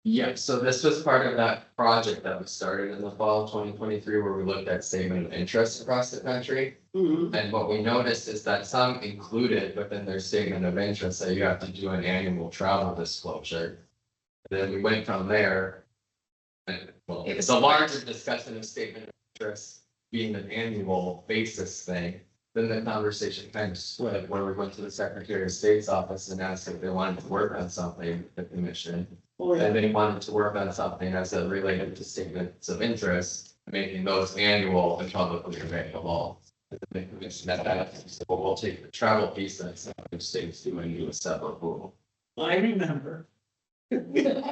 Yeah, so this was part of that project that we started in the fall of 2023, where we looked at statement of interest across the country. And what we noticed is that some included within their statement of interest that you have to do an annual travel disclosure. Then we went from there. And well, It was it's a larger discussion of statement of interest being an annual basis thing. Then the conversation kind of split when we went to the Secretary of State's office and asked if they wanted to work on something, the commission. And they wanted to work on something as it related to statements of interest, making those annual and publicly available. The commission at that, so we'll take the travel piece that's in states do and do a separate rule. I remember. Good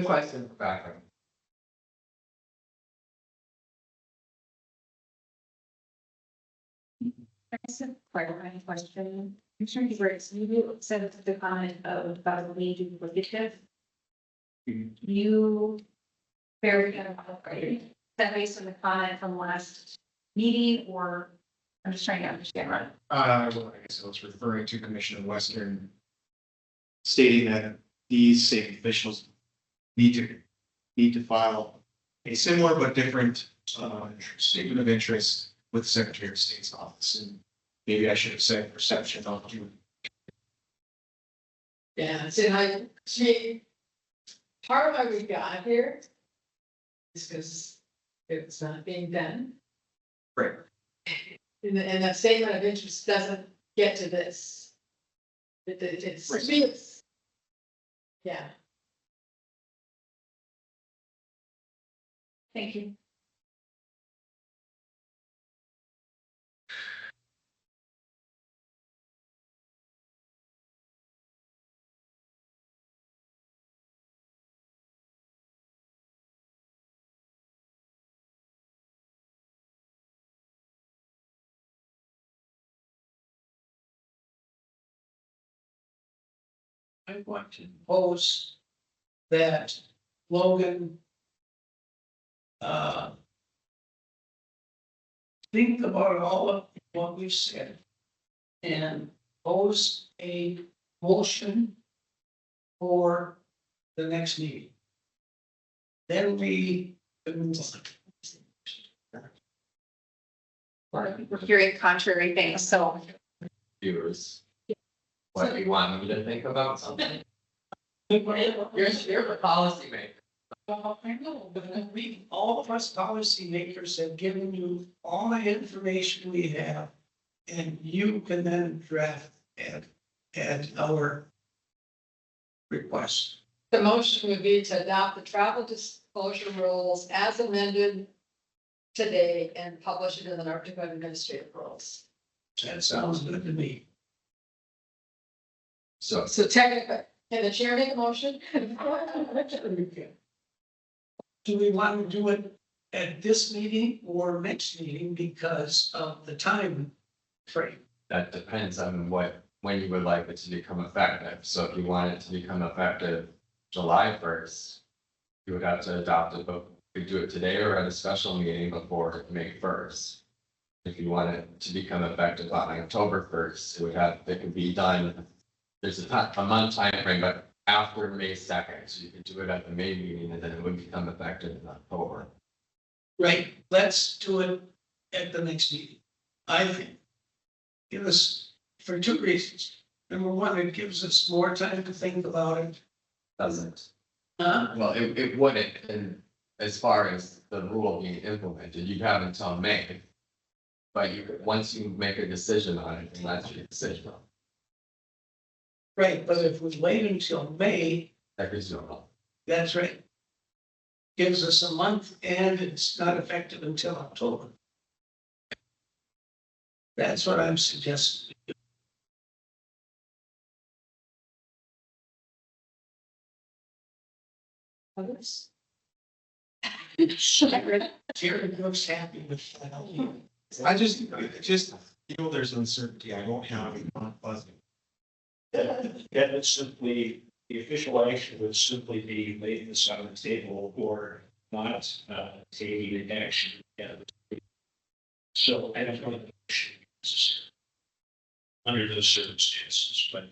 question for background. That's a clarifying question. I'm sure you said the comment about the lead duplicative. You very good about right? Is that based on the comment from last meeting, or I'm just trying to understand, right? Well, I guess I was referring to Commissioner Western stating that these state officials need to file a similar but different statement of interest with the Secretary of State's office, and maybe I should have said perception on you. Yeah, see, part of why we got here is because it's not being done. Right. And that statement of interest doesn't get to this. It's, Right. it's, yeah. Thank you. I want to propose that Logan think about all of what we've said and pose a motion for the next meeting. Then we can We're hearing contrary things, so Viewers. What you want me to think about something? You're You're the policy maker. I know, but all of us policymakers have given you all the information we have. And you can then draft at our request. The motion would be to adopt the travel disclosure rules as amended today and publish it in the North Dakota Administrative Rules. That sounds good to me. So So technically, can the chair make a motion? Do we want to do it at this meeting or next meeting because of the time frame? that depends on when you would like it to become effective. So if you want it to become effective July 1st, you would have to adopt it, but we do it today or at a special meeting before May 1st. If you want it to become effective on October 1st, it could be done. There's a month time frame, but after May 2nd, so you can do it at the May meeting and then it would become effective in October. Right, let's do it at the next meeting. I think. Give us, for two reasons. Number one, it gives us more time to think about it. Doesn't. Huh? Well, it wouldn't, and as far as the rule being implemented, you'd have until May. But once you make a decision on it, and that's your decision, Right, but if we wait until May, that gives you a month. that's right. Gives us a month and it's not effective until October. That's what I'm suggesting. Others? Jared looks happy with that. I just, feel there's uncertainty. I don't have a buzzing. That would simply, the official action would simply be laying this on the table or not taking an action. Yeah. So I don't know if it should be necessary under those circumstances, but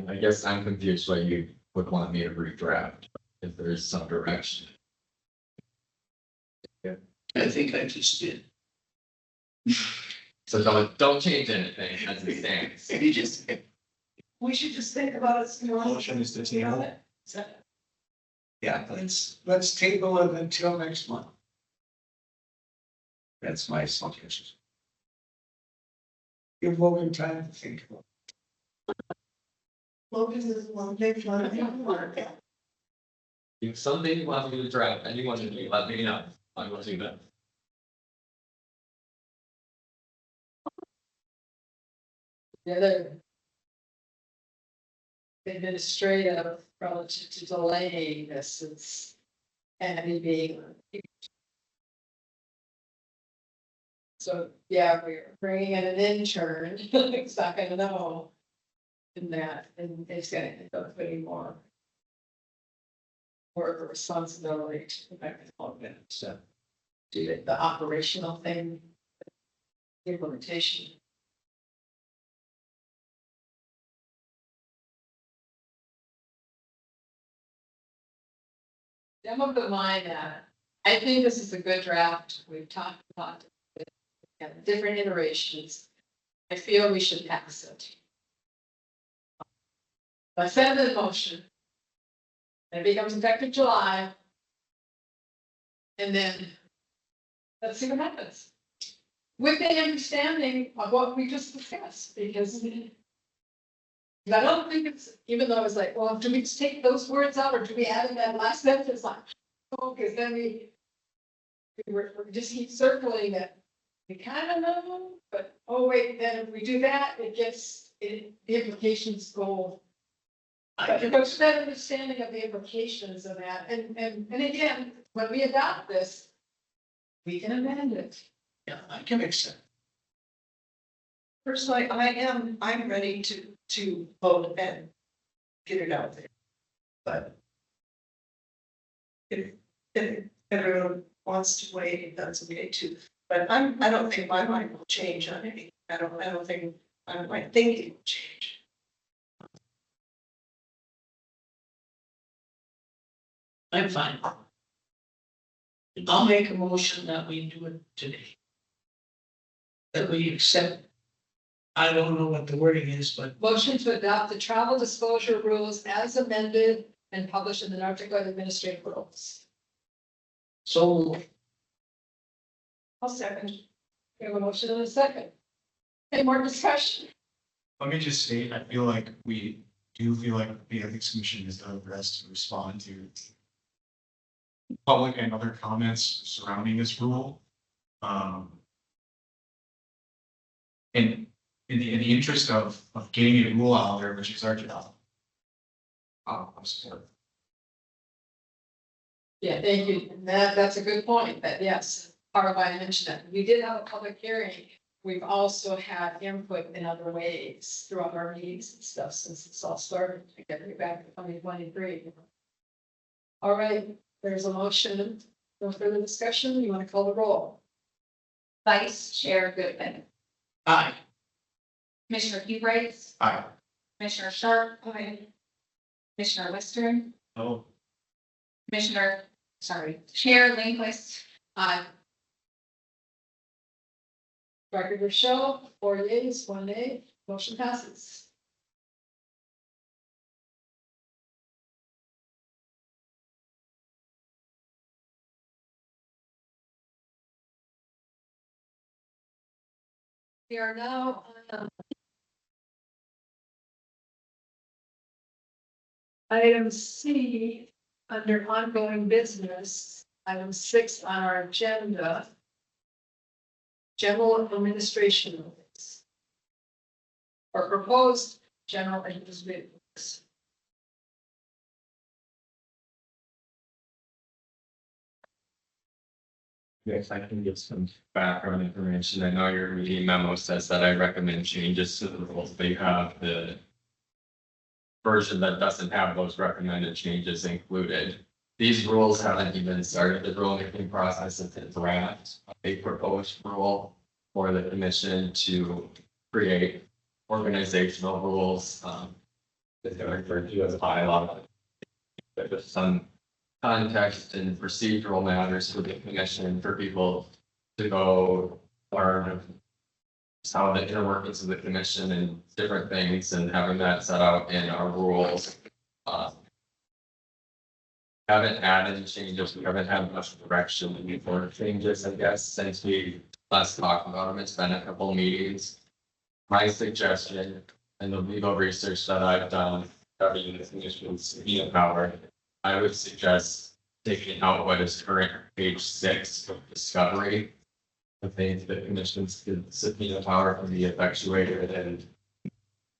I guess I'm confused why you would want me to redraft if there's some direction. I think I just did. So don't change anything as it stands. You just, We should just think about it. Some more. Motion is to table. yeah, let's table it until next month. That's my suggestion. Give Logan time to think about it. Logan is one big one. If something you want me to draft, anyone to do, let me know. I will do that. The other administrative relative to delaying this is Andy being. So, yeah, we're bringing in an intern, he's not gonna know. In that, and it's gonna end up putting more. More of a responsibility to the back of it, so. Do the operational thing. Implementation. I'm of the mind that I think this is a good draft. We've talked about it. We have different iterations. I feel we should pass it. I send the motion. And it becomes effective July. And then let's see what happens. With the understanding of what we just discussed, because I don't think it's, even though it's like, well, do we just take those words out or do we add in that last sentence? Like, oh, because then we're just keep circling it. We kind of know, but oh wait, then if we do that, the implications go. But there's that understanding of the implications of that, and again, when we adopt this, we can amend it. Yeah, I can accept. Personally, I'm ready to vote and get it out there. But if everyone wants to wait, that's okay too. But I don't think my mind will change on anything. I don't think my thinking will change. I'm fine. I'll make a motion that we do it today. That we accept. I don't know what the wording is, but Motion to adopt the travel disclosure rules as amended and published in the North Dakota Administrative Rules. so I'll second. We have a motion and a second. Any more discussion? Let me just state, I feel like we do feel like the ethics commission has done the best to respond to public and other comments surrounding this rule. And in the interest of getting a rule out there, which is our job. I'm supportive. Yeah, thank you. And that's a good point, that yes, part of why I mentioned it. We did have a public hearing. We've also had input in other ways throughout our meetings and stuff since it's all started. Getting back to 2023. All right, there's a motion. No further discussion. You want to call the roll? Vice Chair Goodman, aye. Commissioner Hubright, Aye. Commissioner Sharp, Aye. Commissioner Western, Oh. Chair Lindquist, Aye. Record will show 4 yeas, 1 nay, motion passes. We are now on item C, under ongoing business, item 6 on our agenda. General administration rules. Or proposed general administration rules. Yes, I can give some background information. I know your meeting memo says that I recommend changes to the rules, but you have the version that doesn't have those recommended changes included. These rules haven't even started the rulemaking process. It's a draft, a proposed rule for the commission to create organizational rules. That they're referred to as bylaw. With some context and procedural matters for the commission for people to go learn how the inner workings of the commission and different things and having that set out in our rules. Haven't added any changes. We haven't had much direction before changes, I guess, since we last talked about them. It's been a couple of meetings. My suggestion and the legal research that I've done, covering the commission's subpoena power, I would suggest taking out what is current page 6 of discovery. I think the commission's subpoena power can be effectuated and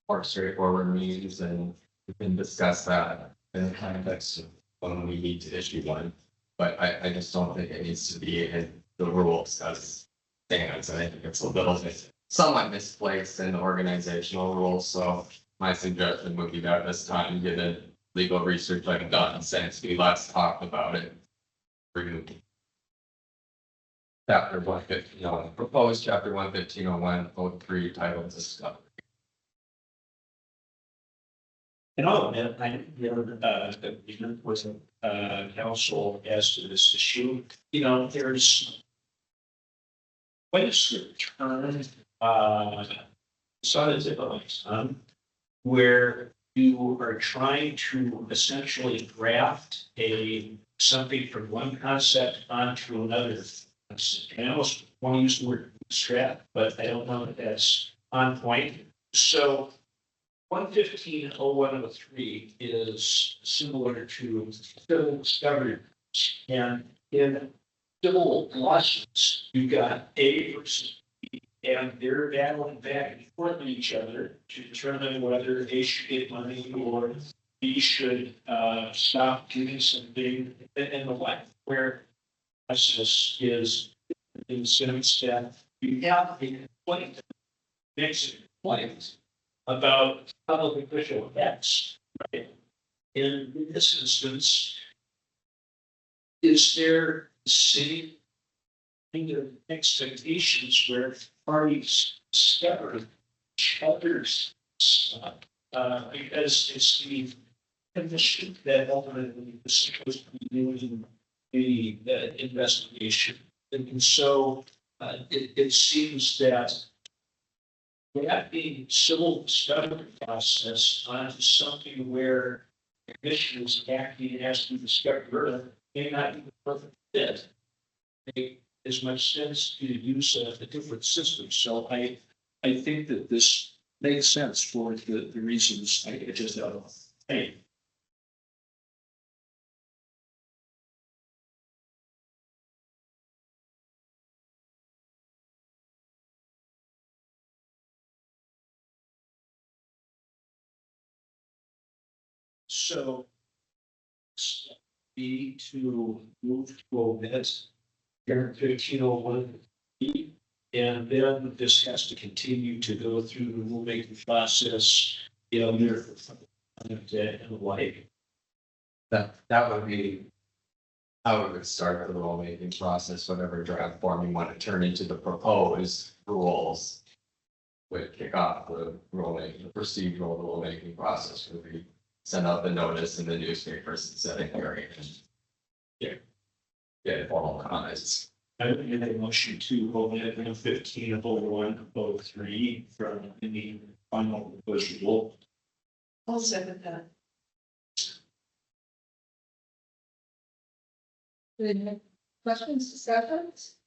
more straightforward means, and we can discuss that in the context of when we need to issue one. But I just don't think it needs to be in the rules as stands. I think it's a little bit somewhat misplaced in the organizational rules. So my suggestion would be that this time, given legal research I've done since we last talked about it, remove chapter 115, proposed chapter 1150103 titled discovery. And I'll admit, I agreement with council as to this issue. You know, there's quite a certain term, where you are trying to essentially graft something from one concept onto another concept. And I almost want to use the word bootstrap, but I don't know if that's on point. So 115.0103 is similar to civil discovery. And in civil lawsuits, you've got A versus B, and they're battling back and forth with each other to determine whether A should get money or B should stop doing something and the like. Where process is in the sense that you have a complaint, makes a complaint about public official X, right? In this instance, is there the same kind of expectations where parties discover each other's stuff? Because it's the commission that ultimately is supposed to be doing the investigation. And so it seems that that being civil discovery process onto something where the commission is acting as the discoverer may not be the perfect fit. Make as much sense to use a different system. So I think that this makes sense for the reasons I just outlined. Hey. So be to move to omit Karen 1501. And then this has to continue to go through the rulemaking process, you know, and the like. That would be how it would start the rulemaking process, whatever draft form you want to turn into the proposed rules. Would kick off the rulemaking, the procedural rulemaking process would be send out the notice in the newspapers and set a hearing. Yeah. Get formal comments. I would make a motion to omit 150103 from the final proposed rule. I'll second that. Any questions, discussions?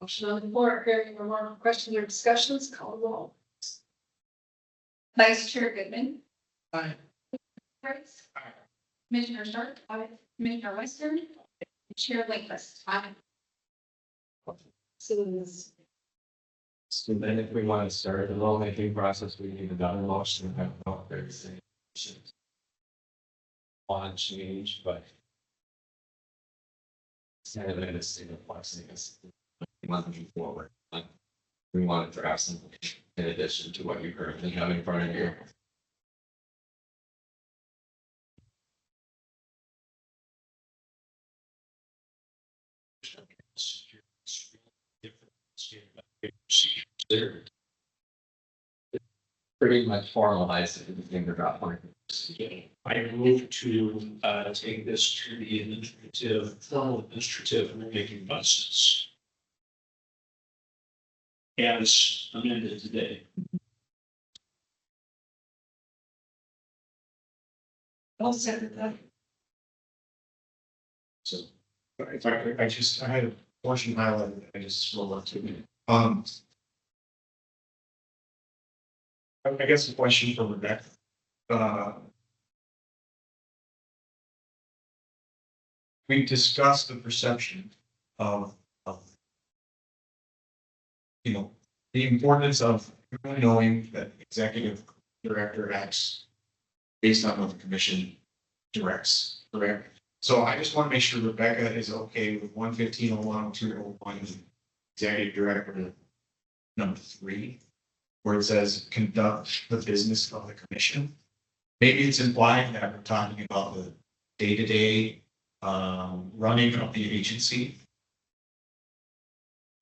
Motion on the floor, hearing no more questions or discussions, call the roll. Vice Chair Goodman. Aye. Price. Commissioner Sharp. Commissioner Western. Chair Lakers. Aye. Citizens. So then if we want to start the rulemaking process, we need another motion. I don't know if there's any on change, but it's kind of in a state of flux, I guess. We want to move forward. We want to draft something in addition to what you currently have in front of you. Pretty much formalized it in the fingerprint point. I move to take this to the formal administrative rulemaking process. As amended today. I'll second that. So, if I had a portion highlighted, I just scrolled up to it. I guess the question for Rebecca. We discussed the perception of you know, the importance of really knowing that executive director acts based on what the commission directs, correct? So I just want to make sure Rebecca is okay with 115.01.201 executive director number 3, where it says conduct the business of the commission. Maybe it's implying that we're talking about the day-to-day running of the agency.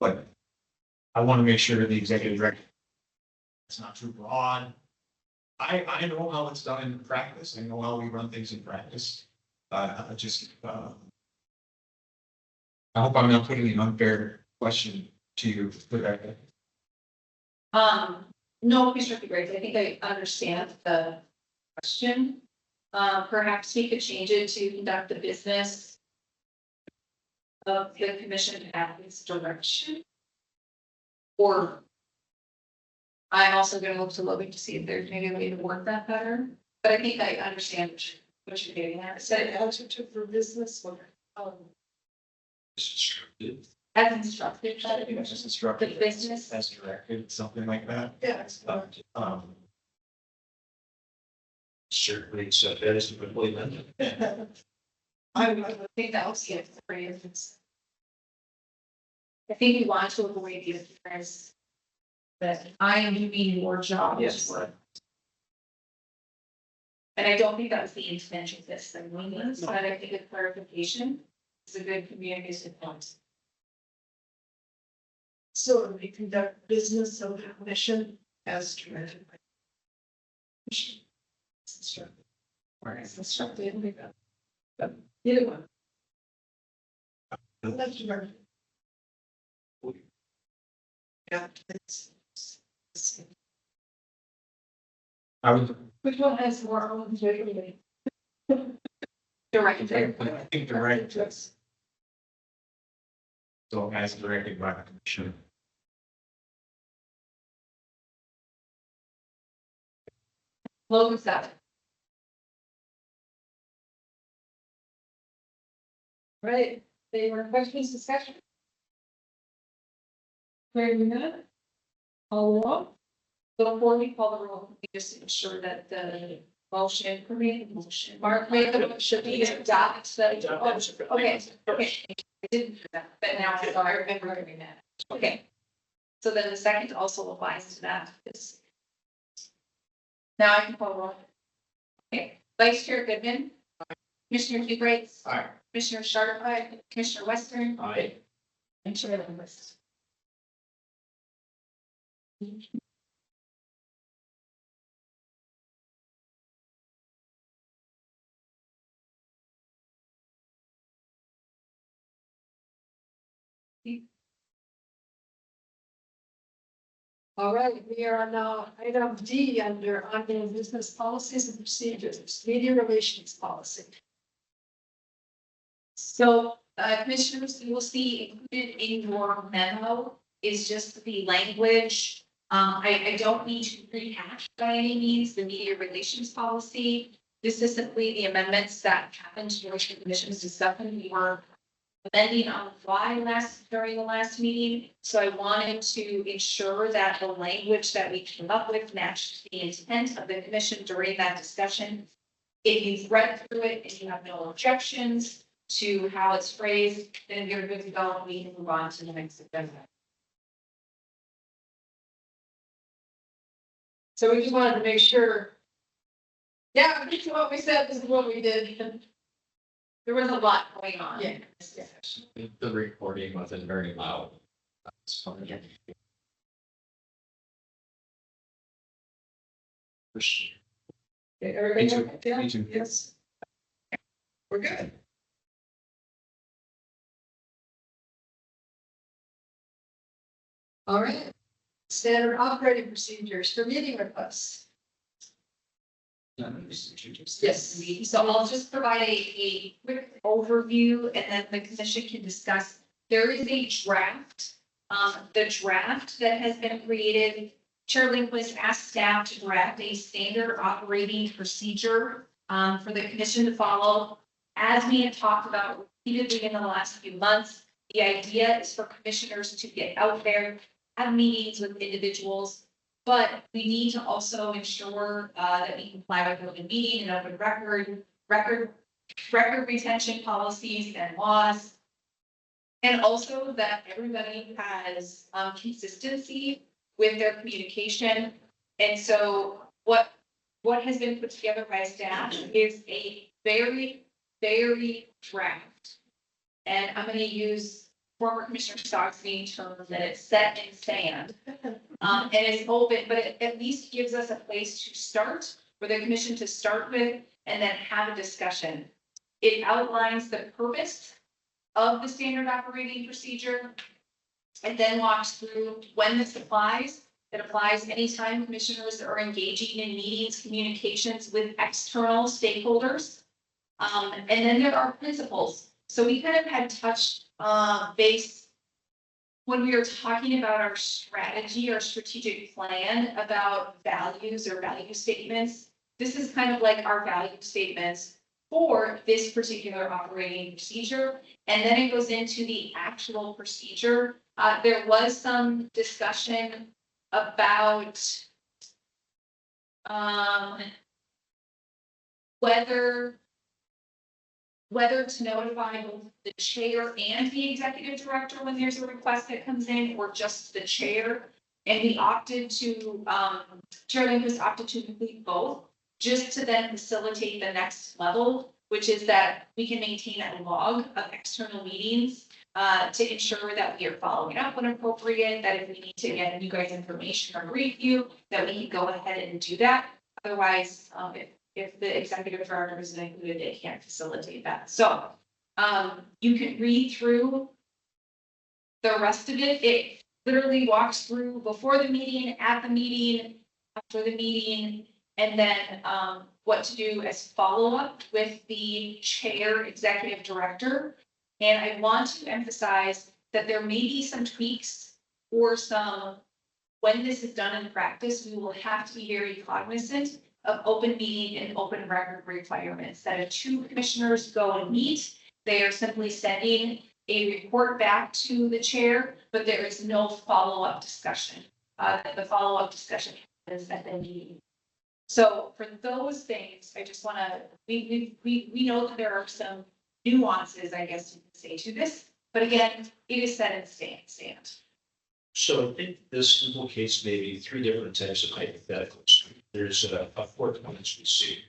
But I want to make sure the executive director. It's not too broad. I know how it's done in practice. I know how we run things in practice. I hope I'm not putting an unfair question to you, Rebecca. No, Commissioner Graves, I think I understand the question. Perhaps we could change it to conduct the business of the commission at its direction. Or I'm also gonna look to Logan to see if there's maybe a way to work that better, but I think I understand what you're getting at. Is that an adjective for business or? As instructed, I think it's just instructed. The business. As directed, something like that. Yes. Certainly, so that is a good way then. I think that was the phrase. I think we want to avoid the appearance that I am doing your job. Yes. And I don't think that was the intention of this thing, but I think a clarification is a good communication point. So we conduct business of the commission as directed by. Or as instructed. Either one. That's directed. Yeah, it's. I would. Which one has more own judgment? Directed. I think directed. So as directed by the commission. Logan's that. Right, they were questions, discussion. Very good. All along. So before we call the roll, we just ensure that the motion, Mark made the motion, we adopt the. Okay, okay. I didn't do that, but now I remember doing that. Okay. So then the second also applies to that. Now I can call the roll. Okay, Vice Chair Goodman. Commissioner Hubright. Aye. Commissioner Sharp. Aye. Commissioner Western. Aye. And Chair Lindquist. All right, we are now item D under ongoing business policies and procedures, media relations policy. So, commissioners, you will see included in your memo is just the language. I don't need to rehash by any means the media relations policy. This is simply the amendments that happened during the commission's discussion. We were amending on the fly during the last meeting. So I wanted to ensure that the language that we came up with matched the intent of the commission during that discussion. If you've read through it and you have no objections to how it's phrased, then you're good to go. We can move on to the next agenda. So we just wanted to make sure. Yeah, this is what we said, this is what we did. There was a lot going on. Yeah. The recording wasn't very loud. Yeah. Okay, everybody Me too. okay? Yeah, Me too. yes. We're good. All right, standard operating procedures for meeting requests. Yes, so I'll just provide a quick overview and then the commission can discuss. There is a draft, the draft that has been created. Chair Lindquist asked staff to draft a standard operating procedure for the commission to follow. As we had talked about repeatedly in the last few months, the idea is for commissioners to get out there, have meetings with individuals. But we need to also ensure that we comply with open meeting and open record retention policies and laws. And also that everybody has consistency with their communication. And so what has been put together by staff is a very draft. And I'm going to use former Commissioner Stock's term that it's set in sand. And it's open, but it at least gives us a place to start, for the commission to start with, and then have a discussion. It outlines the purpose of the standard operating procedure. And then walks through when this applies. It applies anytime commissioners are engaging in meetings, communications with external stakeholders. And then there are principles. So we kind of had touched base when we were talking about our strategy, our strategic plan, about values or value statements. This is kind of like our value statements for this particular operating procedure. And then it goes into the actual procedure. There was some discussion about whether to notify both the chair and the executive director when there's a request that comes in, or just the chair. And we opted to, Chair Lindquist opted to include both, just to then facilitate the next level, which is that we can maintain a log of external meetings to ensure that we are following up when appropriate, that if we need to get you guys information or review, that we can go ahead and do that. Otherwise, if the executive director isn't included, they can't facilitate that. So you can read through the rest of it. It literally walks through before the meeting, at the meeting, after the meeting, and then what to do as follow-up with the chair executive director. And I want to emphasize that there may be some tweaks or some, when this is done in practice, we will have to be very cognizant of open meeting and open record requirements, that if two commissioners go and meet, they are simply sending a report back to the chair, but there is no follow-up discussion. The follow-up discussion is at the meeting. So for those things, I just want to, we know that there are some nuances, I guess you could say, to this, but again, it is set in stand. So I think this implicates maybe three different types of hypotheticals. There's a fourth one as we see.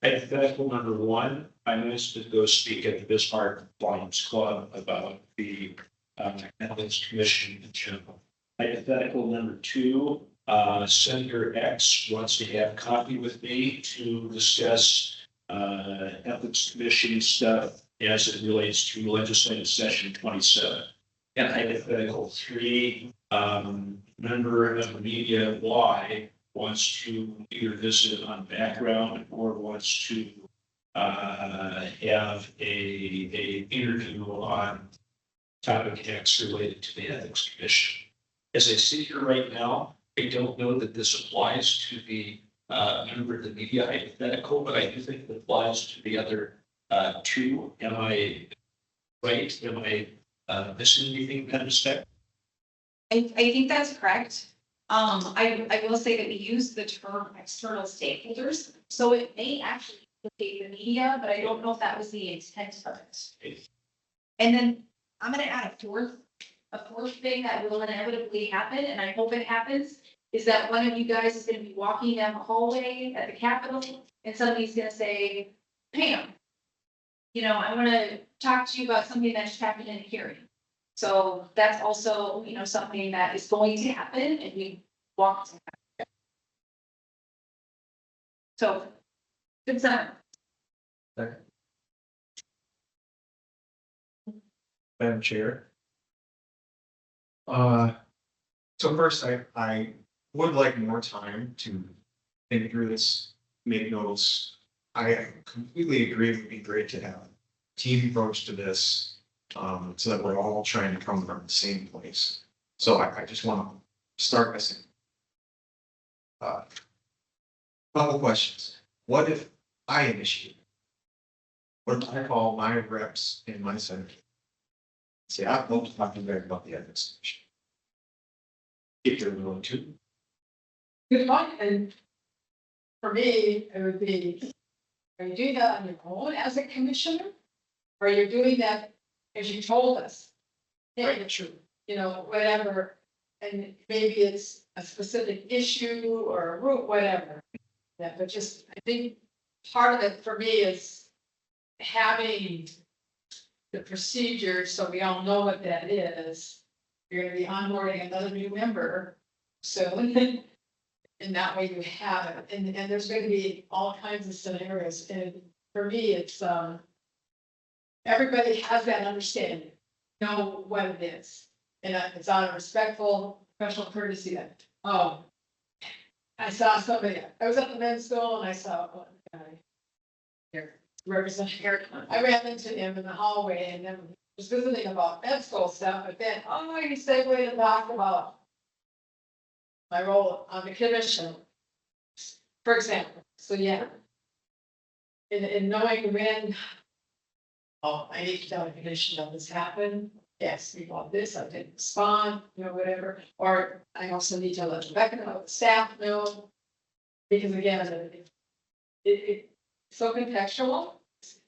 Hypothetical number one, I'm asked to go speak at the Bismarck Lions Club about the Ethics Commission in general. Hypothetical number two, Senator X wants to have coffee with me to discuss Ethics Commission stuff as it relates to legislative session 27. And hypothetical three, member of the media Y wants to either visit on background or wants to have a interview on topic X related to the Ethics Commission. As I sit here right now, I don't know that this applies to the member of the media hypothetical, but I do think it applies to the other two. Am I right? Am I missing anything in that respect? I think that's correct. I will say that we use the term external stakeholders, so it may actually implicate the media, but I don't know if that was the intent of it. And then I'm gonna add a fourth thing that will inevitably happen, and I hope it happens, is that one of you guys is gonna be walking down the hallway at the Capitol, and somebody's gonna say, Pam, I wanna talk to you about something that just happened in a hearing. So that's also, something that is going to happen, and we want to happen. So, good summer. Madam Chair. So first, I would like more time to think through this, make notes. I completely agree it would be great to have a team approach to this, so that we're all trying to come from the same place. So I just want to start by saying, couple questions. What if I initiate? What if I call my reps in my center? Say, I'd love to talk to you guys about the ethics commission. If you're willing to. Good point, and for me, it would be, are you doing that on your own as a commissioner? Or you're doing that as you told us? Yeah, true. Whatever, and maybe it's a specific issue or a route, whatever. Yeah, but just, I think part of it for me is having the procedure, so we all know what that is. You're gonna be onboarding another new member soon. And that way you have it, and there's gonna be all kinds of scenarios, and for me, it's, everybody has that understanding, know what it is. And it's out of respectful, professional courtesy that, oh, I saw somebody, I was at the men's school and I saw one guy here, representing here, I ran into him in the hallway and then was visiting about med school stuff, but then, oh, he segued and talked about my role on the commission, for example. So, yeah. In knowing when, oh, I need to tell the commission that this happened. Yes, we want this, I didn't respond, whatever. Or I also need to let Rebecca know, the staff know. Because again, it's so contextual.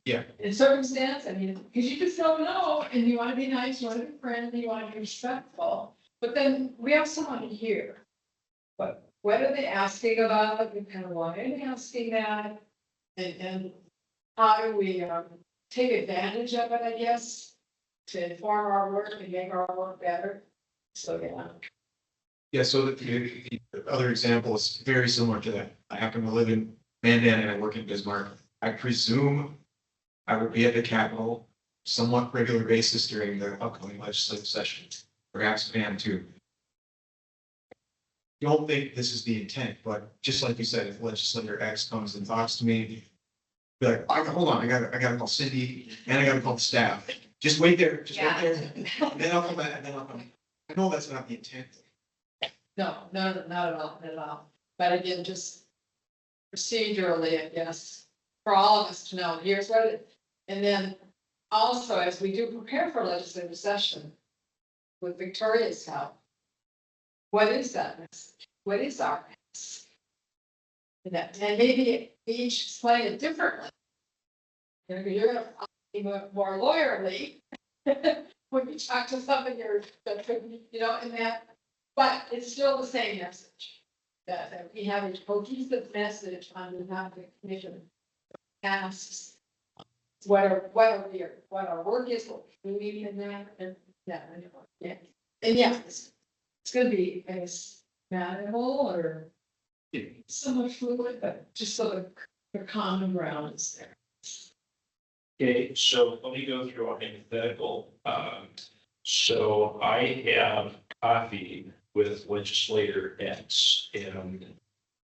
Yeah. In circumstance, I mean, because you just don't know, and you want to be nice, you want to be friendly, you want to be respectful. But then we have someone here. What are they asking about, and kind of why are they asking that? And how do we take advantage of it, I guess, to inform our work and make our work better? So, yeah. Yeah, so the other example is very similar to that. I happen to live in Mandan and I work in Bismarck. I presume I will be at the Capitol somewhat regular basis during the upcoming legislative session, perhaps Van too. Don't think this is the intent, but just like you said, if legislator X comes and talks to me, be like, hold on, I gotta call Cindy and I gotta call the staff. Just wait there, just wait there. And then I'll come back and then I'll come. I know that's not the intent. No, not at all, not at all. But again, just procedurally, I guess, for all of us to know, here's what it, and then also as we do prepare for legislative session with Victoria's help, what is that message? What is our message? And maybe each explain it differently. You're gonna be more lawyerly when you talk to somebody or, and that, but it's still the same message. That we have a cohesive message on behalf of the commission. Asks what our work is, what we're doing in that, and yeah, and yeah, it's gonna be as malleable or somewhat fluid, but just so the common ground is there. Okay, so let me go through a hypothetical. So I have coffee with legislator X and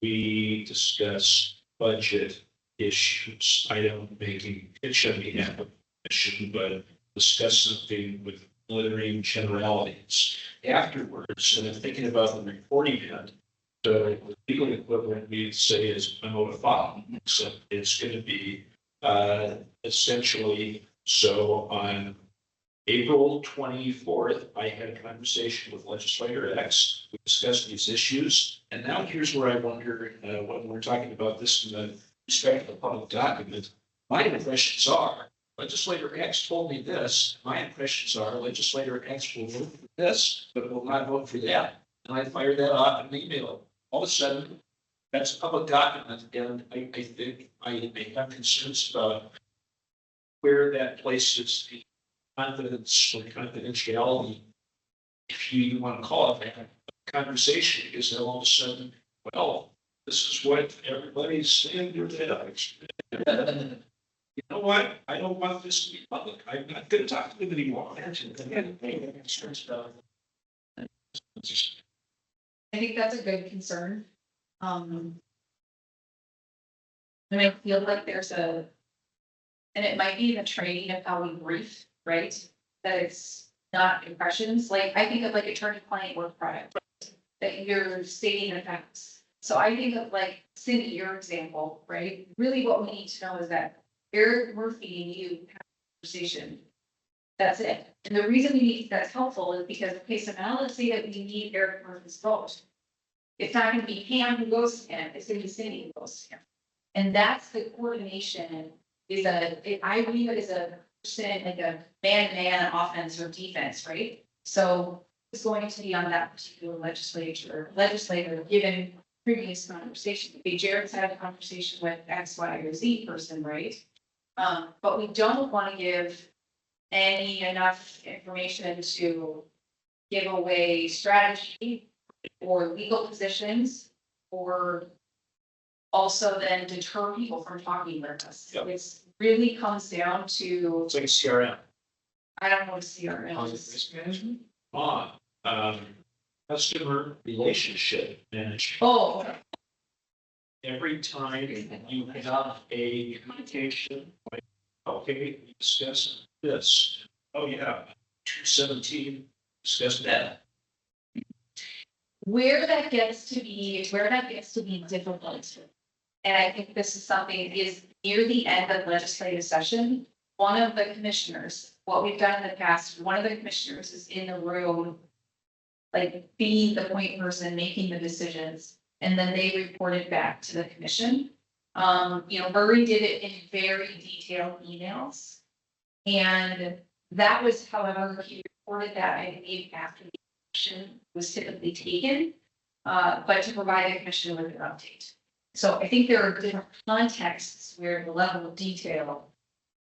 we discuss budget issues. I don't make a pitch on behalf of the commission, but discuss something with glittering generalities. Afterwards, and I'm thinking about the reporting end, the legal equivalent we'd say is memo to file, except it's going to be essentially, so on April 24th, I had a conversation with legislator X. We discussed these issues. And now here's where I wonder, when we're talking about this in the respect of the public document, my impressions are legislator X told me this. My impressions are legislator X will vote for this, but will not vote for that. And I fired that off in an email. All of a sudden, that's a public document, and I think I have concerns about where that places the confidence or confidentiality, if you want to call it that, conversation, because then all of a sudden, well, this is what everybody's saying. You know what? I don't want this to be public. I'm not going to talk to them anymore. I think that's a good concern. And I feel like and it might be the training of how we brief, right? That it's not impressions, like I think of like attorney-client work product, that you're stating the facts. So I think of like Cindy, your example, right? Really what we need to know is that we're feeding you conversation. That's it. And the reason that's helpful is because, okay, so now let's say that we need Eric Murphy's vote. It's not gonna be Pam who goes to him, it's gonna be Cindy who goes to him. And that's the coordination I believe it is a percent, like a man-to-man offense or defense, right? So it's going to be on that particular legislator, given previous conversation. Maybe Jared's had a conversation with X, Y, or Z person, right? But we don't want to give any enough information to give away strategy or legal positions, or also then deter people from talking with us. Yep. It's really comes down to, It's like a CRM. I don't know what CRM is. Risk management? Customer relationship management. Oh, Every time you have a communication, like, okay, we discuss this. Oh, yeah, 217, discuss that. where that gets to be difficult. And I think this is something is near the end of legislative session, one of the commissioners, what we've done in the past, one of the commissioners is in the room. Like being the point person, making the decisions, and then they report it back to the commission. Murray did it in very detailed emails. And that was, however, he reported that, I believe, after the action was typically taken, but to provide the commission with an update. So I think there are different contexts where the level of detail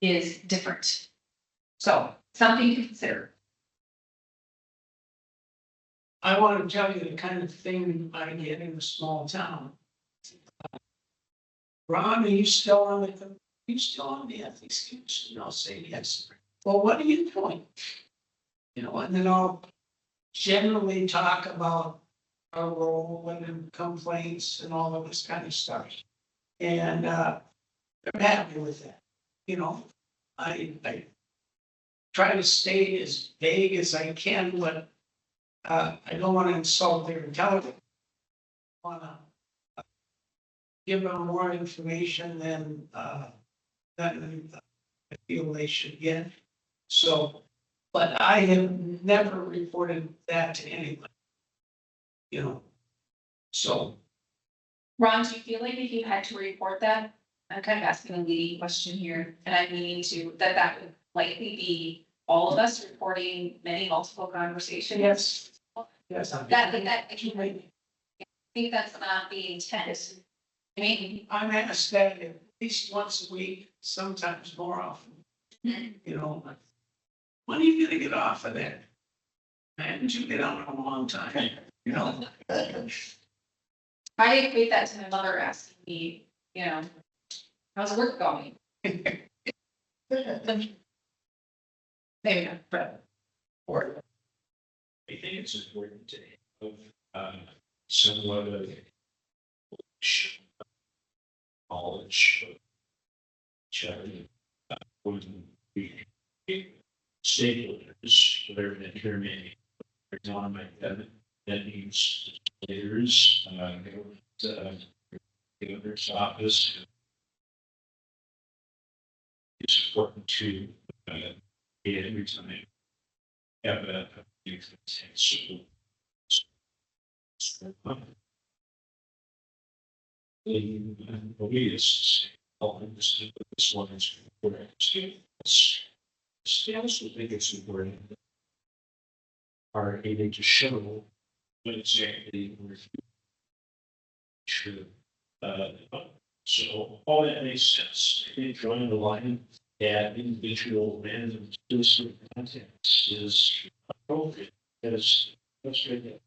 is different. So something to consider. I want to tell you the kind of thing I get in a small town. Ron, are you still on the ethics commission? I'll say yes. Well, what are you doing? And then I'll generally talk about our role and complaints and all of this kind of stuff. And they're happy with that. I try to stay as vague as I can, but I don't want to insult their intelligence. I want to give them more information than I feel they should get. So, but I have never reported that to anyone. So. Ron, do you feel like if you had to report that, I'm kind of asking a leading question here, and I'm meaning that would likely be all of us reporting many multiple conversations? Yes. Yes. I think that's not the intent. I mean, I'm asked that at least once a week, sometimes more often. When are you gonna get off of that? Haven't you been on a long time? I equate that to my mother asking me, how's work going? Maybe not, but. Or I think it's important to have somewhat of knowledge of each other. When we stakeholders, whatever that term may be, for example, that means leaders, the governor's office. It's important to every time have a lobbyists, this one is correct. I also think it's important are able to show what exactly we're true. So all that makes sense. I think drawing the line at individual random citizen contacts is appropriate. That's right.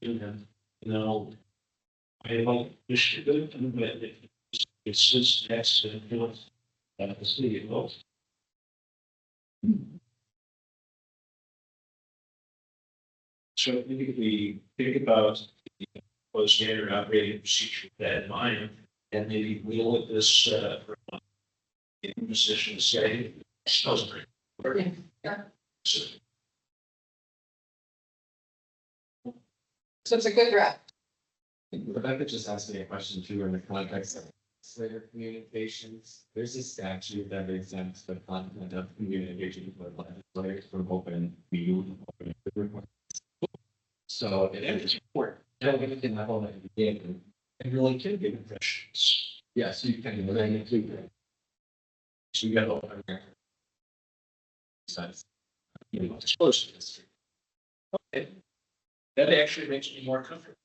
And I like this to go to the it's this next to the city of Oak. So I think if we think about the standard operating procedure with that in mind, and maybe we'll look at this from a position to say, smells great. Yeah. So it's a good draft. Rebecca just asked me a question too in the context of legislator communications. There's a statute that exempts the content of communication with legislators from open meeting. So it is important that we can have all that again and really can give impressions. Yes, you can then include that. So you got all that. Besides, it's close to history. Okay. That actually makes me more comfortable.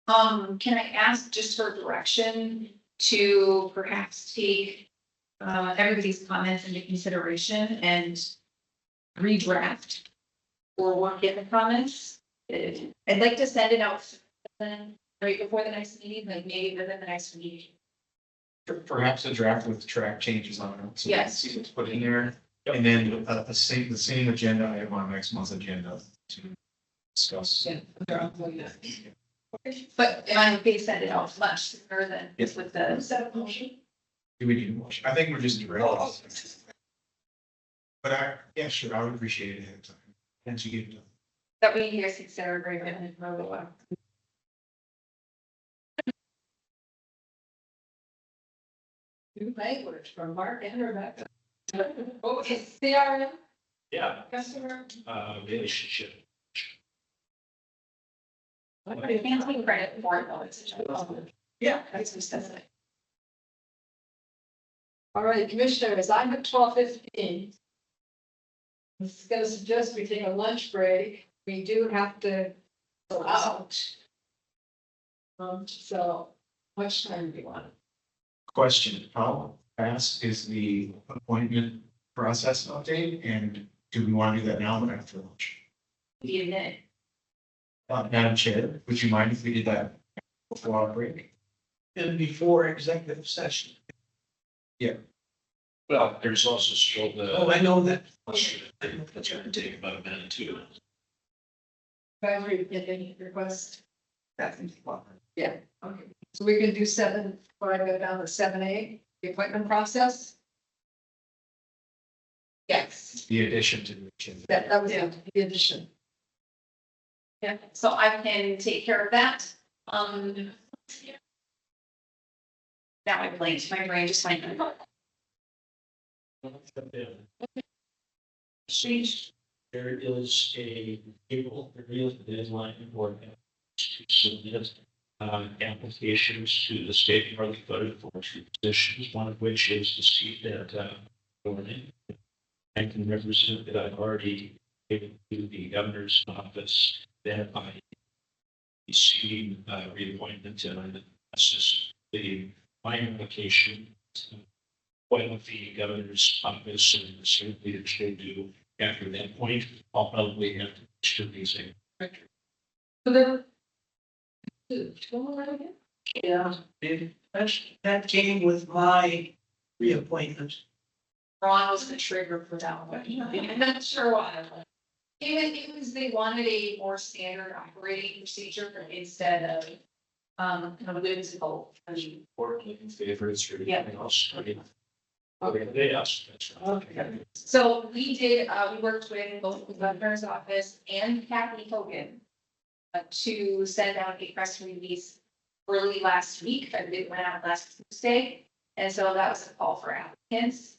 Can I ask just for direction to perhaps take everybody's comments into consideration and redraft or work in the comments? I'd like to send it out then, right before the next meeting, like maybe within the next meeting. Perhaps a draft with track changes on it. So we can Yes. see what's put in there. And then the same agenda item on next month's agenda to discuss. Yeah, they're all going to- But am I okay to send it out much sooner than Yes. with the, Is that a motion? Do we need a motion? I think we're just direct. Oh, But yeah, sure, I would appreciate it ahead of time. Once you get it done. that way you guys can celebrate it and move it along. New language from Mark and Rebecca. What was it, CRM, Yeah, customer? relationship. I can't take credit for it though, it's a job. Yeah. That's specific. All right, commissioners, I'm at 12:15. I was gonna suggest we take a lunch break. We do have to go out. So much time do you want? Question, how fast is the appointment process update? And do we want to do that now or after lunch? Be a minute. Madam Chair, would you mind if we did that before our break? And before executive session. Well, there's also still Oh, the. I know that. That's gonna take about a minute too. Valerie, get any request? That's Yeah, okay. So we can do 7, or I go down to 7A, the appointment process? Yes, The addition to the agenda. that was the addition. Yeah, so I can take care of that. Now I blanked, my brain just went. There is a table, there is a deadline for to submit applications to the state of North Dakota for two positions, one of which is the seat that Norman. I can represent that I've already given to the governor's office that I received reappointment and I'm the my application. What the governor's office and the state leaders they do after that point, I'll probably have to do these. So then. Go ahead again. Yeah, that came with my reappointment. Ron was the trigger for that one. I'm not sure why. It was, they wanted a more standard operating procedure instead of, kind of whimsical. Or in favorites or Yeah. anything else. I mean, okay, they asked, that's right. So we did, we worked with both the governor's office and Kathy Hogan to send out a press release early last week. It went out last Tuesday. And so that was a call for applicants.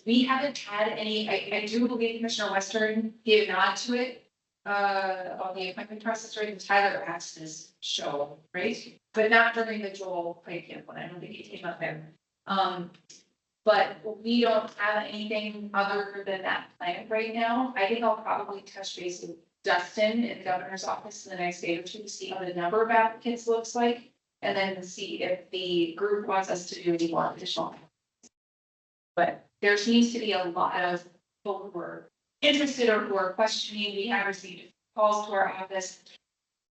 We haven't had any, I do believe Commissioner Western gave a nod to it. On the appointment process, right, Tyler asked this show, right? But not during the Joel Pike one, I don't think he came up there. But we don't have anything other than that planned right now. I think I'll probably touch base with Dustin in the governor's office in the next day or two to see how the number of applicants looks like. And then see if the group wants us to do any more additional. But there seems to be a lot of people who are interested or who are questioning. We have received calls to our office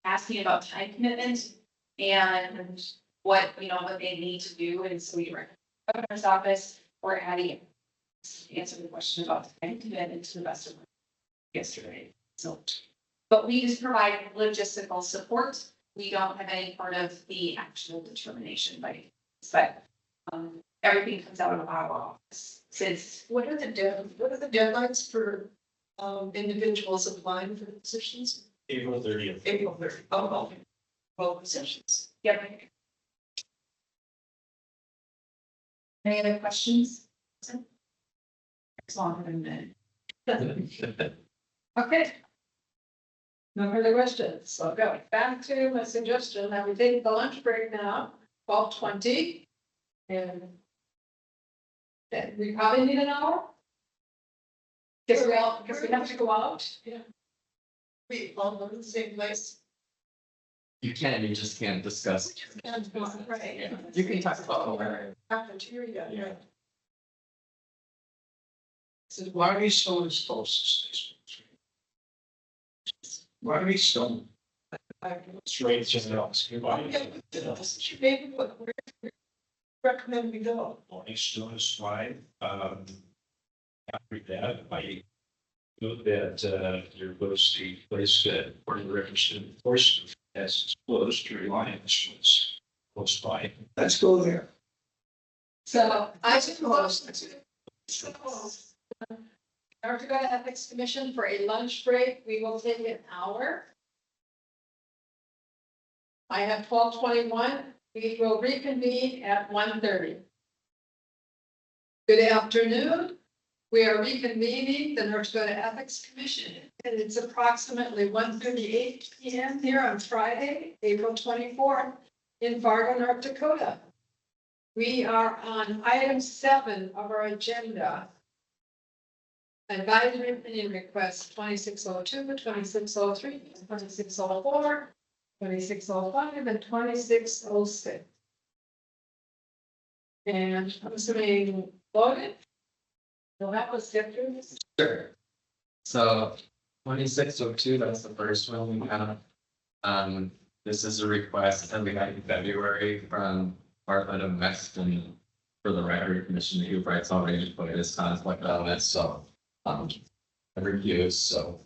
asking about time commitment and what, what they need to do. And so we recommend the governor's office or adding answer the question about time commitment to the best of my yesterday. So, but we just provide logistical support. We don't have any part of the actual determination by, but everything comes out of our office. Since What are the deadlines for individuals applying for the positions? April 30th. April 30th. Oh, okay. 12 positions. Yep. Any other questions? It's longer than a minute. Okay. No further questions. So going back to my suggestion that we take the lunch break now, 12:20. And then we probably need an hour. Because we have to go out. We all go to the same place. You can, you just can't discuss. Right. You can talk about where. Cafeteria, yeah. Says Larry Stone is supposed to stay. Larry Stone. Straight to the office. This is your neighborhood, where do you recommend we go? Stone is fine. After that, I know that there was the place that where the registered enforcement has closed to Reliance was close by. Let's go there. So I propose to North Dakota Ethics Commission for a lunch break. We will take an hour. I have 12:21. We will reconvene at 1:30. Good afternoon. We are reconvening the North Dakota Ethics Commission, and it's approximately 1:38 p.m. here on Friday, April 24th, in Fargo, North Dakota. We are on item 7 of our agenda. Advisory opinion requests 2602, 2603, 2604, 2605, and 2606. And I'm assuming Logan? You'll help us get through this? Sure. So 2602, that's the first one we have. This is a request that we had in February from Bartlett and Weston for the Record Commission. Human Rights already put his conflict on this, so I refuse. So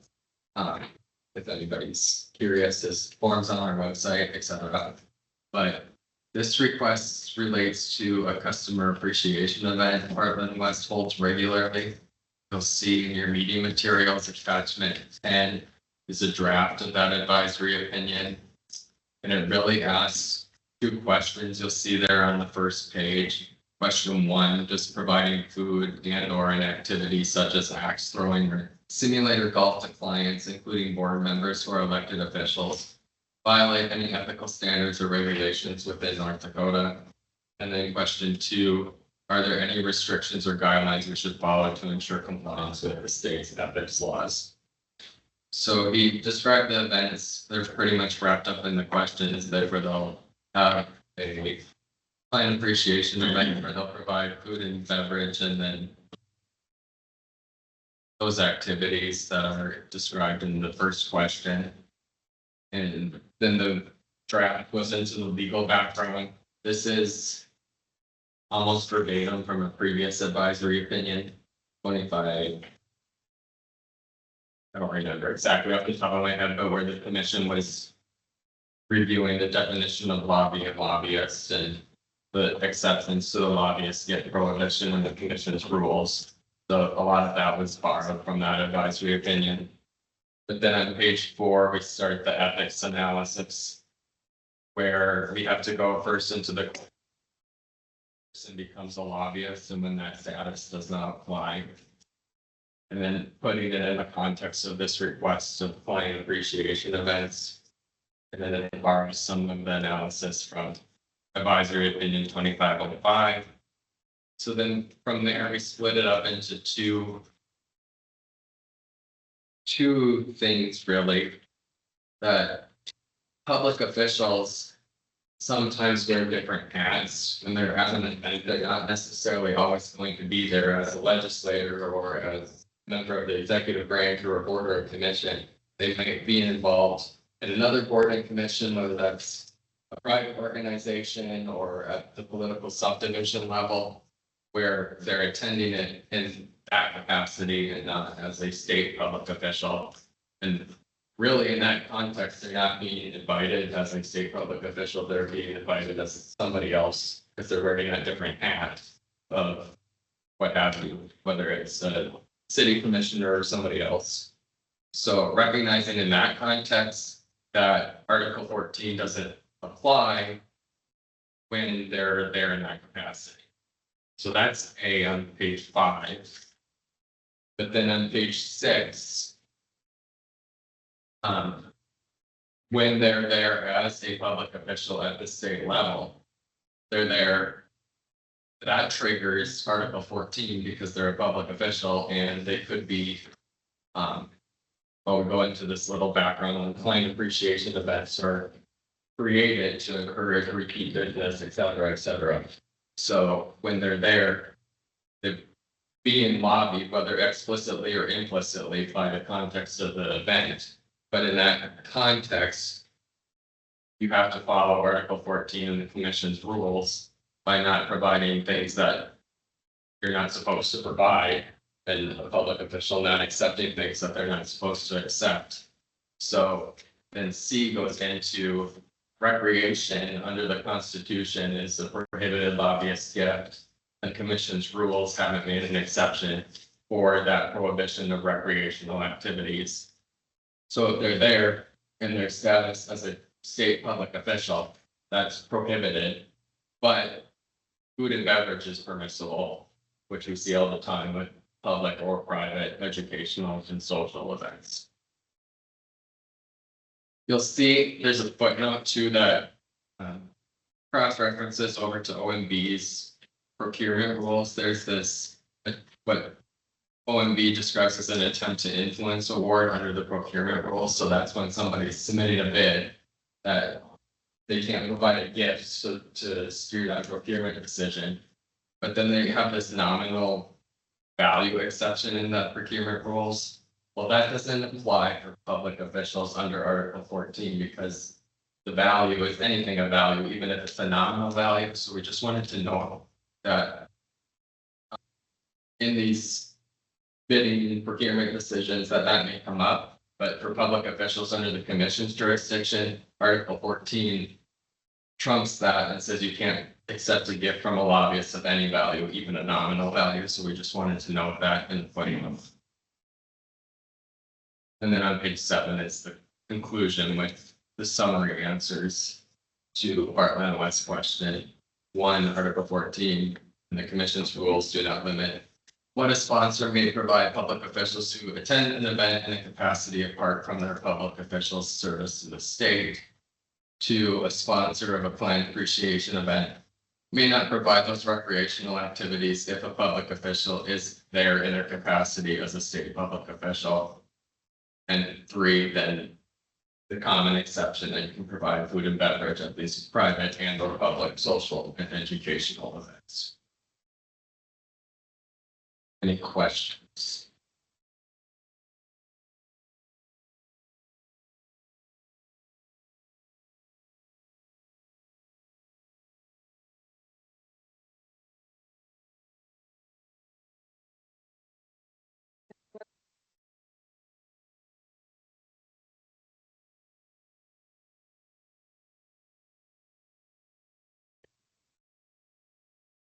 if anybody's curious, there's forms on our website, etc. But this request relates to a customer appreciation event Bartlett and West holds regularly. You'll see in your meeting materials, attachment 10 is a draft of that advisory opinion. And it really asks 2 questions. You'll see there on the first page. Question 1, just providing food and or an activity such as axe throwing or simulator golf to clients, including board members or elected officials, violate any ethical standards or regulations within North Dakota. And then question 2, are there any restrictions or guidelines we should follow to ensure compliance with the state's ethics laws? So he described the events, they're pretty much wrapped up in the questions that where they'll have a client appreciation event where they'll provide food and beverage, and then those activities that are described in the first question. And then the draft goes into the legal background. This is almost verbatim from a previous advisory opinion, 25. I don't remember exactly off the top of my head, but where the commission was reviewing the definition of lobby and lobbyists and the exceptions to the lobbyists get prohibition in the commission's rules. So a lot of that was borrowed from that advisory opinion. But then on page 4, we start the ethics analysis, where we have to go first into the person becomes a lobbyist and when that status does not apply. And then putting it in the context of this request of client appreciation events. And then it borrows some of the analysis from advisory opinion 2505. So then from there, we split it up into two things really, that public officials sometimes wear different hats when they're at an event. They're not necessarily always going to be there as a legislator or as member of the executive branch or a board or a commission. They might be involved in another board and commission, whether that's a private organization or at the political subdivision level, where they're attending it in that capacity and not as a state public official. And really in that context, they're not being invited as a state public official, they're being invited as somebody else because they're wearing a different hat of what have you, whether it's a city commissioner or somebody else. So recognizing in that context that Article 14 doesn't apply when they're there in that capacity. So that's A on page 5. But then on page 6, when they're there as a public official at the state level, they're there. That triggers Article 14 because they're a public official and they could be, we'll go into this little background on client appreciation events or created to encourage repeat business, et cetera, et cetera. So when they're there, they're being lobbied, whether explicitly or implicitly, by the context of the event. But in that context, you have to follow Article 14 of the Commission's rules by not providing things that you're not supposed to provide, and a public official not accepting things that they're not supposed to accept. So then C goes into recreation under the Constitution is a prohibited lobbyist gift. The Commission's rules haven't made an exception for that prohibition of recreational activities. So if they're there in their status as a state public official, that's prohibited. But food and beverage is permissible, which we see all the time with public or private educational and social events. You'll see there's a footnote to that cross references over to OMB's procurement rules. There's this, what OMB describes as an attempt to influence award under the procurement rules. So that's when somebody's submitting a bid that they can't provide a gift to steer that procurement decision. But then they have this nominal value exception in the procurement rules. Well, that doesn't apply for public officials under Article 14 because the value is anything of value, even if it's a nominal value. So we just wanted to know that in these bidding procurement decisions that may come up, but for public officials under the Commission's jurisdiction, Article 14 trumps that and says you can't accept a gift from a lobbyist of any value, even a nominal value. So we just wanted to note that in the footnote. And then on page 7 is the conclusion with the summary answers to Heartland West question 1, Article 14, and the Commission's rules do not limit what a sponsor may provide public officials who attend an event in a capacity apart from their public officials' service to the state. 2, a sponsor of a client appreciation event may not provide those recreational activities if a public official is there in their capacity as a state public official. And 3, then the common exception that you can provide food and beverage at these private and or public social and educational events. Any questions?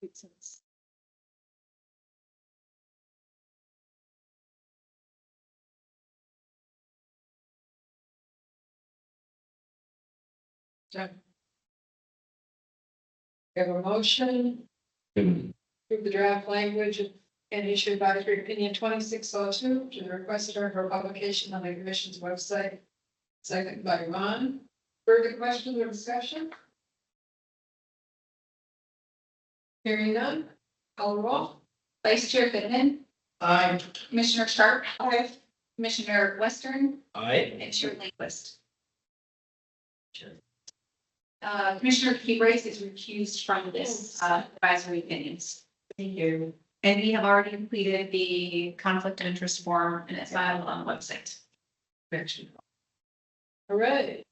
Makes sense. Done. We have a motion. Approve the draft language and issue advisory opinion 2602 to the requester for publication on the Commission's website. Second by Ron. Further questions or discussion? Hearing none, call the roll. Vice Chair Fitton, I, Commissioner Sharp. Commissioner Western, I, and Chair Lindquist. Commissioner Keybrace is recused from this advisory opinions. Thank you. And we have already completed the conflict of interest form and it's filed on the website. All right.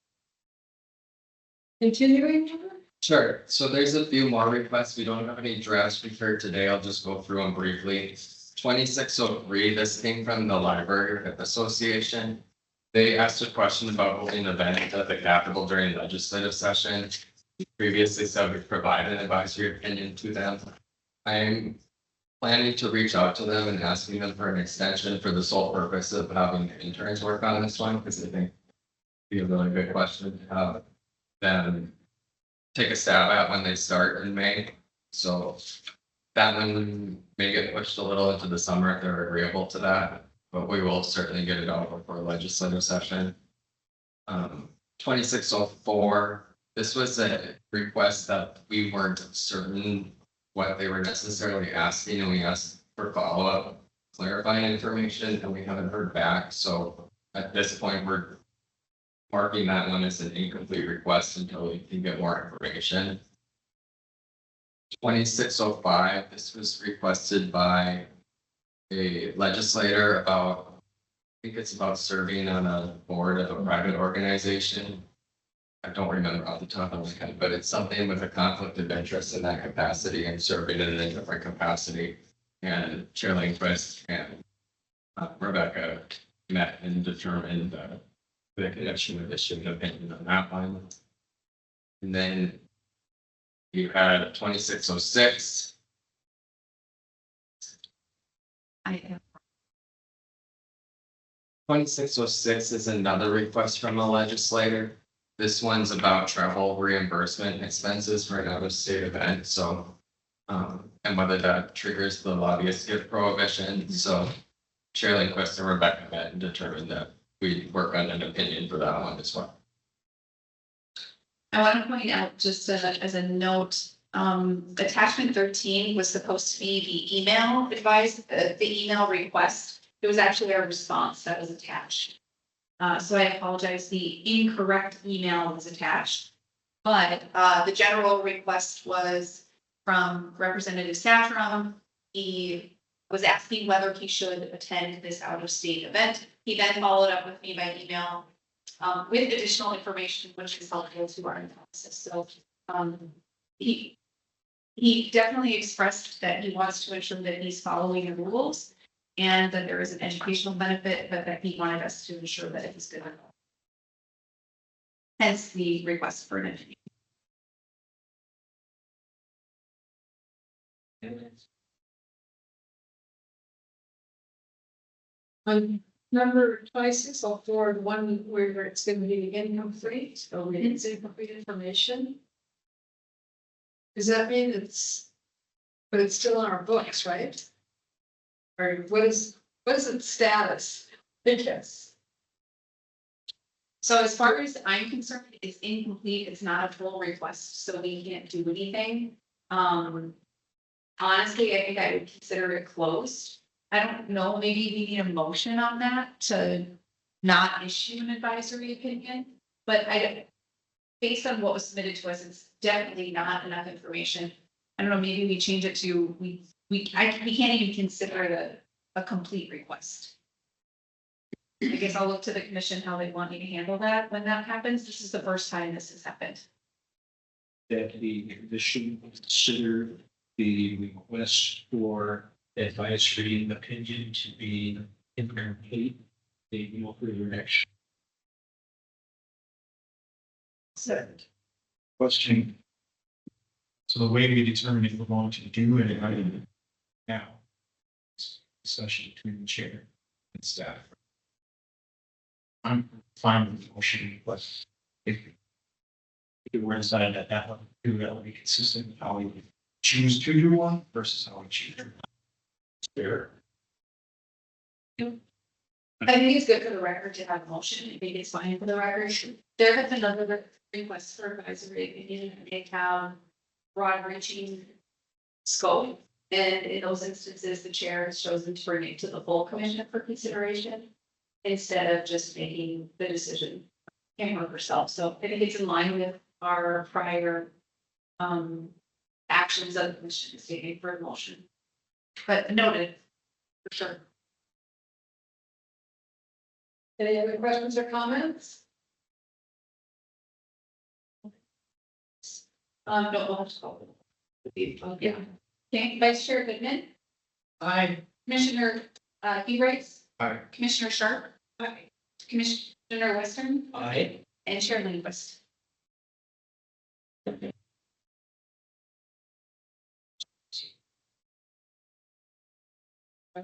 Continuing. Sure. So there's a few more requests. We don't have any drafts prepared today. I'll just go through them briefly. 2603, this came from the Library Association. They asked a question about holding an event at the Capitol during legislative session. We previously said we provided an advisory opinion to them. I'm planning to reach out to them and asking them for an extension for the sole purpose of having interns work on this one, because I think it'd be a really good question to have them take a stab at when they start in May. So that one may get pushed a little into the summer if they're agreeable to that, but we will certainly get it out before legislative session. 2604, this was a request that we weren't certain what they were necessarily asking, and we asked for follow-up clarifying information, and we haven't heard back. So at this point, we're marking that one as an incomplete request until we can get more information. 2605, this was requested by a legislator about, I think it's about serving on a board of a private organization. I don't remember off the top of my head, but it's something with a conflict of interest in that capacity and serving in a different capacity. And Chair Lindquist and Rebecca met and determined the connection with issue an opinion on that one. And then you had 2606. I have 2606 is another request from a legislator. This one's about travel reimbursement expenses for an out-of-state event, so, and whether that triggers the lobbyist gift prohibition, so Chair Lindquist and Rebecca met and determined that we work on an opinion for that one as well. I want to point out, just as a note, attachment 13 was supposed to be the email the email request. It was actually our response that was attached. So I apologize, the incorrect email was attached. But the general request was from Representative Satram. He was asking whether he should attend this out-of-state event. He then followed up with me by email with additional information, which is helpful to our analysis. So he definitely expressed that he wants to ensure that he's following the rules and that there is an educational benefit, but that he wanted us to ensure that it was good. Hence the request for an opinion. On number 2604, the one where it's going to be incomplete, or it's incomplete information. Does that mean but it's still in our books, right? Or what is its status? I guess. So as far as I'm concerned, it's incomplete. It's not a full request, so we can't do anything. Honestly, I think I would consider it closed. I don't know, maybe we need a motion on that to not issue an advisory opinion, but based on what was submitted to us, it's definitely not enough information. I don't know, maybe we change it to, we can't even consider it a complete request. I guess I'll look to the commission how they want me to handle that when that happens. This is the first time this has happened. That the commission consider the request for advisory opinion to be incomplete. They no further action. Second. Question. So the way we determine if we're going to do it right now, discussion between the chair and staff. I'm fine with the motion, but if we're deciding that that one, do that will be consistent with how we choose to do one versus how we choose to. Fair. I think it's good for the record to have a motion. I think it's fine for the record. There have been other requests for advisory opinion, and they have broad reaching scope. And in those instances, the chair has chosen to bring it to the full commission for consideration instead of just making the decision him or herself. So I think it's in line with our prior actions of the commission stating for a motion. But noted, for sure. Any other questions or comments? No, we'll have to call. Yeah. Okay, Vice Chair Goodman, Aye. Commissioner Hebrides, Aye. Commissioner Sharp, Commissioner Western, Aye. and Chair Lindquist.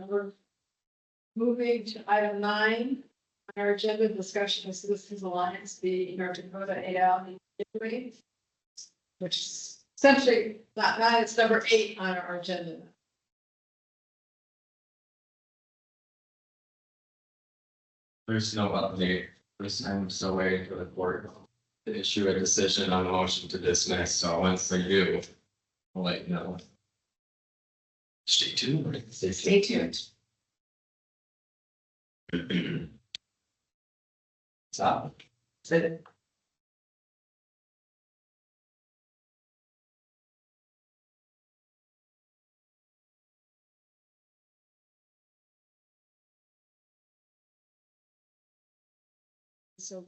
We're moving to item 9 on our agenda, discussion of Citizens Alliance, the North Dakota 8-hour which is essentially not 9, it's number 8 on our agenda. There's no update. I'm still waiting for the court to issue a decision on the motion to dismiss. So once they do, I'll let you know. Stay tuned. Stay tuned. Stop. So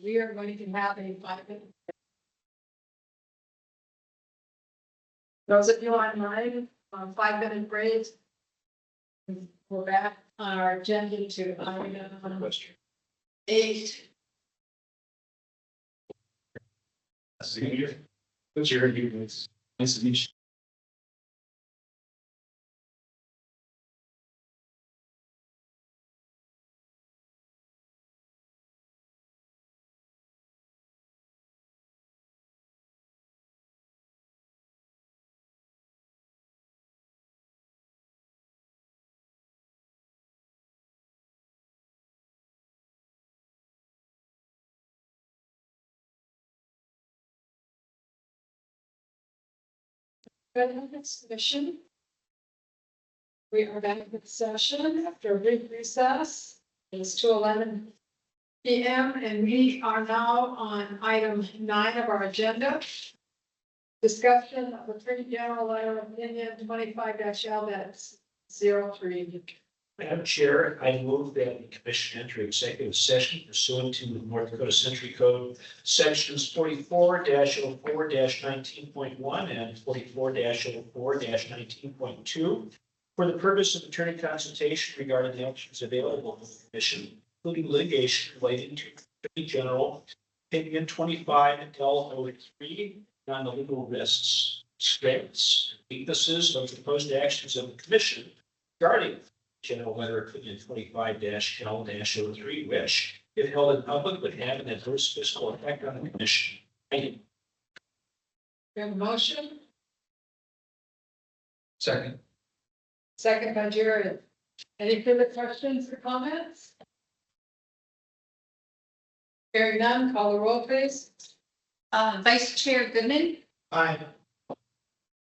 we are going to have a 5-minute. Those of you online, 5-minute break. We're back on our agenda to item Question. 8. Jared, nice to meet you. Commission. We are back with session after a brief recess. It's 2:11 p.m. and we are now on item 9 of our agenda. Discussion of Attorney General letter of opinion 25-L-03. Madam Chair, I move that the commission enter executive session pursuant to the North Dakota Century Code, sections 44-04-19.1 and 44-04-19.2, for the purpose of attorney consultation regarding the actions available to the commission, including litigation relating to Attorney General opinion 25-L-03 on the legal risks, strengths, and weaknesses of proposed actions of the commission regarding General Letter Opinion 25-L-03, which, if held in public, would have an adverse fiscal effect on the commission. Thank you. We have a motion, Second. second by Jared. Any further questions or comments? Hearing none, call the roll, please. Vice Chair Goodman, Aye.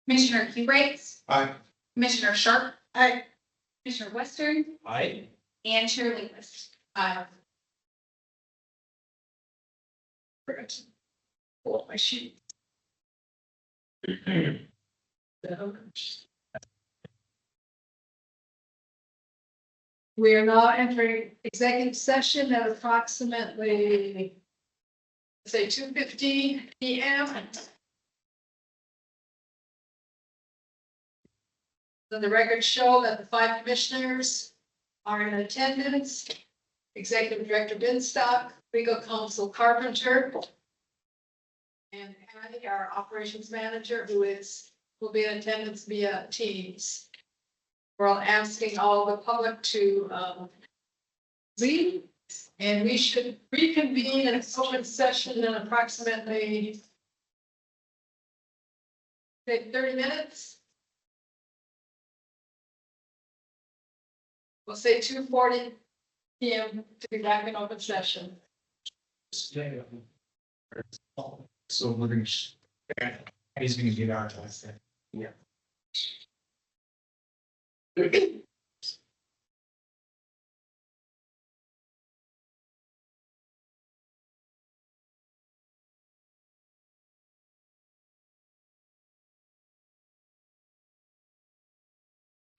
Commissioner Hubright, Aye. Commissioner Sharp, Aye. Commissioner Western, Aye. and Chair Linguist. Aye. Pull up my sheet. We are now entering executive session at approximately, say, 2:15 p.m. Then the records show that the 5 commissioners are in attendance. Executive Director Binstock, Legal Counsel Carpenter, and Patty, our Operations Manager, will be in attendance via Teams. We're all asking all the public to leave, and we should reconvene in open session in approximately, say, 30 minutes. We'll say 2:40 p.m. to be back in open session. So we're gonna, he's gonna get our last thing. Yeah.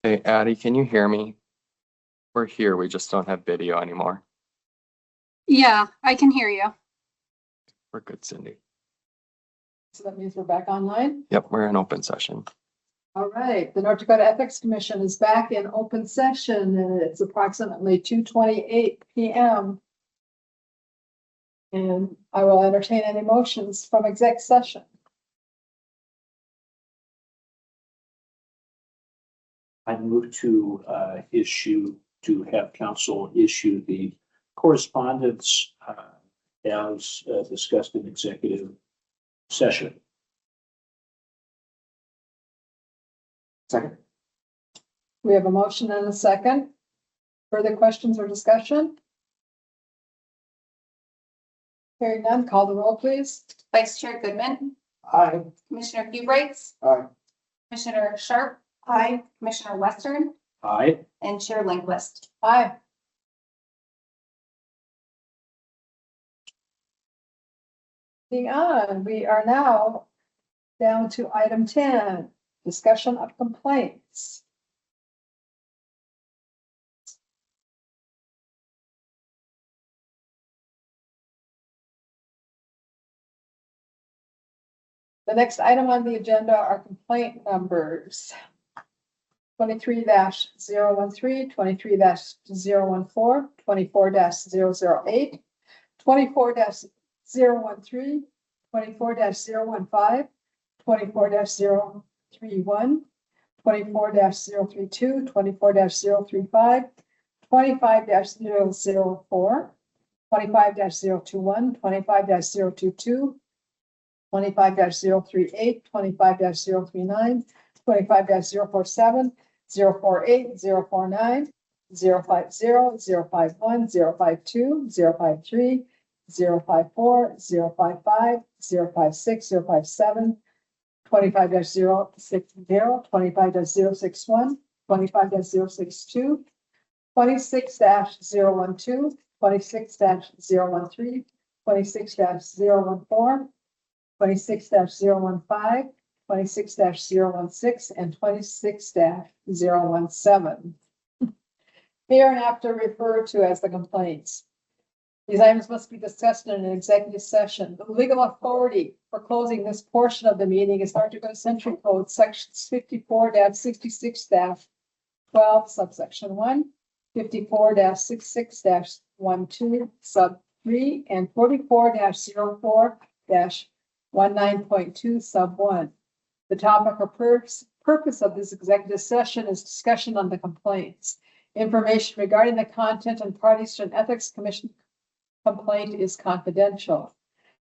Hey, Addie, can you hear me? We're here, we just don't have video anymore. Yeah, I can hear you. We're good, Cindy. So that means we're back online. Yep, we're in open session. All right, the North Dakota Ethics Commission is back in open session and it's approximately 2:28 p.m. And I will entertain any motions from exec session. I move to have council issue the correspondence as discussed in executive session. Second. We have a motion and a second. Further questions or discussion? Hearing none, call the roll, please. Vice Chair Goodman, Aye. Commissioner Hubright, Aye. Commissioner Sharp, Commissioner Western, Aye. and Chair Linguist. Aye. Moving on, we are now down to item 10, discussion of complaints. The next item on the agenda are complaint numbers. 23-013, 23-014, 24-008, 24-013, 24-015, 24-031, 24-032, 24-035, 25-004, 25-021, 25-022, 25-038, 25-039, 25-047, 048, 049, 050, 051, 052, 053, 054, 055, 056, 057, 25-060, 25-061, 25-062, 26-012, 26-013, 26-014, 26-015, 26-016, and 26-017. Here and after referred to as the complaints. These items must be discussed in an executive session. The legal authority for closing this portion of the meeting is North Dakota Century Code sections 54-66-12 subsection 1, 54-66-12 sub 3, and 44-04-19.2 sub 1. The topic or purpose of this executive session is discussion on the complaints. Information regarding the content and parties to an ethics commission complaint is confidential.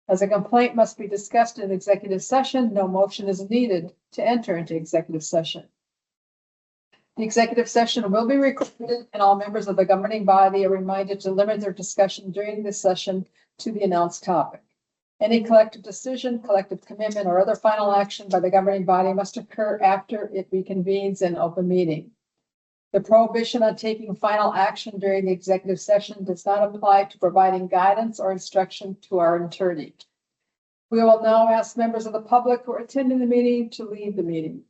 As a complaint must be discussed in executive session, no motion is needed to enter into executive session. The executive session will be recorded, and all members of the governing body are reminded to limit their discussion during this session to the announced topic. Any collective decision, collective commitment, or other final action by the governing body must occur after it reconvenes in open meeting. The prohibition on taking final action during the executive session does not apply to providing guidance or instruction to our attorney. We will now ask members of the public who are attending the meeting to leave the meeting.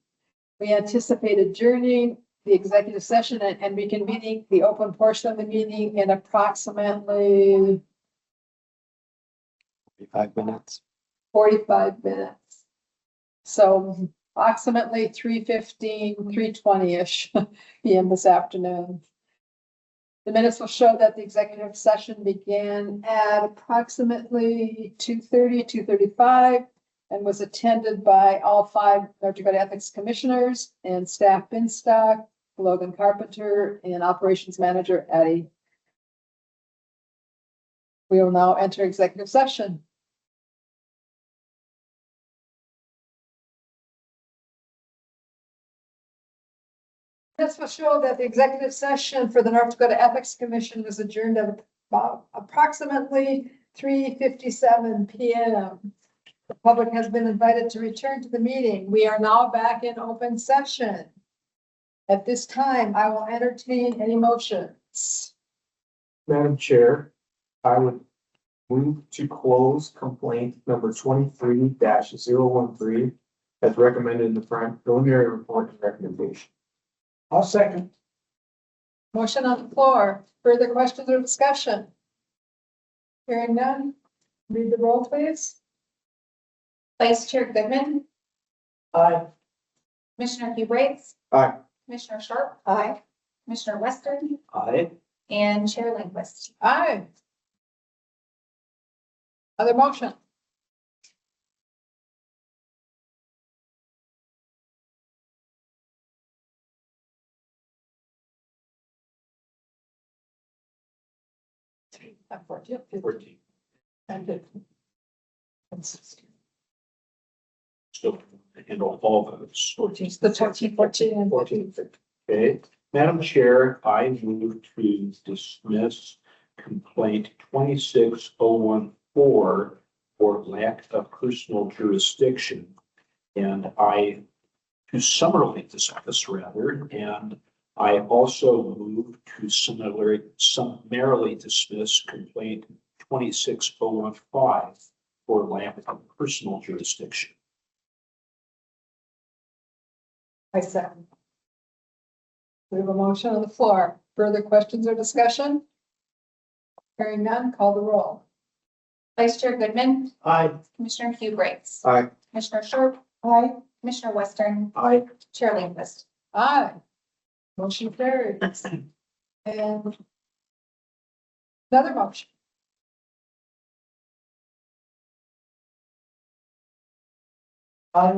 We anticipate adjourning the executive session and reconvening the open portion of the meeting in approximately 5 minutes. 45 minutes. So approximately 3:15, 3:20-ish PM this afternoon. The minutes will show that the executive session began at approximately 2:30, 2:35, and was attended by all 5 North Dakota Ethics Commissioners and staff Binstock, Logan Carpenter, and Operations Manager Addie. We will now enter executive session. This will show that the executive session for the North Dakota Ethics Commission was adjourned at about approximately 3:57 PM. The public has been invited to return to the meeting. We are now back in open session. At this time, I will entertain any motions. Madam Chair, I would move to close complaint number 23-013 as recommended in the preliminary report and recommendation. I'll second. Motion on the floor. Further questions or discussion? Hearing none. Read the roll, please. Vice Chair Goodman, Aye. Commissioner Hubrights. Aye. Commissioner Sharp, Aye. Commissioner Western, Aye. and Chair Lindquist. Aye. Other motion? I'm 14. 14. And 15. And 16. So handle all those. 14, the 14 and 14. Okay, Madam Chair, I move to dismiss complaint 26014 for lack of personal jurisdiction. And to summarily discuss rather, and I also move to summarily dismiss complaint 26015 for lack of personal jurisdiction. I second. We have a motion on the floor. Further questions or discussion? Hearing none, call the roll. Vice Chair Goodman, Aye. Commissioner Hubright, Aye. Commissioner Sharp, Aye. Commissioner Western, Aye. Chair Lindquist. Aye. Motion carried. And another motion. I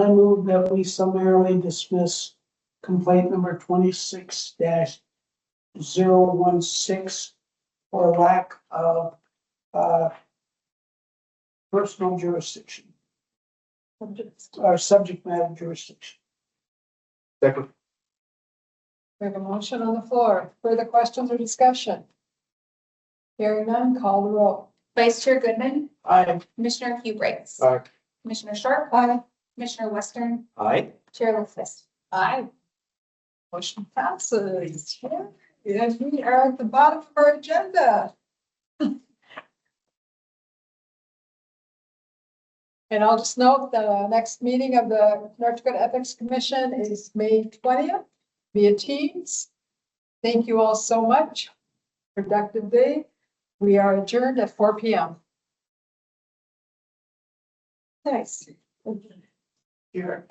move that we summarily dismiss complaint number 26-016 for lack of, personal jurisdiction or subject matter jurisdiction. Second. We have a motion on the floor. Further questions or discussion? Hearing none, call the roll. Vice Chair Goodman, Aye. Commissioner Hubright, Aye. Commissioner Sharp, Aye. Commissioner Western, Aye. Chair Lindquist. Aye. Motion passes. And we are at the bottom of our agenda. And I'll just note the next meeting of the North Dakota Ethics Commission is May 20th via Teams. Thank you all so much. Productive day. We are adjourned at 4 p.m. Nice. Here.